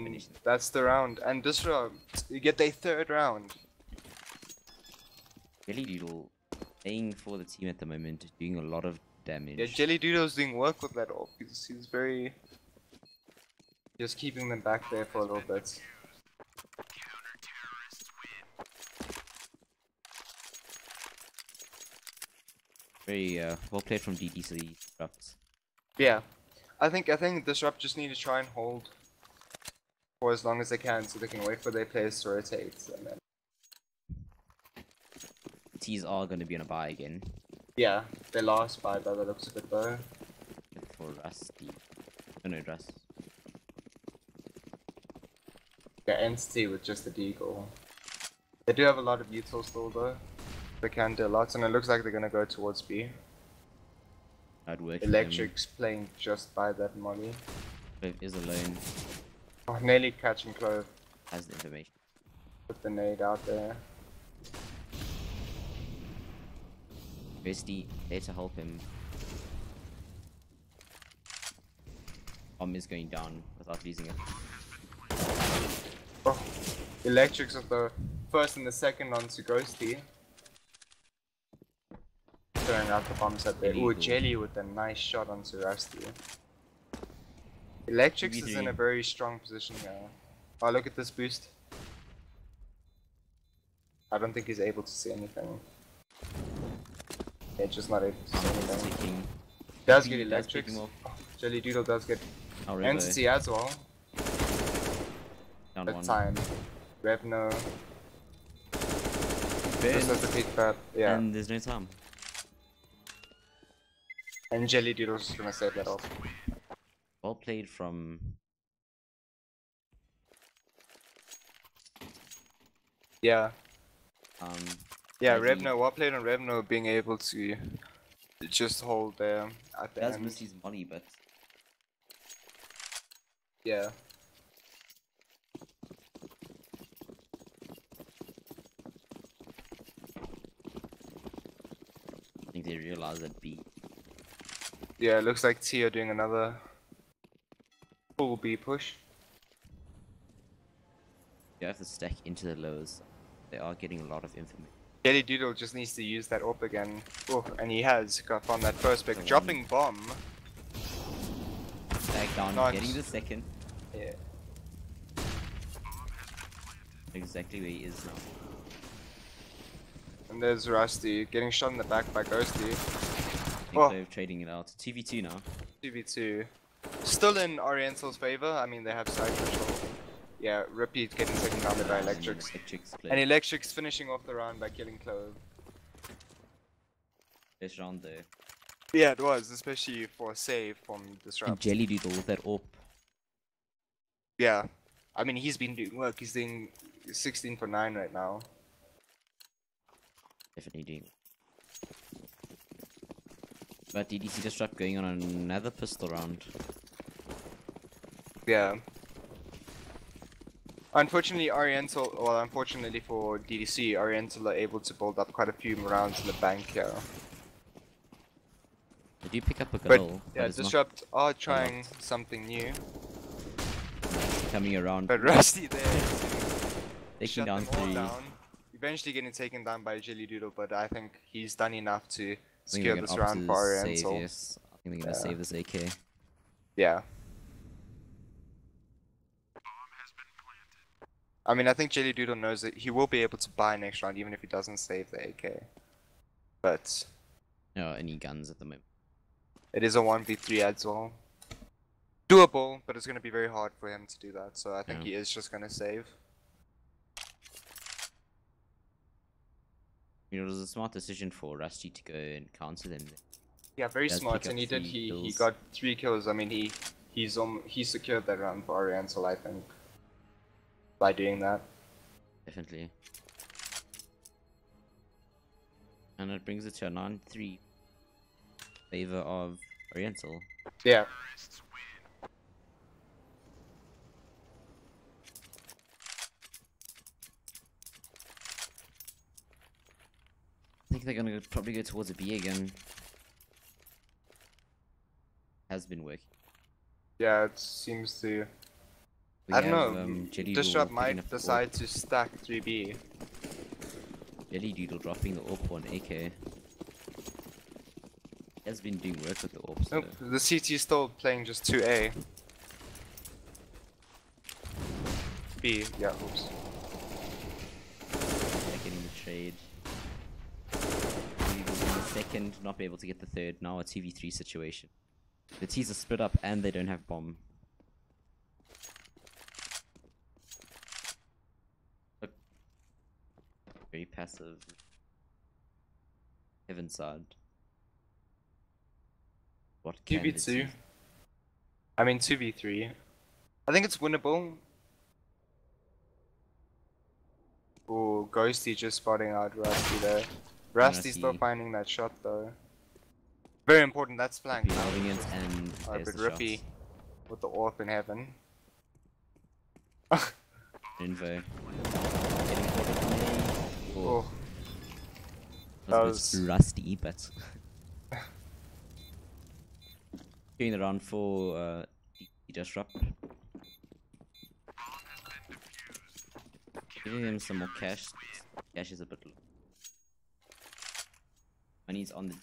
finishing. That's the round. And this round, you get their 3rd round. Jelly Doodle playing for the team at the moment, doing a lot of damage. Yeah, Jelly Doodle's doing work with that AWP. He's very... just keeping them back there for a little bit. Very well played from DDC Disrupt. Yeah. I think Disrupt just need to try and hold for as long as they can so they can wait for their players to rotate and then... T's are going to be on a buy again. Yeah, their last buy by the looks of it though. For Rusty. Oh no, Rust. Yeah, Entity with just the deagle. They do have a lot of util still though. They can do a lot and it looks like they're gonna go towards B. work. for Electric's playing just by that molly. him. Is alone. Oh, nearly catching Clove. Has the information. Put the nade out there. Ghosty there to help him. Bomb is going down without losing it. Oh, Electrics of the first and the second onto Ghosty. Throwing out the bombs at there. Ooh, Jelly with a nice shot onto Rusty. Electrics is in a very strong position here. Oh, look at this boost. I don't think he's able to see anything. Yeah, just not able to see anything. Does get Electrics. Oh, Jelly Doodle does get Entity as well. Down That one. time. Revno. Just has to beat that. Yeah. And there's no time. And Jelly Doodle's just gonna save that off. Well played from... Yeah. Yeah, Maybe- Revno, well played on Revno being able to just hold there at the Does end. miss his money, but Yeah. I think they realize that B. Yeah, it looks like T are doing another full B push. You have to stack into the lows. They are getting a lot of information. Jelly Doodle just needs to use that AWP again. Oh, and he has got found that first pick. The one. Dropping bomb. Back down, Nice. getting the second. Yeah. Exactly where he is now. And there's Rusty getting shot in the back by Ghosty. I think Oh. they're trading it out. 2v2 now. 2v2. Still in Oriental's favor. I mean, they have side control. Yeah, Repeat getting taken down by Electrics. And Electrics finishing off the round by killing Clove. Best round there. Yeah, it was, especially for a save from And Disrupt. Jelly Doodle with that AWP. Yeah. I mean, he's been doing work. He's doing 16 for 9 right now. Definitely doing. But DDC Disrupt going on another pistol round. Yeah. Unfortunately, Oriental, well, unfortunately for DDC, Oriental are able to build up quite a few rounds in the bank here. They do pick up a But, goal. yeah, it's not Disrupt are trying something new. coming around. But Rusty there, Taking shut down them all 3. down. Eventually getting taken down by Jelly Doodle, but I think he's done enough to I think secure they're this gonna opt round to for save, Oriental. yes. I think they're gonna Yeah. save this AK. Yeah. I mean, I think Jelly Doodle knows that he will be able to buy next round even if he doesn't save the AK. But No, any guns at the moment. it is a 1v3 as well. Doable, but it's going to be very hard for him to do that, so I think Yeah. he is just going to save. You know, it was a smart decision for Rusty to go and counter them. Yeah, very Does smart, pick up and he did. 3 He kills. got 3 kills. I mean, he secured that round for Oriental, I think, by doing that. Definitely. And it brings it to a 9-3 favor of Oriental. Yeah. I think they're gonna probably go towards a B again. Has been working. Yeah, it seems to. We I don't have, know. Jelly Disrupt Doodle picking might up the decide to stack 3B. Jelly Doodle dropping the AWP on AK. He has been doing work with the AWP, so Nope, the CT is still playing just 2A. B, yeah, oops. they're getting the trade. Jelly Doodle in the second, not be able to get the third. Now a 2v3 situation. The T's are split up and they don't have bomb. Look. Very passive. Heaven side. What can the 2v2. T's- I mean 2v3. I think it's winnable. Ooh, Ghosty just spotting out Rusty there. Rusty's still Rusty. finding that shot though. Very important, that's flank. Rippy holding it and Alright, there's but the Rippy shot. with the AWP in heaven. Info. Getting caught up in me. Oh. That was a bit rusty, but doing the round for disrupt. Giving him some more cash. Cash is a bit low. Money's on the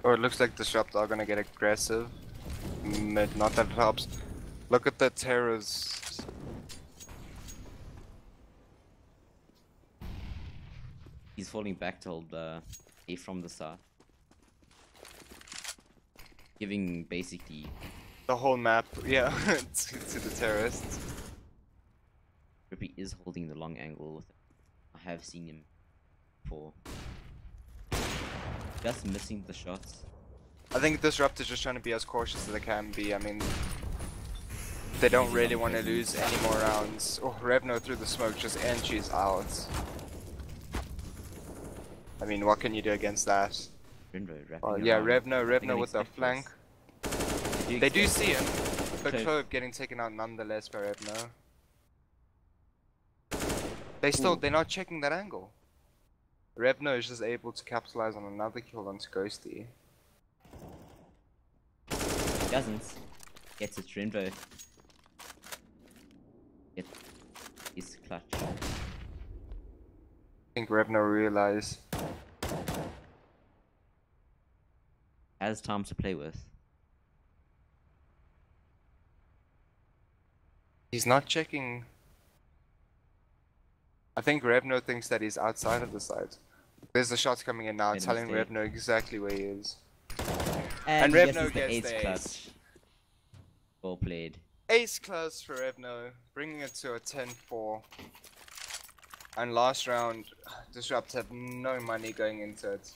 Oh, it looks like Disrupt are gonna get aggressive. Mid, not that it helps. Look at the terrors. He's falling back to hold A from the start. Giving basically The whole map, yeah, to the terrorists. Rippy is holding the long angle with it. I have seen him before. Just missing the shots. I think Disrupt is just trying to be as cautious as they can be. I mean, they don't really want to lose any more rounds. Oh, Revno through the smoke, just entries out. I mean, what can you do against that? Oh, yeah, Revno with the flank. They do see him, but Clove getting taken out nonetheless by Revno. They're not checking that angle. Revno is just able to capitalize on another kill onto Ghosty. Doesn't. Gets it, Renvo. He's clutch. I think Revno realized. Has time to play with. He's not checking. I think Revno thinks that he's outside of the site. There's the shots coming in now, telling Revno exactly where he is. And Revno gets the ace. Clutch. Well played. Ace clutch for Revno, bringing it to a 10-4. And last round, Disrupt have no money going into it.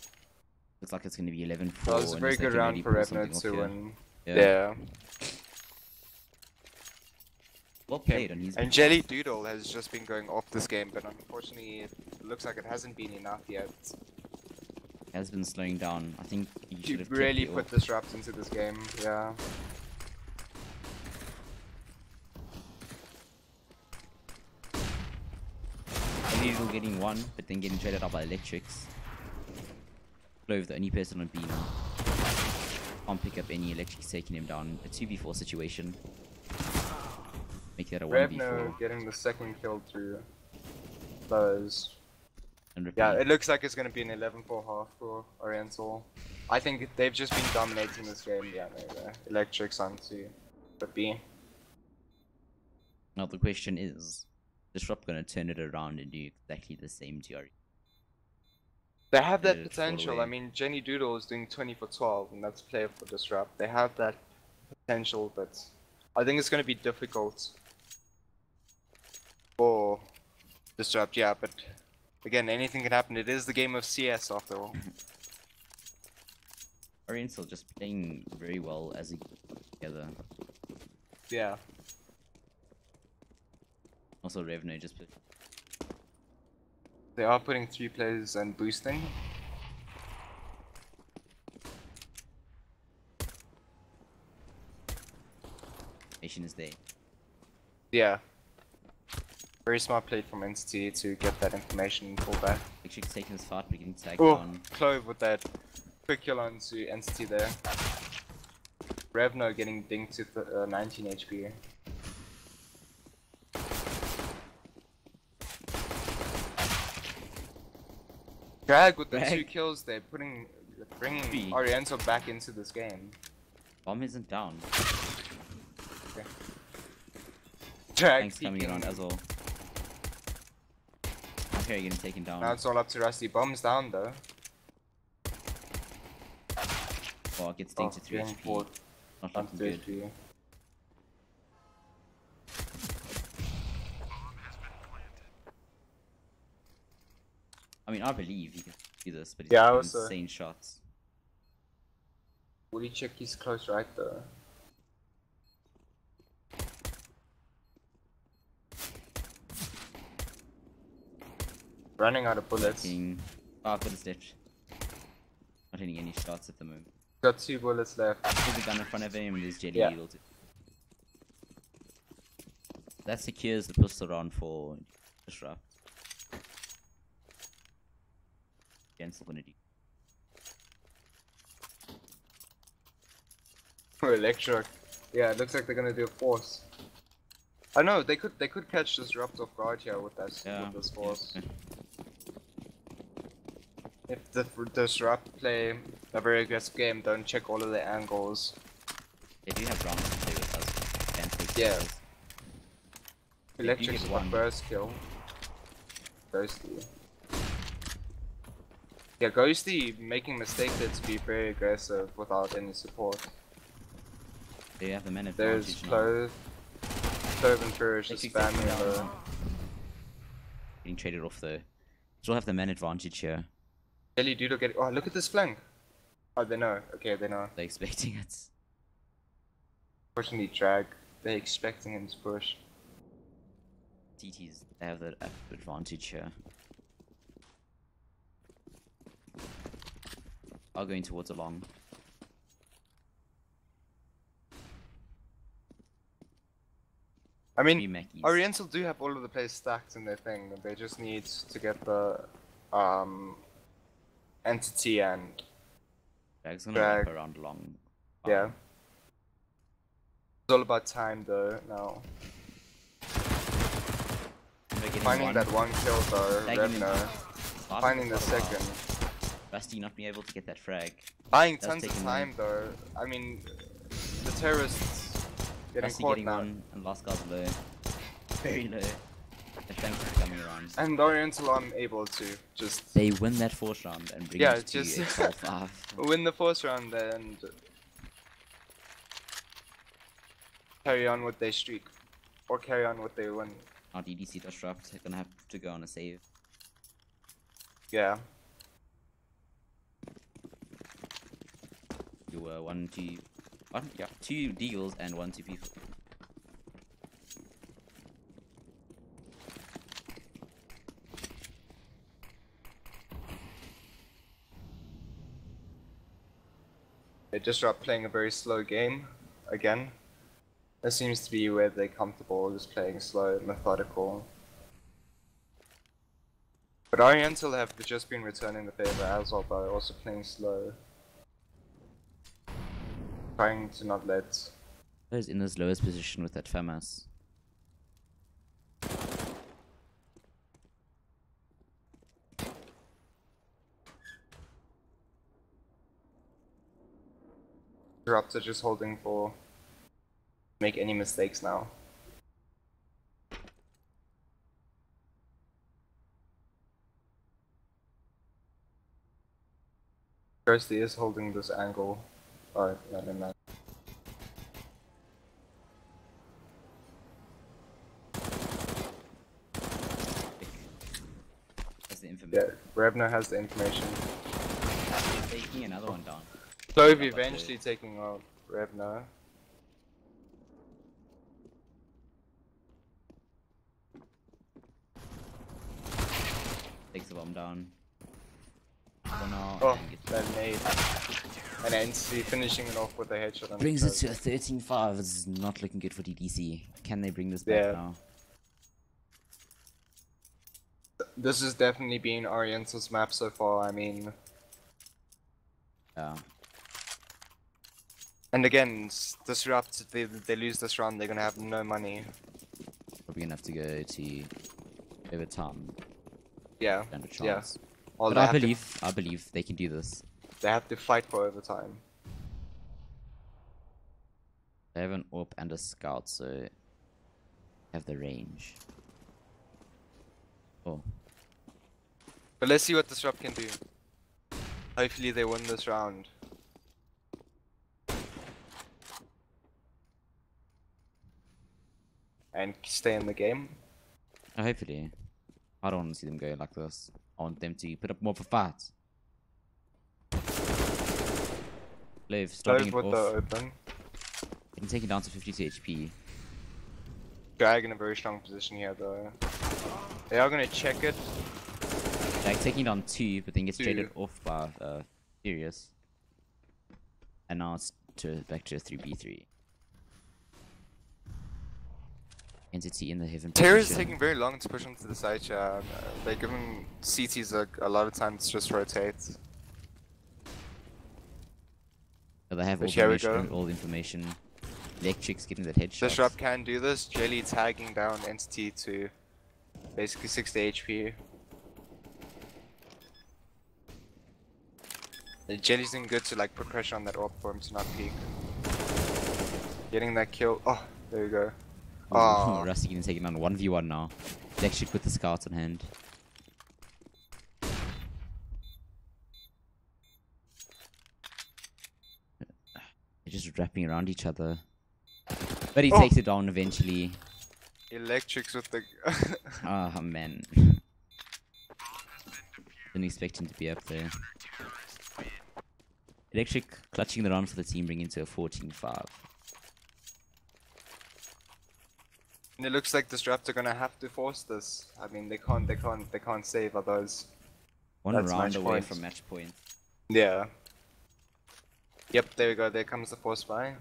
Looks like it's going to be 11-4. That was a very good round for Revno to win. Yeah. Well played on his. And Jelly Doodle has just been going off this game, but unfortunately it looks like it hasn't been enough yet. Has been slowing down. I think you should have really put Disrupt into this game, yeah. Illegal getting one, but then getting traded out by Electrics. Clove, the only person on B now. Can't pick up any Electrics, taking him down. A 2v4 situation. Make that a 1v4. Revno getting the second kill through those. And yeah, it looks like it's going to be an 11-4 half for Oriental. I think they've just been dominating this game. Yeah, no, Electrics onto the B. Now the question is, Disrupt going to turn it around and do exactly the same to Ori? They have that potential. I mean, Jenny Doodle is doing 20 for 12, and that's player for Disrupt. They have that potential, but I think it's going to be difficult for Disrupt, yeah, but again, anything can happen. It is the game of CS after all. Oriental just playing very well as a together. Yeah. Also Revno just put. They are putting 3 players and boosting. Nation is there. Yeah. Very smart play from Entity to get that information and pull back. Actually taking his fight, but getting tagged Oh, on. Clove with that quick kill onto Entity there. Revno getting dinged to 19 HP. Drag with the 2 kills there, bringing Oriental back into this game. Bomb isn't down. Okay. Drag Thanks coming around as well. Okay, getting taken down. Now it's all up to Rusty. Bomb's down though. Oh, it gets dinged to 3 HP. Not looking good. I mean, I believe he can do this, but he's Yeah, I got also- insane shots. Will he check his close right though? Running out of bullets. Taking 5 bullets left. Not hitting any shots at the moment. Got 2 bullets left. There's a gun in front of him and there's jelly Yeah. beetles. That secures the pistol round for Disrupt. Against Unity. Electric. Yeah, it looks like they're gonna do a force. I know they could catch Disrupt off guard here with this Yeah. with this force. Yeah. If the Disrupt play a very aggressive game, don't check all of the angles. They do have rounds to play with us. And take Yeah. kills. They do Electric's get the one. first kill. Ghosty. Yeah, Ghosty making mistake there to be very aggressive without any support. They have the men There's advantage now. Clove and Furious They just keep taking spamming down. the... Getting traded off though. Still have the men advantage here. Jelly Doodle get... Oh, look at this flank! Oh, they know. Okay, they know. They're expecting it. Fortunately, drag. They're expecting him to push. TTs, they have the advantage here. Are going towards a long. I Three mean, Mackies. Oriental do have all of the plays stacked in their thing. They just need to get the entity and Drag's gonna Drag. wrap around long. yeah. It's all about time though now. They're getting Finding that one kill though, Tagging him. Revner. Finding the second. Rusty not being able to get that frag. Buying Does tons take of him time though. I mean, the terrorists getting Rusty caught getting now. one, and last guy's low. Very low. The flanks are coming around. And Oriental are able to just They win that 4th round and bring Yeah, it to just- a 12-5. win the first round and carry on with their streak. Or carry on with their win. Our DDC Disrupt, they're gonna have to go on a save. Yeah. You were 1, 2, 1, yeah, 2 deagles and 1 2 people. They just are playing a very slow game again. That seems to be where they're comfortable, just playing slow, methodical. But Oriental have just been returning the favor as well by also playing slow. Trying to not let... Who's in his lowest position with that FAMAS? Disrupts are just holding for... make any mistakes now. Ghosty is holding this angle. Oh, no, no, no. That's the infamous. Yeah, Revner has the information. Taking another one down. Clove Not like eventually taking out Revner. Takes the bomb down. For now, Oh, and gets- that nade. And NC finishing it off with a headshot on brings the it to a 13-5. This is not looking good for DDC. Can they bring this back Yeah. now? This has definitely been Oriental's map so far, I mean... Yeah. And again, Disrupt, if they lose this round, they're gonna have no money. Probably gonna have to go to overtime. Yeah, Stand a yeah. chance. Or But they I have to- believe they can do this. they have to fight for overtime. They have an AWP and a scout, so they have the range. Oh, But let's see what Disrupt can do. Hopefully they win this round. And stay in the game. hopefully. I don't want to see them go like this. I want them to put up more of a fight. Live, starting Close it with the off. open. Getting taken down to 52 HP. Drag in a very strong position here though. They are gonna check it. Like taking down 2, but then gets Two. traded off by Furious. And now it's back to a 3v3. Entity in the heaven Terra's position. taking very long to push onto the side. They're giving CTs a lot of time to just rotate. So they have all But the, here we information, go. all the information. Electric's getting that headshot. Disrupt can do this. Jelly tagging down Entity to basically 60 HP. The Jelly's doing good to like put pressure on that orb for him to not peek. Getting that kill. Oh, there you go. Oh, Rusty getting taken on 1v1 now. Electric with the scouts on hand. They're just wrapping around each other. But he takes it down eventually. Electrics with the. Ah, man. Didn't expect him to be up there. Electric clutching the round for the team, bringing to a 14-5. And it looks like Disrupt are gonna have to force this. I mean, they can't save others. One That's round match away point. from match point. Yeah. Yep, there we go. There comes the force buy.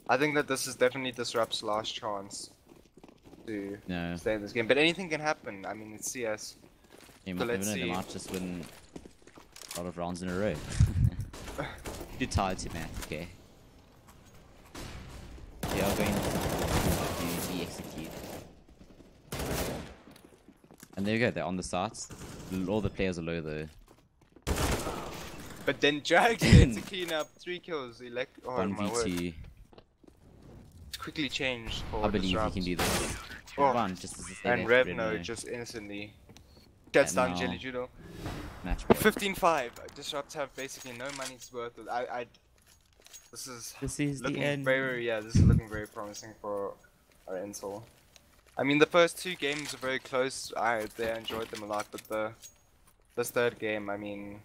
I think that this is definitely Disrupt's last chance to stay in this game. But anything can happen. I mean, it's CS. You So might let's never know, see. they might just win a lot of rounds in a row. Too tired to man, okay. They are going to be executed. And there you go, they're on the sites. All the players are low though. But then Drag to clean up 3 kills. Oh my word. 1v2. It's quickly changed for I believe he Disrupt. can do this. Oh. Run, just as they And left Revno Revno. just instantly gets And down now- Jelly Judo. Match point. 15-5. Disrupt have basically no money's worth. This is This is the looking end. this is looking very promising for Oriental. I mean, the first 2 games are very close. I enjoyed them a lot, but this third game, I mean,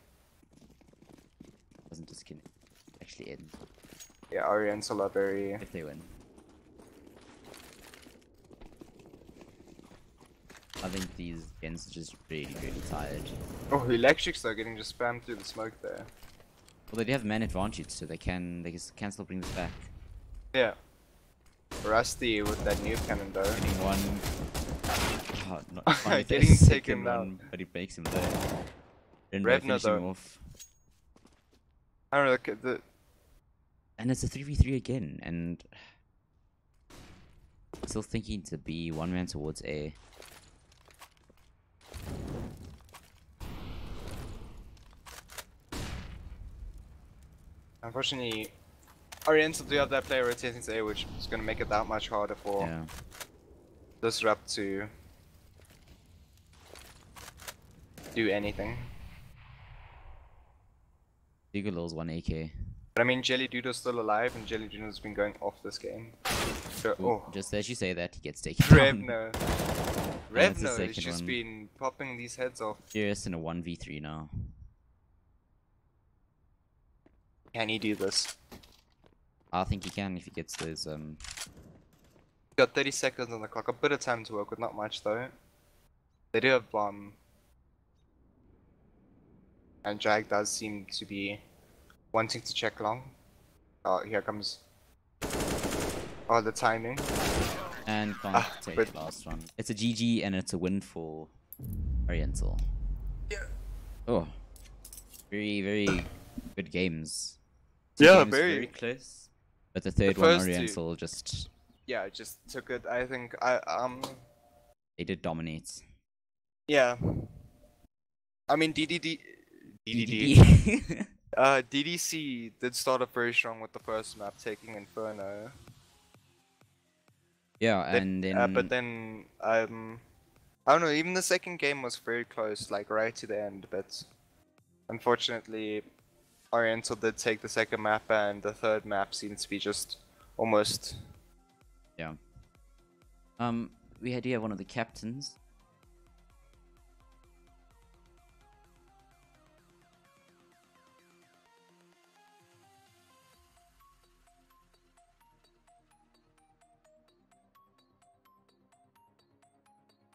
Doesn't just actually end yeah, Oriental are very. if they win. I think these gens are just really, really tired. Oh, Electrics though getting just spammed through the smoke there. Well, they do have man advantage, so they can still bring this back. Yeah. Rusty with that new cannon though. Getting one. Oh, not funny, Getting the second taken down. one, but he makes him there. Then Revno finishing though. off. I don't know, the And it's a 3v3 again, and still thinking to be one man towards A. unfortunately, Oriental do have that player rotating to A, which is going to make it that much harder for Yeah. Disrupt to do anything. Diggalil's 1 AK. But I mean, Jelly Dudo's still alive, and Jelly Dudo's been going off this game. So, Ooh, oh, just as you say that, he gets taken down. Revno. That's the Revno has second just one. been popping these heads off. Furious in a 1v3 now. Can he do this? I think he can if he gets those Got 30 seconds on the clock, a bit of time to work with, not much though. They do have bomb. And Jag does seem to be wanting to check long. Oh, here comes. Oh, the timing. and can't take but- the last one. It's a GG and it's a win for Oriental. Yeah. Oh, very, very good games. Yeah, Games very- close. But the third one, first two- Oriental, just Yeah, just took it. I think they did dominate. yeah. I mean DDC did start off very strong with the first map, taking Inferno. Yeah, and then But then I don't know. Even the second game was very close, like right to the end. But unfortunately, Oriental did take the second map, and the third map seems to be just almost. yeah. We had one of the captains.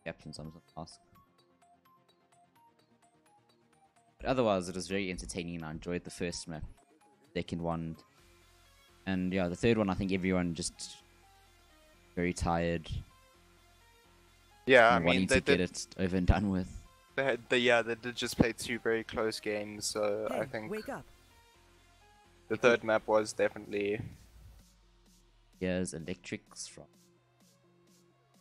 captains, I'm going to ask. But otherwise, it was very entertaining and I enjoyed the first map. Second one. And yeah, the third one, I think everyone just very tired. Yeah, I and mean, wanting to get it over and done with. they did just play 2 very close games, so Hey, I think wake up. the third map was definitely. Here's Electrics from.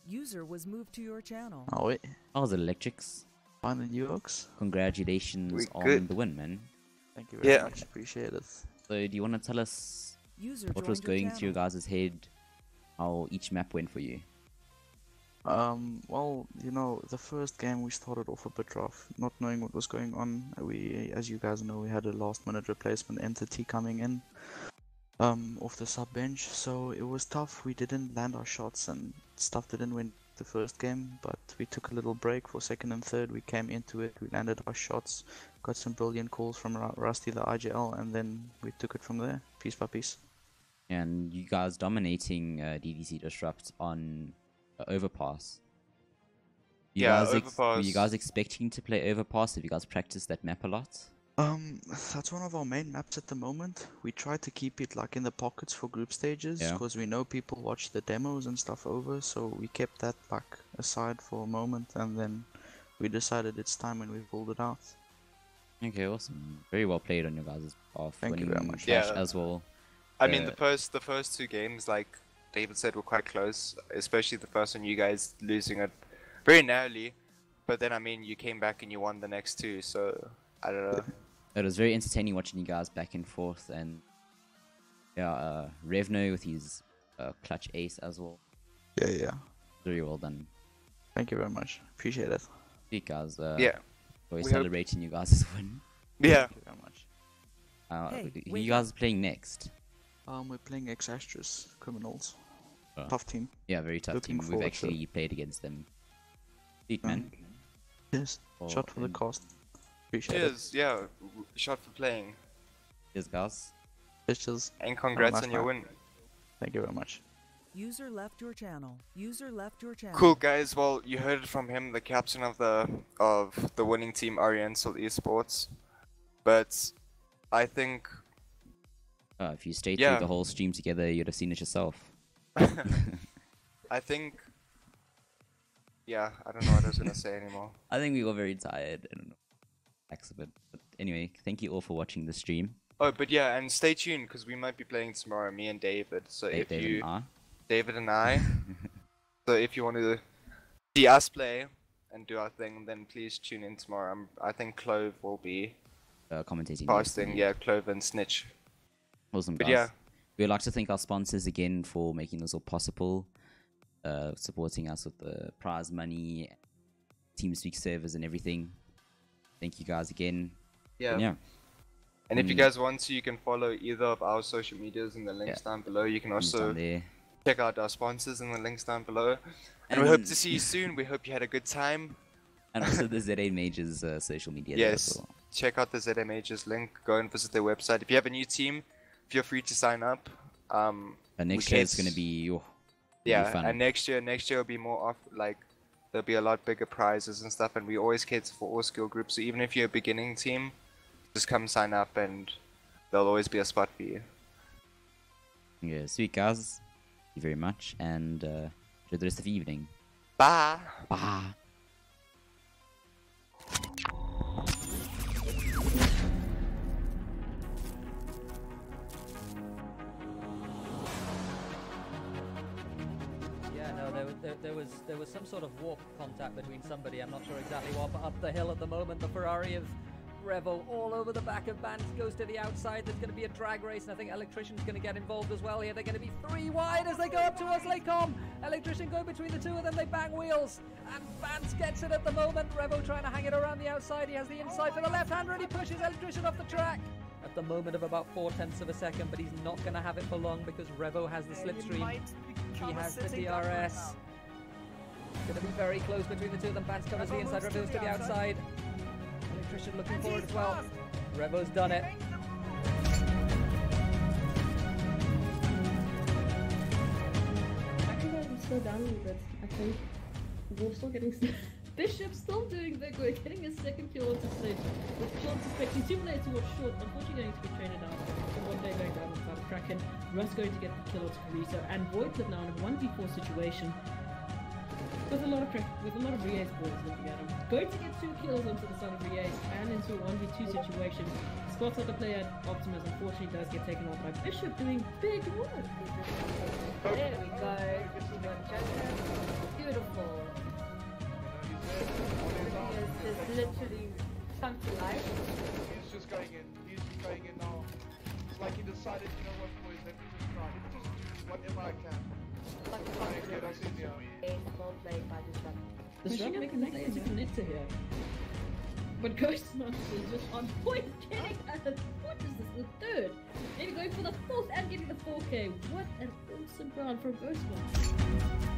User was moved to your channel. Oh wait, How's Electrics? fine in you, Oaks. Congratulations We on good. the win, man. Thank you very Yeah. much. Appreciate it. So, do you want to tell us User what was joined your going through your channel. guys' head? How each map went for you? Well, you know, the first game we started off a bit rough, not knowing what was going on. We, as you guys know, we had a last-minute replacement entity coming in, off the sub bench, so it was tough. We didn't land our shots and stuff didn't win the first game, but we took a little break for second and third. We came into it, we landed our shots, got some brilliant calls from Rusty the IGL, and then we took it from there, piece by piece. And you guys dominating DDC Disrupt on Overpass. Yeah, Were you Overpass. guys expecting to play Overpass? Have you guys practiced that map a lot? That's one of our main maps at the moment. We try to keep it like in the pockets for group stages, Yeah. because we know people watch the demos and stuff over, so we kept that like aside for a moment, and then we decided it's time when we pulled it out. Okay, awesome. Very well played on your guys' behalf. Thank you very winning much. Clash Yeah. as well. I mean, Uh, the first 2 games, like David said, were quite close. Especially the first one, you guys losing it very narrowly. But then, I mean, you came back and you won the next 2. So I don't know. It was very entertaining watching you guys back and forth, and yeah, Revno with his clutch ace as well. Yeah. Very well done. Thank you very much. Appreciate it. You guys, Yeah, we're we hope- celebrating you guys' win. yeah. Thank you very much. Hey, Who wake you guys playing next? We're playing Exastris Criminals. Oh. Tough team. Yeah, very tough Looking team. We've forward to actually played against them. Sweet, man. Yes. Oh, Shot for the and- cost. Appreciate Cheers. Yeah, shot for playing. Cheers, guys. it. Cheers. And congrats nice on your night. win. Thank you very much. User left your channel. User left your channel. Cool, guys. Well, you heard it from him, the captain of the winning team, Oriental Esports. But I think If you stayed Yeah. through the whole stream together, you'd have seen it yourself. I think. Yeah, I don't know what I was gonna say anymore. I think we were very tired. I don't know. Relax a bit. But anyway, thank you all for watching the stream. Oh, but yeah, and stay tuned because we might be playing tomorrow, me and David. So if David you, and I. David and I, so if you want to see us play and do our thing, then please tune in tomorrow. I think Clove will be Commentating. casting. Yeah, Clove and Snitch. Awesome, But guys. yeah. We'd like to thank our sponsors again for making this all possible, supporting us with the prize money, TeamSpeak servers, and everything. Thank you guys again. Yeah. And yeah, And if you guys want to, you can follow either of our social medias in the links down below. You can links also down there. check out our sponsors in the links down below. And we hope to see you soon. We hope you had a good time. And also the ZAMAJORS social media. Yes. As well. Check out the ZAMAJORS link. Go and visit their website. If you have a new team, feel free to sign up. And next we year it's cater- going to be Yeah, fun. and next year will be more off. Like there'll be a lot bigger prizes and stuff. And we always cater for all skill groups. So even if you're a beginning team, just come sign up, and there'll always be a spot for you. Yeah, sweet guys. Thank you very much, and enjoy the rest of the evening. Bye. Bye. Yeah, no, there was some sort of warp contact between somebody, I'm not sure exactly what, but up the hill at the moment, the Ferrari of Revo all over the back of Bans goes to the outside. There's going to be a drag race, and I think Electrician's going to get involved as well here. They're going to be 3 wide as they go up towards Lakecom. Electrician going between the 2 of them, they bang wheels, and Bans gets it at the moment. Revo trying to hang it around the outside. He has the inside for the left-hander, and he pushes Electrician off the track at the moment of about 0.4 of a second, but he's not going to have it for long because Revo has the slipstream. He has the DRS. Going to be very close between the 2 of them. Bans covers the inside, Revo goes to the outside. Electrician looking forward as well. Revo's done it. Actually, I'm still down a little bit, I think. Warsaw getting Bishop still doing their good, getting a second kill onto stage. With Chance expecting 2 minutes to watch short, unfortunately going to be traded out. So one day going down on the Kraken. Russ going to get the kill onto Carissa, and Voidlet now in a 1v4 situation. With a lot of Rie's boys looking at him. Going to get 2 kills onto the side of Rie's and into a 1v2 situation. Spots out the player Optimus unfortunately does get taken out by Bishop doing big work. There we go. Beautiful. Is literally sunk to life. He's just going in. He's going in now. It's like he decided, you know what, boys, let me just try. Let me just do whatever I can. Like a Try and get us in here. well played by Disrupt. Disrupt making the plays a connector here. But GhostMonster is just on point, getting at the, what is this, the 3rd? Maybe going for the 4th and getting the 4K. What an awesome round from GhostMonster.